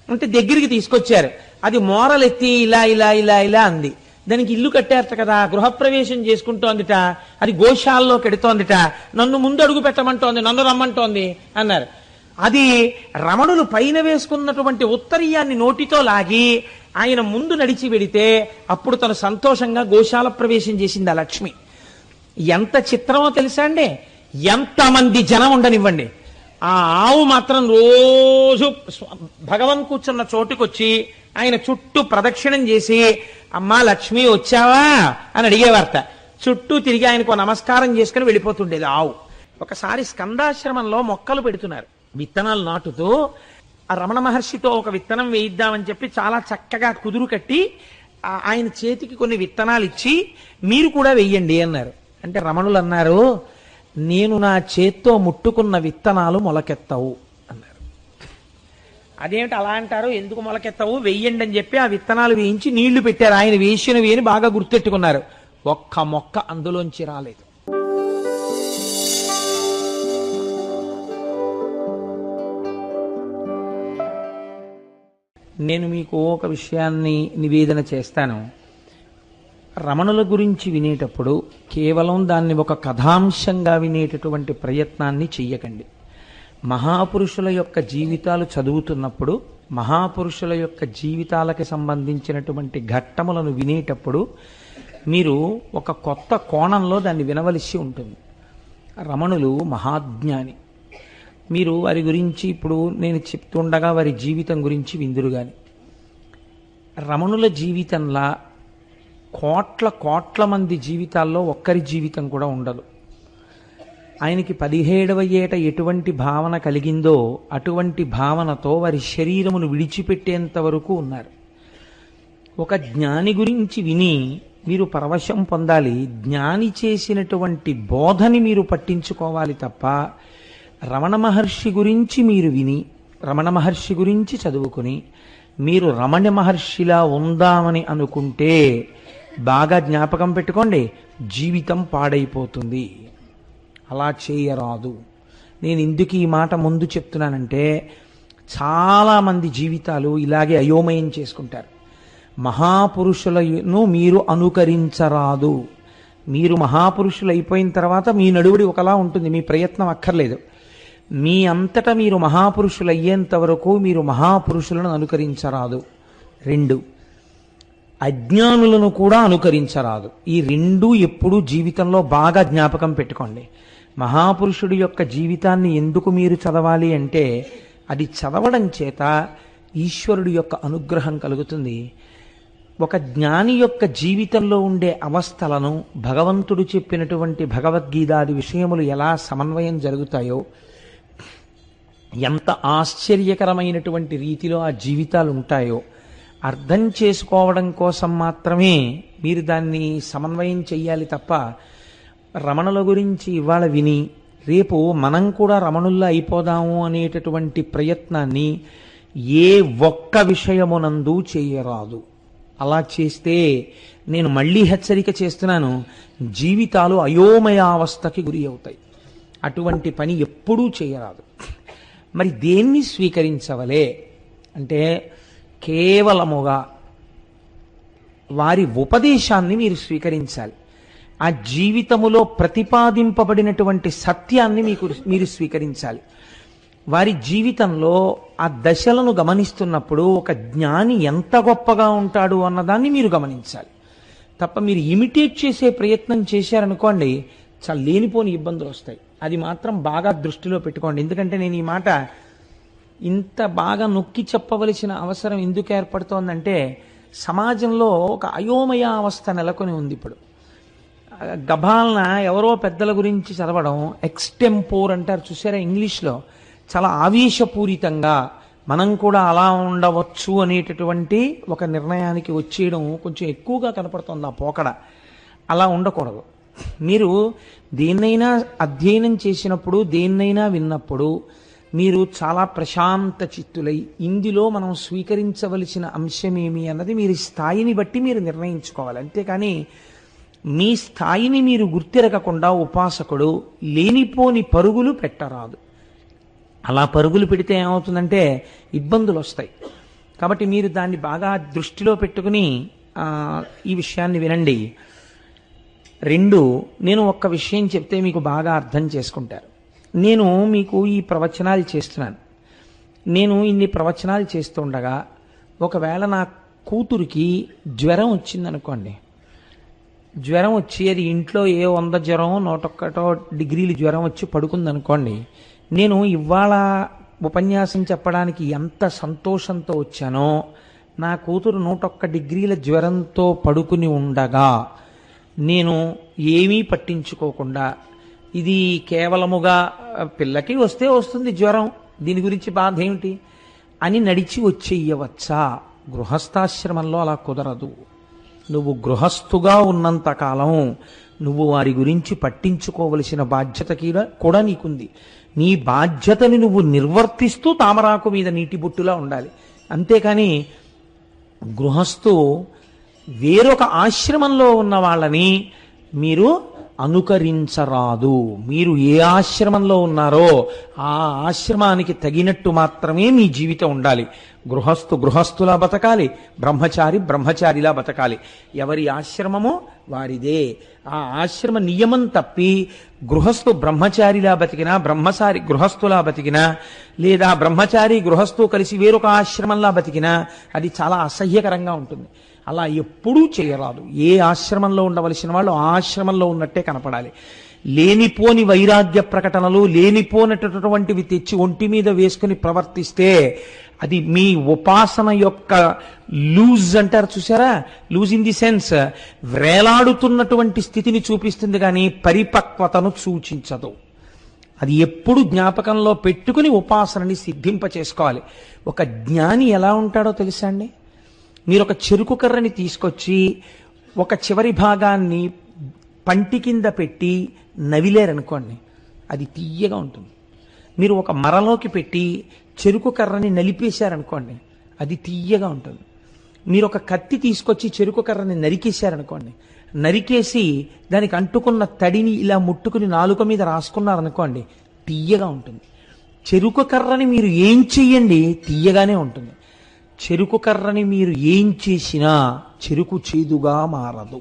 అంటే దగ్గరికి తీసుకొచ్చారు. అది మోరలెత్తి ఇలా ఇలా ఇలా ఇలా అంది. దానికి ఇల్లు కట్టారట కదా, గృహప్రవేశం చేసుకుంటోందిట, అది గోశాలలో కెడుతోందిట, నన్ను ముందు అడుగు పెట్టమంటోంది, నన్ను రమ్మంటోంది అన్నారు. అది రమణులు పైన వేసుకున్నటువంటి ఉత్తరీయాన్ని నోటితో లాగి ఆయన ముందు నడిచి వెడితే అప్పుడు తను సంతోషంగా గోశాల ప్రవేశం చేసింది ఆ లక్ష్మి. ఎంత చిత్రమో తెలుసా అండి, ఎంతమంది జనం ఉండనివ్వండి, ఆ ఆవు మాత్రం రోజు భగవన్ కూర్చున్న చోటుకొచ్చి ఆయన చుట్టూ ప్రదక్షిణం చేసి, అమ్మా లక్ష్మి వచ్చావా అని అడిగేవారట. చుట్టూ తిరిగి ఆయనకు నమస్కారం చేసుకుని వెళ్ళిపోతుండేది ఆవు. ఒకసారి స్కందాశ్రమంలో మొక్కలు పెడుతున్నారు, విత్తనాలు నాటుతూ ఆ రమణ మహర్షితో ఒక విత్తనం వేయిద్దామని చెప్పి చాలా చక్కగా కుదురు కట్టి ఆయన చేతికి కొన్ని విత్తనాలు ఇచ్చి మీరు కూడా వెయ్యండి అన్నారు. అంటే రమణులు అన్నారు, నేను నా చేత్తో ముట్టుకున్న విత్తనాలు మొలకెత్తవు అన్నారు. అదేమిటి అలా అంటారు, ఎందుకు మొలకెత్తవు, వెయ్యండి అని చెప్పి ఆ విత్తనాలు వేయించి నీళ్లు పెట్టారు. ఆయన వేసినవి అని బాగా గుర్తెట్టుకున్నారు. ఒక్క మొక్క అందులోంచి రాలేదు. నేను మీకు ఒక విషయాన్ని నివేదన చేస్తాను. రమణుల గురించి వినేటప్పుడు కేవలం దాన్ని ఒక కథాంశంగా వినేటటువంటి ప్రయత్నాన్ని చెయ్యకండి. మహాపురుషుల యొక్క జీవితాలు చదువుతున్నప్పుడు, మహాపురుషుల యొక్క జీవితాలకి సంబంధించినటువంటి ఘట్టములను వినేటప్పుడు మీరు ఒక కొత్త కోణంలో దాన్ని వినవలసి ఉంటుంది. రమణులు మహాజ్ఞాని. మీరు వారి గురించి ఇప్పుడు నేను చెప్తుండగా వారి జీవితం గురించి విందురు గాని, రమణుల జీవితంలా కోట్ల మంది జీవితాల్లో ఒక్కరి జీవితం కూడా ఉండదు. ఆయనకి 17వ ఏట ఎటువంటి భావన కలిగిందో అటువంటి భావనతో వారి శరీరమును విడిచిపెట్టేంత వరకు ఉన్నారు. ఒక జ్ఞాని గురించి విని మీరు పరవశం పొందాలి. జ్ఞాని చేసినటువంటి బోధని మీరు పట్టించుకోవాలి తప్ప రమణ మహర్షి గురించి మీరు విని, రమణ మహర్షి గురించి చదువుకుని మీరు రమణ మహర్షిలా ఉందామని అనుకుంటే బాగా జ్ఞాపకం పెట్టుకోండి, జీవితం పాడైపోతుంది. అలా చేయరాదు. నేను ఎందుకు ఈ మాట ముందు చెప్తున్నానంటే చాలామంది జీవితాలు ఇలాగే అయోమయం చేసుకుంటారు. మహాపురుషులను మీరు అనుకరించరాదు. మీరు మహాపురుషులు అయిపోయిన తర్వాత మీ నడువుడి ఒకలా ఉంటుంది, మీ ప్రయత్నం అక్కర్లేదు. మీ అంతటా మీరు మహాపురుషులు అయ్యేంత వరకు మీరు మహాపురుషులను అనుకరించరాదు. 2, అజ్ఞానులను కూడా అనుకరించరాదు. ఈ 2 ఎప్పుడూ జీవితంలో బాగా జ్ఞాపకం పెట్టుకోండి. మహాపురుషుడి యొక్క జీవితాన్ని ఎందుకు మీరు చదవాలి అంటే అది చదవడం చేత ఈశ్వరుడి యొక్క అనుగ్రహం కలుగుతుంది. ఒక జ్ఞాని యొక్క జీవితంలో ఉండే అవస్థలను భగవంతుడు చెప్పినటువంటి భగవద్గీతాది విషయములు ఎలా సమన్వయం జరుగుతాయో, ఎంత ఆశ్చర్యకరమైనటువంటి రీతిలో ఆ జీవితాలు ఉంటాయో అర్థం చేసుకోవడం కోసం మాత్రమే మీరు దాన్ని సమన్వయం చెయ్యాలి తప్ప రమణుల గురించి ఇవాళ విని రేపు మనం కూడా రమణుల్లా అయిపోదాము అనేటటువంటి ప్రయత్నాన్ని ఏ ఒక్క విషయమునందు చేయరాదు. అలా చేస్తే నేను మళ్ళీ హెచ్చరిక చేస్తున్నాను, జీవితాలు అయోమయావస్థకి గురి అవుతాయి. అటువంటి పని ఎప్పుడూ చేయరాదు. మరి దేన్ని స్వీకరించవలే అంటే కేవలముగా వారి ఉపదేశాన్ని మీరు స్వీకరించాలి. ఆ జీవితములో ప్రతిపాదింపబడినటువంటి సత్యాన్ని మీరు స్వీకరించాలి. వారి జీవితంలో ఆ దశలను గమనిస్తున్నప్పుడు ఒక జ్ఞాని ఎంత గొప్పగా ఉంటాడు అన్నదాన్ని మీరు గమనించాలి తప్ప మీరు ఇమిటేట్ చేసే ప్రయత్నం చేశారనుకోండి, చాలా లేనిపోని ఇబ్బందులు వస్తాయి. అది మాత్రం బాగా దృష్టిలో పెట్టుకోండి. ఎందుకంటే నేను ఈ మాట ఇంత బాగా నొక్కి చెప్పవలసిన అవసరం ఎందుకు ఏర్పడుతోందంటే సమాజంలో ఒక అయోమయ అవస్థ నెలకొని ఉంది. ఇప్పుడు గభాలన ఎవరో పెద్దల గురించి చదవడం, ఎక్స్టెంపోర్ అంటారు చూసారా ఇంగ్లీష్లో, చాలా ఆవేశపూరితంగా మనం కూడా అలా ఉండవచ్చు అనేటటువంటి ఒక నిర్ణయానికి వచ్చేయడం కొంచెం ఎక్కువగా కనపడుతుంది. ఆ పోకడ అలా ఉండకూడదు. మీరు దేన్నైనా అధ్యయనం చేసినప్పుడు, దేన్నైనా విన్నప్పుడు మీరు చాలా ప్రశాంత చిత్తులై ఇందులో మనం స్వీకరించవలసిన అంశమేమి అన్నది మీరు స్థాయిని బట్టి మీరు నిర్ణయించుకోవాలి. అంతేకాని మీ స్థాయిని మీరు గుర్తిరగకుండా ఉపాసకుడు లేనిపోని పరుగులు పెట్టరాదు. అలా పరుగులు పెడితే ఏమవుతుందంటే ఇబ్బందులు వస్తాయి. కాబట్టి మీరు దాన్ని బాగా దృష్టిలో పెట్టుకుని ఈ విషయాన్ని వినండి. 2, నేను ఒక్క విషయం చెప్తే మీకు బాగా అర్థం చేసుకుంటారు. నేను మీకు ఈ ప్రవచనాలు చేస్తున్నాను. నేను ఇన్ని ప్రవచనాలు చేస్తుండగా ఒకవేళ నా కూతురికి జ్వరం వచ్చిందనుకోండి, జ్వరం వచ్చి అది ఇంట్లో 100 జ్వరం 101 డిగ్రీలు జ్వరం వచ్చి పడుకుందనుకోండి, నేను ఇవాళ ఉపన్యాసం చెప్పడానికి ఎంత సంతోషంతో వచ్చానో నా కూతురు 101 డిగ్రీల జ్వరంతో పడుకుని ఉండగా నేను ఏమీ పట్టించుకోకుండా ఇది కేవలముగా పిల్లకి వస్తే వస్తుంది జ్వరం, దీని గురించి బాధ ఏమిటి అని నడిచి వచ్చేయవచ్చా? గృహస్థాశ్రమంలో అలా కుదరదు. నువ్వు గృహస్థుగా ఉన్నంతకాలం నువ్వు వారి గురించి పట్టించుకోవలసిన బాధ్యత కూడా నీకుంది. నీ బాధ్యతని నువ్వు నిర్వర్తిస్తూ తామరాకు మీద నీటి బొట్టులా ఉండాలి. అంతేకాని గృహస్థు వేరొక ఆశ్రమంలో ఉన్న వాళ్ళని మీరు అనుకరించరాదు. మీరు ఏ ఆశ్రమంలో ఉన్నారో ఆ ఆశ్రమానికి తగినట్టు మాత్రమే మీ జీవితం ఉండాలి. గృహస్థులా బతకాలి, బ్రహ్మచారి బ్రహ్మచారిలా బతకాలి. ఎవరి ఆశ్రమమో వారిదే. ఆ ఆశ్రమ నియమం తప్పి బ్రహ్మచారిలా బతికినా, బ్రహ్మచారి గృహస్థులా బతికినా, లేదా బ్రహ్మచారి గృహస్థు కలిసి వేరొక ఆశ్రమంలా బతికినా అది చాలా అసహ్యకరంగా ఉంటుంది. అలా ఎప్పుడూ చేయరాదు. ఏ ఆశ్రమంలో ఉండవలసిన వాళ్ళు ఆ ఆశ్రమంలో ఉన్నట్టే కనపడాలి. లేనిపోని వైరాగ్య ప్రకటనలు, లేనిపోనటువంటివి తెచ్చి ఒంటి మీద వేసుకుని ప్రవర్తిస్తే అది మీ ఉపాసన యొక్క లూజ్ అంటారు చూసారా, లూజ్ ఇన్ ది సెన్స్ వేలాడుతున్నటువంటి స్థితిని చూపిస్తుంది కానీ పరిపక్వతను సూచించదు. అది ఎప్పుడు జ్ఞాపకంలో పెట్టుకుని ఉపాసనని సిద్ధింప చేసుకోవాలి. ఒక జ్ఞాని ఎలా ఉంటాడో తెలుసా అండి? మీరు ఒక చెరుకు కర్రని తీసుకొచ్చి ఒక చివరి భాగాన్ని పంటి కింద పెట్టి నవిలేరనుకోండి, అది తీయగా ఉంటుంది. మీరు ఒక మరలోకి పెట్టి చెరుకు కర్రని నలిపేశారనుకోండి, అది తీయగా ఉంటుంది. మీరు ఒక కత్తి తీసుకొచ్చి చెరుకు కర్రని నరికేశారనుకోండి, నరికేసి దానికి అంటుకున్న తడిని ఇలా ముట్టుకుని నాలుక మీద రాసుకున్నారనుకోండి, తీయగా ఉంటుంది. చెరుకు కర్రని మీరు ఏం చెయ్యండి తీయగానే ఉంటుంది. చెరుకు కర్రని మీరు ఏం చేసినా చెరుకు చేదుగా మారదు.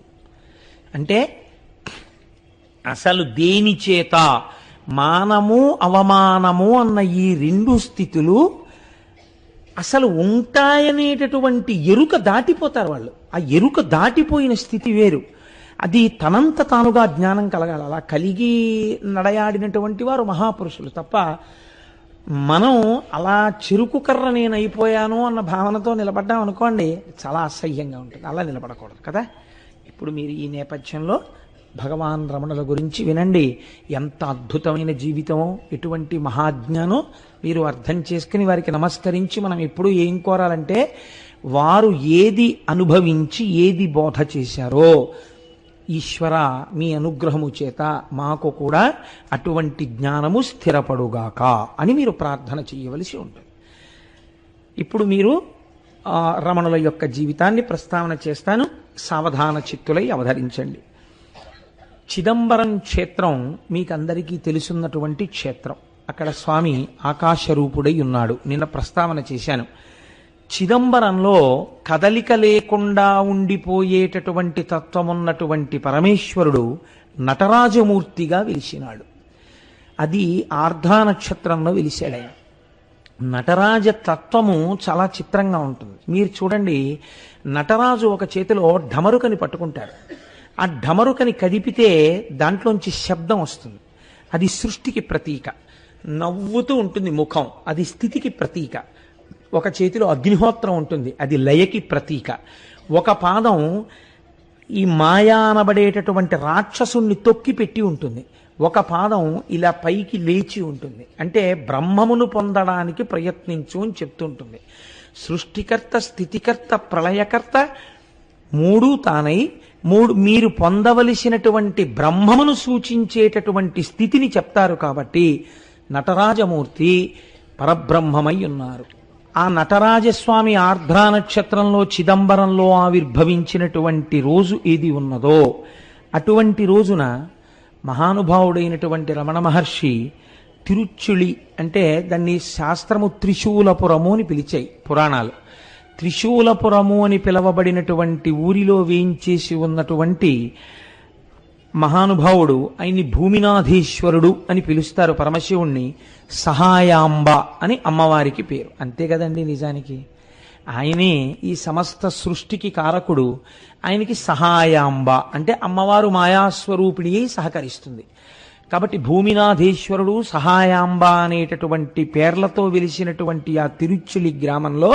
అంటే అసలు దేని చేత మానము అవమానము అన్న ఈ రెండు స్థితులు అసలు ఉంటాయనేటటువంటి ఎరుక దాటిపోతారు వాళ్ళు. ఆ ఎరుక దాటిపోయిన స్థితి వేరు. అది తనంత తానుగా జ్ఞానం కలగాలి. అలా కలిగి నడయాడినటువంటి వారు మహాపురుషులు తప్ప మనం అలా చెరుకు కర్ర నేను అయిపోయాను అన్న భావనతో నిలబడ్డాం అనుకోండి, చాలా అసహ్యంగా ఉంటుంది. అలా నిలబడకూడదు కదా. ఇప్పుడు మీరు ఈ నేపథ్యంలో భగవాన్ రమణుల గురించి వినండి. ఎంత అద్భుతమైన జీవితమో, ఎటువంటి మహాజ్ఞానో మీరు అర్థం చేసుకుని వారికి నమస్కరించి మనం ఎప్పుడు ఏం కోరాలంటే, వారు ఏది అనుభవించి ఏది బోధ చేశారో ఈశ్వర మీ అనుగ్రహము చేత మాకు కూడా అటువంటి జ్ఞానము స్థిరపడుగాక అని మీరు ప్రార్థన చేయవలసి ఉంటుంది. ఇప్పుడు మీరు రమణుల యొక్క జీవితాన్ని ప్రస్తావన చేస్తాను. సావధాన చిత్తులై అవధరించండి. చిదంబరం క్షేత్రం మీకందరికీ తెలుసున్నటువంటి క్షేత్రం. అక్కడ స్వామి ఆకాశరూపుడై ఉన్నాడు. నిన్న ప్రస్తావన చేశాను. చిదంబరంలో కదలిక లేకుండా ఉండిపోయేటటువంటి తత్వమున్నటువంటి పరమేశ్వరుడు నటరాజమూర్తిగా వెలిసినాడు. అది ఆర్ధా నక్షత్రంలో వెలిశాడు ఆయన. నటరాజ తత్వము చాలా చిత్రంగా ఉంటుంది. మీరు చూడండి, నటరాజు ఒక చేతిలో ఢమరుకని పట్టుకుంటాడు. ఆ ఢమరుకని కదిపితే దాంట్లోంచి శబ్దం వస్తుంది. అది సృష్టికి ప్రతీక. నవ్వుతూ ఉంటుంది ముఖం, అది స్థితికి ప్రతీక. ఒక చేతిలో అగ్నిహోత్రం ఉంటుంది, అది లయకి ప్రతీక. ఒక పాదం ఈ మాయా అనబడేటటువంటి రాక్షసుణ్ణి తొక్కి పెట్టి ఉంటుంది. ఒక పాదం ఇలా పైకి లేచి ఉంటుంది. అంటే బ్రహ్మమును పొందడానికి ప్రయత్నించు అని చెప్తుంటుంది. సృష్టికర్త, స్థితికర్త, ప్రళయకర్త మూడు తానై మీరు పొందవలసినటువంటి బ్రహ్మమును సూచించేటటువంటి స్థితిని చెప్తారు. కాబట్టి నటరాజమూర్తి పరబ్రహ్మమై ఉన్నారు. ఆ నటరాజస్వామి ఆర్ద్రా నక్షత్రంలో చిదంబరంలో ఆవిర్భవించినటువంటి రోజు ఏది ఉన్నదో అటువంటి రోజున మహానుభావుడైనటువంటి రమణ మహర్షి తిరుచుళి, అంటే దాన్ని శాస్త్రము త్రిశూలపురము అని పిలిచాయి పురాణాలు. త్రిశూలపురము అని పిలవబడినటువంటి ఊరిలో వేయించేసి ఉన్నటువంటి మహానుభావుడు, ఆయన్ని భూమినాథీశ్వరుడు అని పిలుస్తారు. పరమశివుణ్ణి సహాయాంబ అని అమ్మవారికి పేరు. అంతే కదండి. నిజానికి ఆయనే ఈ సమస్త సృష్టికి కారకుడు. ఆయనకి సహాయాంబ అంటే అమ్మవారు మాయాస్వరూపిణి అయి సహకరిస్తుంది. కాబట్టి భూమినాథేశ్వరుడు, సహాయాంబ అనేటటువంటి పేర్లతో వెలిసినటువంటి ఆ తిరుచులి గ్రామంలో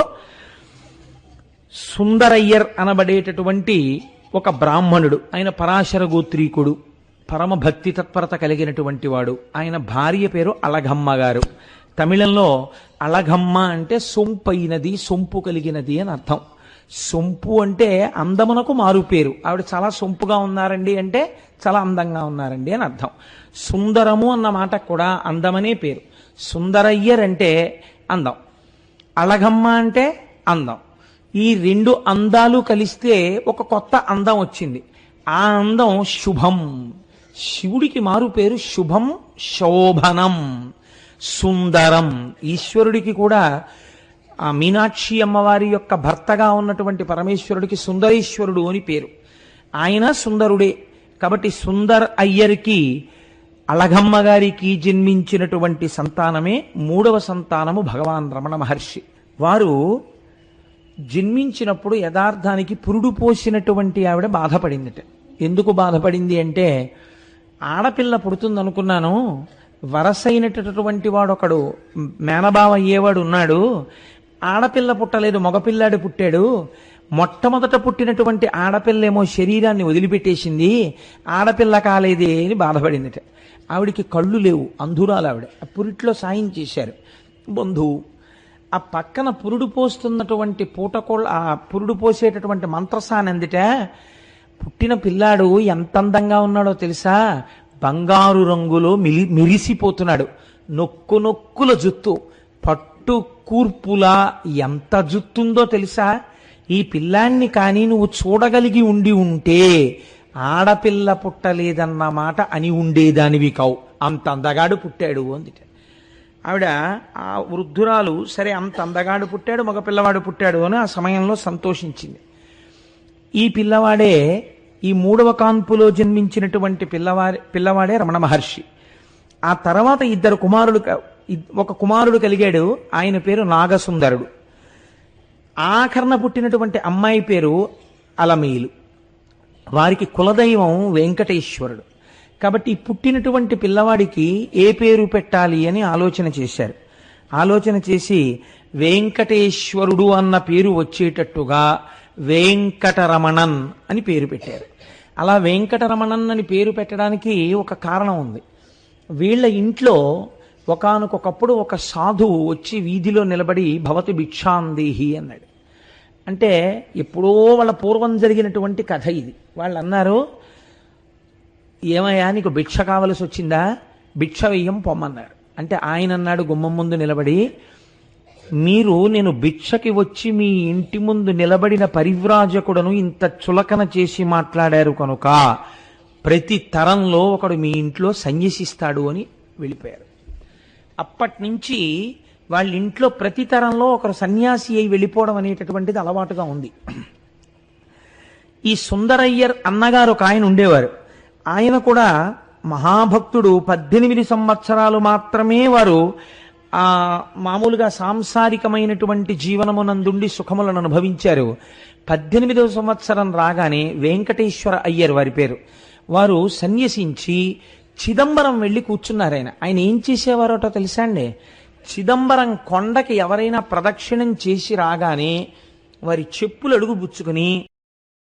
సుందరయ్యర్ అనబడేటటువంటి ఒక బ్రాహ్మణుడు. ఆయన పరాశర గోత్రీకుడు, పరమ భక్తి తత్పరత కలిగినటువంటి వాడు. ఆయన భార్య పేరు అళగమ్మ గారు. తమిళంలో అళగమ్మ అంటే సొంపైనది, సొంపు కలిగినది అని అర్థం. సొంపు అంటే అందమునకు మారు పేరు. ఆవిడ చాలా సొంపుగా ఉన్నారండి అంటే చాలా అందంగా ఉన్నారండి అని అర్థం. సుందరము అన్న మాట కూడా అందమనే పేరు. సుందరయ్యర్ అంటే అందం, అళగమ్మ అంటే అందం. ఈ రెండు అందాలు కలిస్తే ఒక కొత్త అందం వచ్చింది. ఆ అందం శుభం. శివుడికి మారు పేరు శుభం, శోభనం, సుందరం. ఈశ్వరుడికి కూడా ఆ మీనాక్షి అమ్మవారి యొక్క భర్తగా ఉన్నటువంటి పరమేశ్వరుడికి సుందరేశ్వరుడు అని పేరు. ఆయన సుందరుడే. కాబట్టి సుందర్ అయ్యర్కి, అళగమ్మ గారికి జన్మించినటువంటి సంతానమే 3వ సంతానము భగవాన్ రమణ మహర్షి. వారు జన్మించినప్పుడు యథార్థానికి పురుడు పోసినటువంటి ఆవిడ బాధపడిందిట. ఎందుకు బాధపడింది అంటే, ఆడపిల్ల పుడుతుందనుకున్నాను, వరసైనటువంటి వాడు ఒకడు మేనబావ అయ్యేవాడు ఉన్నాడు, ఆడపిల్ల పుట్టలేదు, మగపిల్లాడు పుట్టాడు, మొట్టమొదట పుట్టినటువంటి ఆడపిల్లేమో శరీరాన్ని వదిలిపెట్టేసింది, ఆడపిల్ల కాలేదే అని బాధపడిందిట. ఆవిడికి కళ్ళు లేవు, అంధురాలు ఆవిడ. పురిట్లో సాయం చేశారు బంధువు. ఆ పక్కన పురుడు పోస్తున్నటువంటి పూటకోళ్ళ, ఆ పురుడు పోసేటటువంటి మంత్రసాని అందిట, పుట్టిన పిల్లాడు ఎంత అందంగా ఉన్నాడో తెలుసా, బంగారు రంగులో మిరిసిపోతున్నాడు, నొక్కుల జుత్తు, పట్టు కూర్పులా ఎంత జుత్తుందో తెలుసా. ఈ పిల్లాన్ని కానీ నువ్వు చూడగలిగి ఉండి ఉంటే ఆడపిల్ల పుట్టలేదన్న మాట అని ఉండేదానివి కావు, అంత అందగాడు పుట్టాడు అందిట. ఆవిడ ఆ వృద్ధురాలు, సరే అంత అందగాడు పుట్టాడు, మగపిల్లవాడు పుట్టాడు అని ఆ సమయంలో సంతోషించింది. ఈ పిల్లవాడే, ఈ 3వ కాన్పులో జన్మించినటువంటి పిల్లవాడే రమణ మహర్షి. ఆ తర్వాత ఒక కుమారుడు కలిగాడు, ఆయన పేరు నాగసుందరుడు. ఆఖరణ పుట్టినటువంటి అమ్మాయి పేరు అలమేలు. వారికి కులదైవం వెంకటేశ్వరుడు. కాబట్టి పుట్టినటువంటి పిల్లవాడికి ఏ పేరు పెట్టాలి అని ఆలోచన చేశారు. ఆలోచన చేసి వెంకటేశ్వరుడు అన్న పేరు వచ్చేటట్టుగా వెంకటరమణన్ అని పేరు పెట్టారు. అలా వెంకటరమణన్ అని పేరు పెట్టడానికి ఒక కారణం ఉంది. వీళ్ళ ఇంట్లో ఒకానొకప్పుడు ఒక సాధువు వచ్చి వీధిలో నిలబడి భవతి భిక్షాందేహి అన్నాడు. అంటే ఎప్పుడో వాళ్ళ పూర్వం జరిగినటువంటి కథ ఇది. వాళ్ళు అన్నారు, ఏమయ్యా నీకు భిక్ష కావలసి వచ్చిందా, భిక్ష వెయ్యం పొమ్మన్నారు. అంటే ఆయన అన్నాడు గుమ్మం ముందు నిలబడి, మీరు నేను భిక్షకి వచ్చి మీ ఇంటి ముందు నిలబడిన పరివ్రాజకుడను ఇంత చులకన చేసి మాట్లాడారు కనుక ప్రతి తరంలో ఒకడు మీ ఇంట్లో సన్యసిస్తాడు అని వెళ్ళిపోయారు. అప్పటి నుంచి వాళ్ళ ఇంట్లో ప్రతి తరంలో ఒకరు సన్యాసి అయి వెళ్ళిపోవడం అనేటటువంటిది అలవాటుగా ఉంది. ఈ సుందరయ్యర్ అన్నగారు ఒక ఆయన ఉండేవారు. ఆయన కూడా మహాభక్తుడు. 18 సంవత్సరాలు మాత్రమే వారు మామూలుగా సాంసారికమైనటువంటి జీవనమునందుండి సుఖములను అనుభవించారు. 18వ సంవత్సరం రాగానే వెంకటేశ్వర అయ్యర్ వారి పేరు, వారు సన్యసించి చిదంబరం వెళ్ళి కూర్చున్నారు. ఆయన ఏం చేసేవారోటో తెలుసా అండి, చిదంబరం కొండకి ఎవరైనా ప్రదక్షిణం చేసి రాగానే వారి చెప్పులు అడుగు పుచ్చుకుని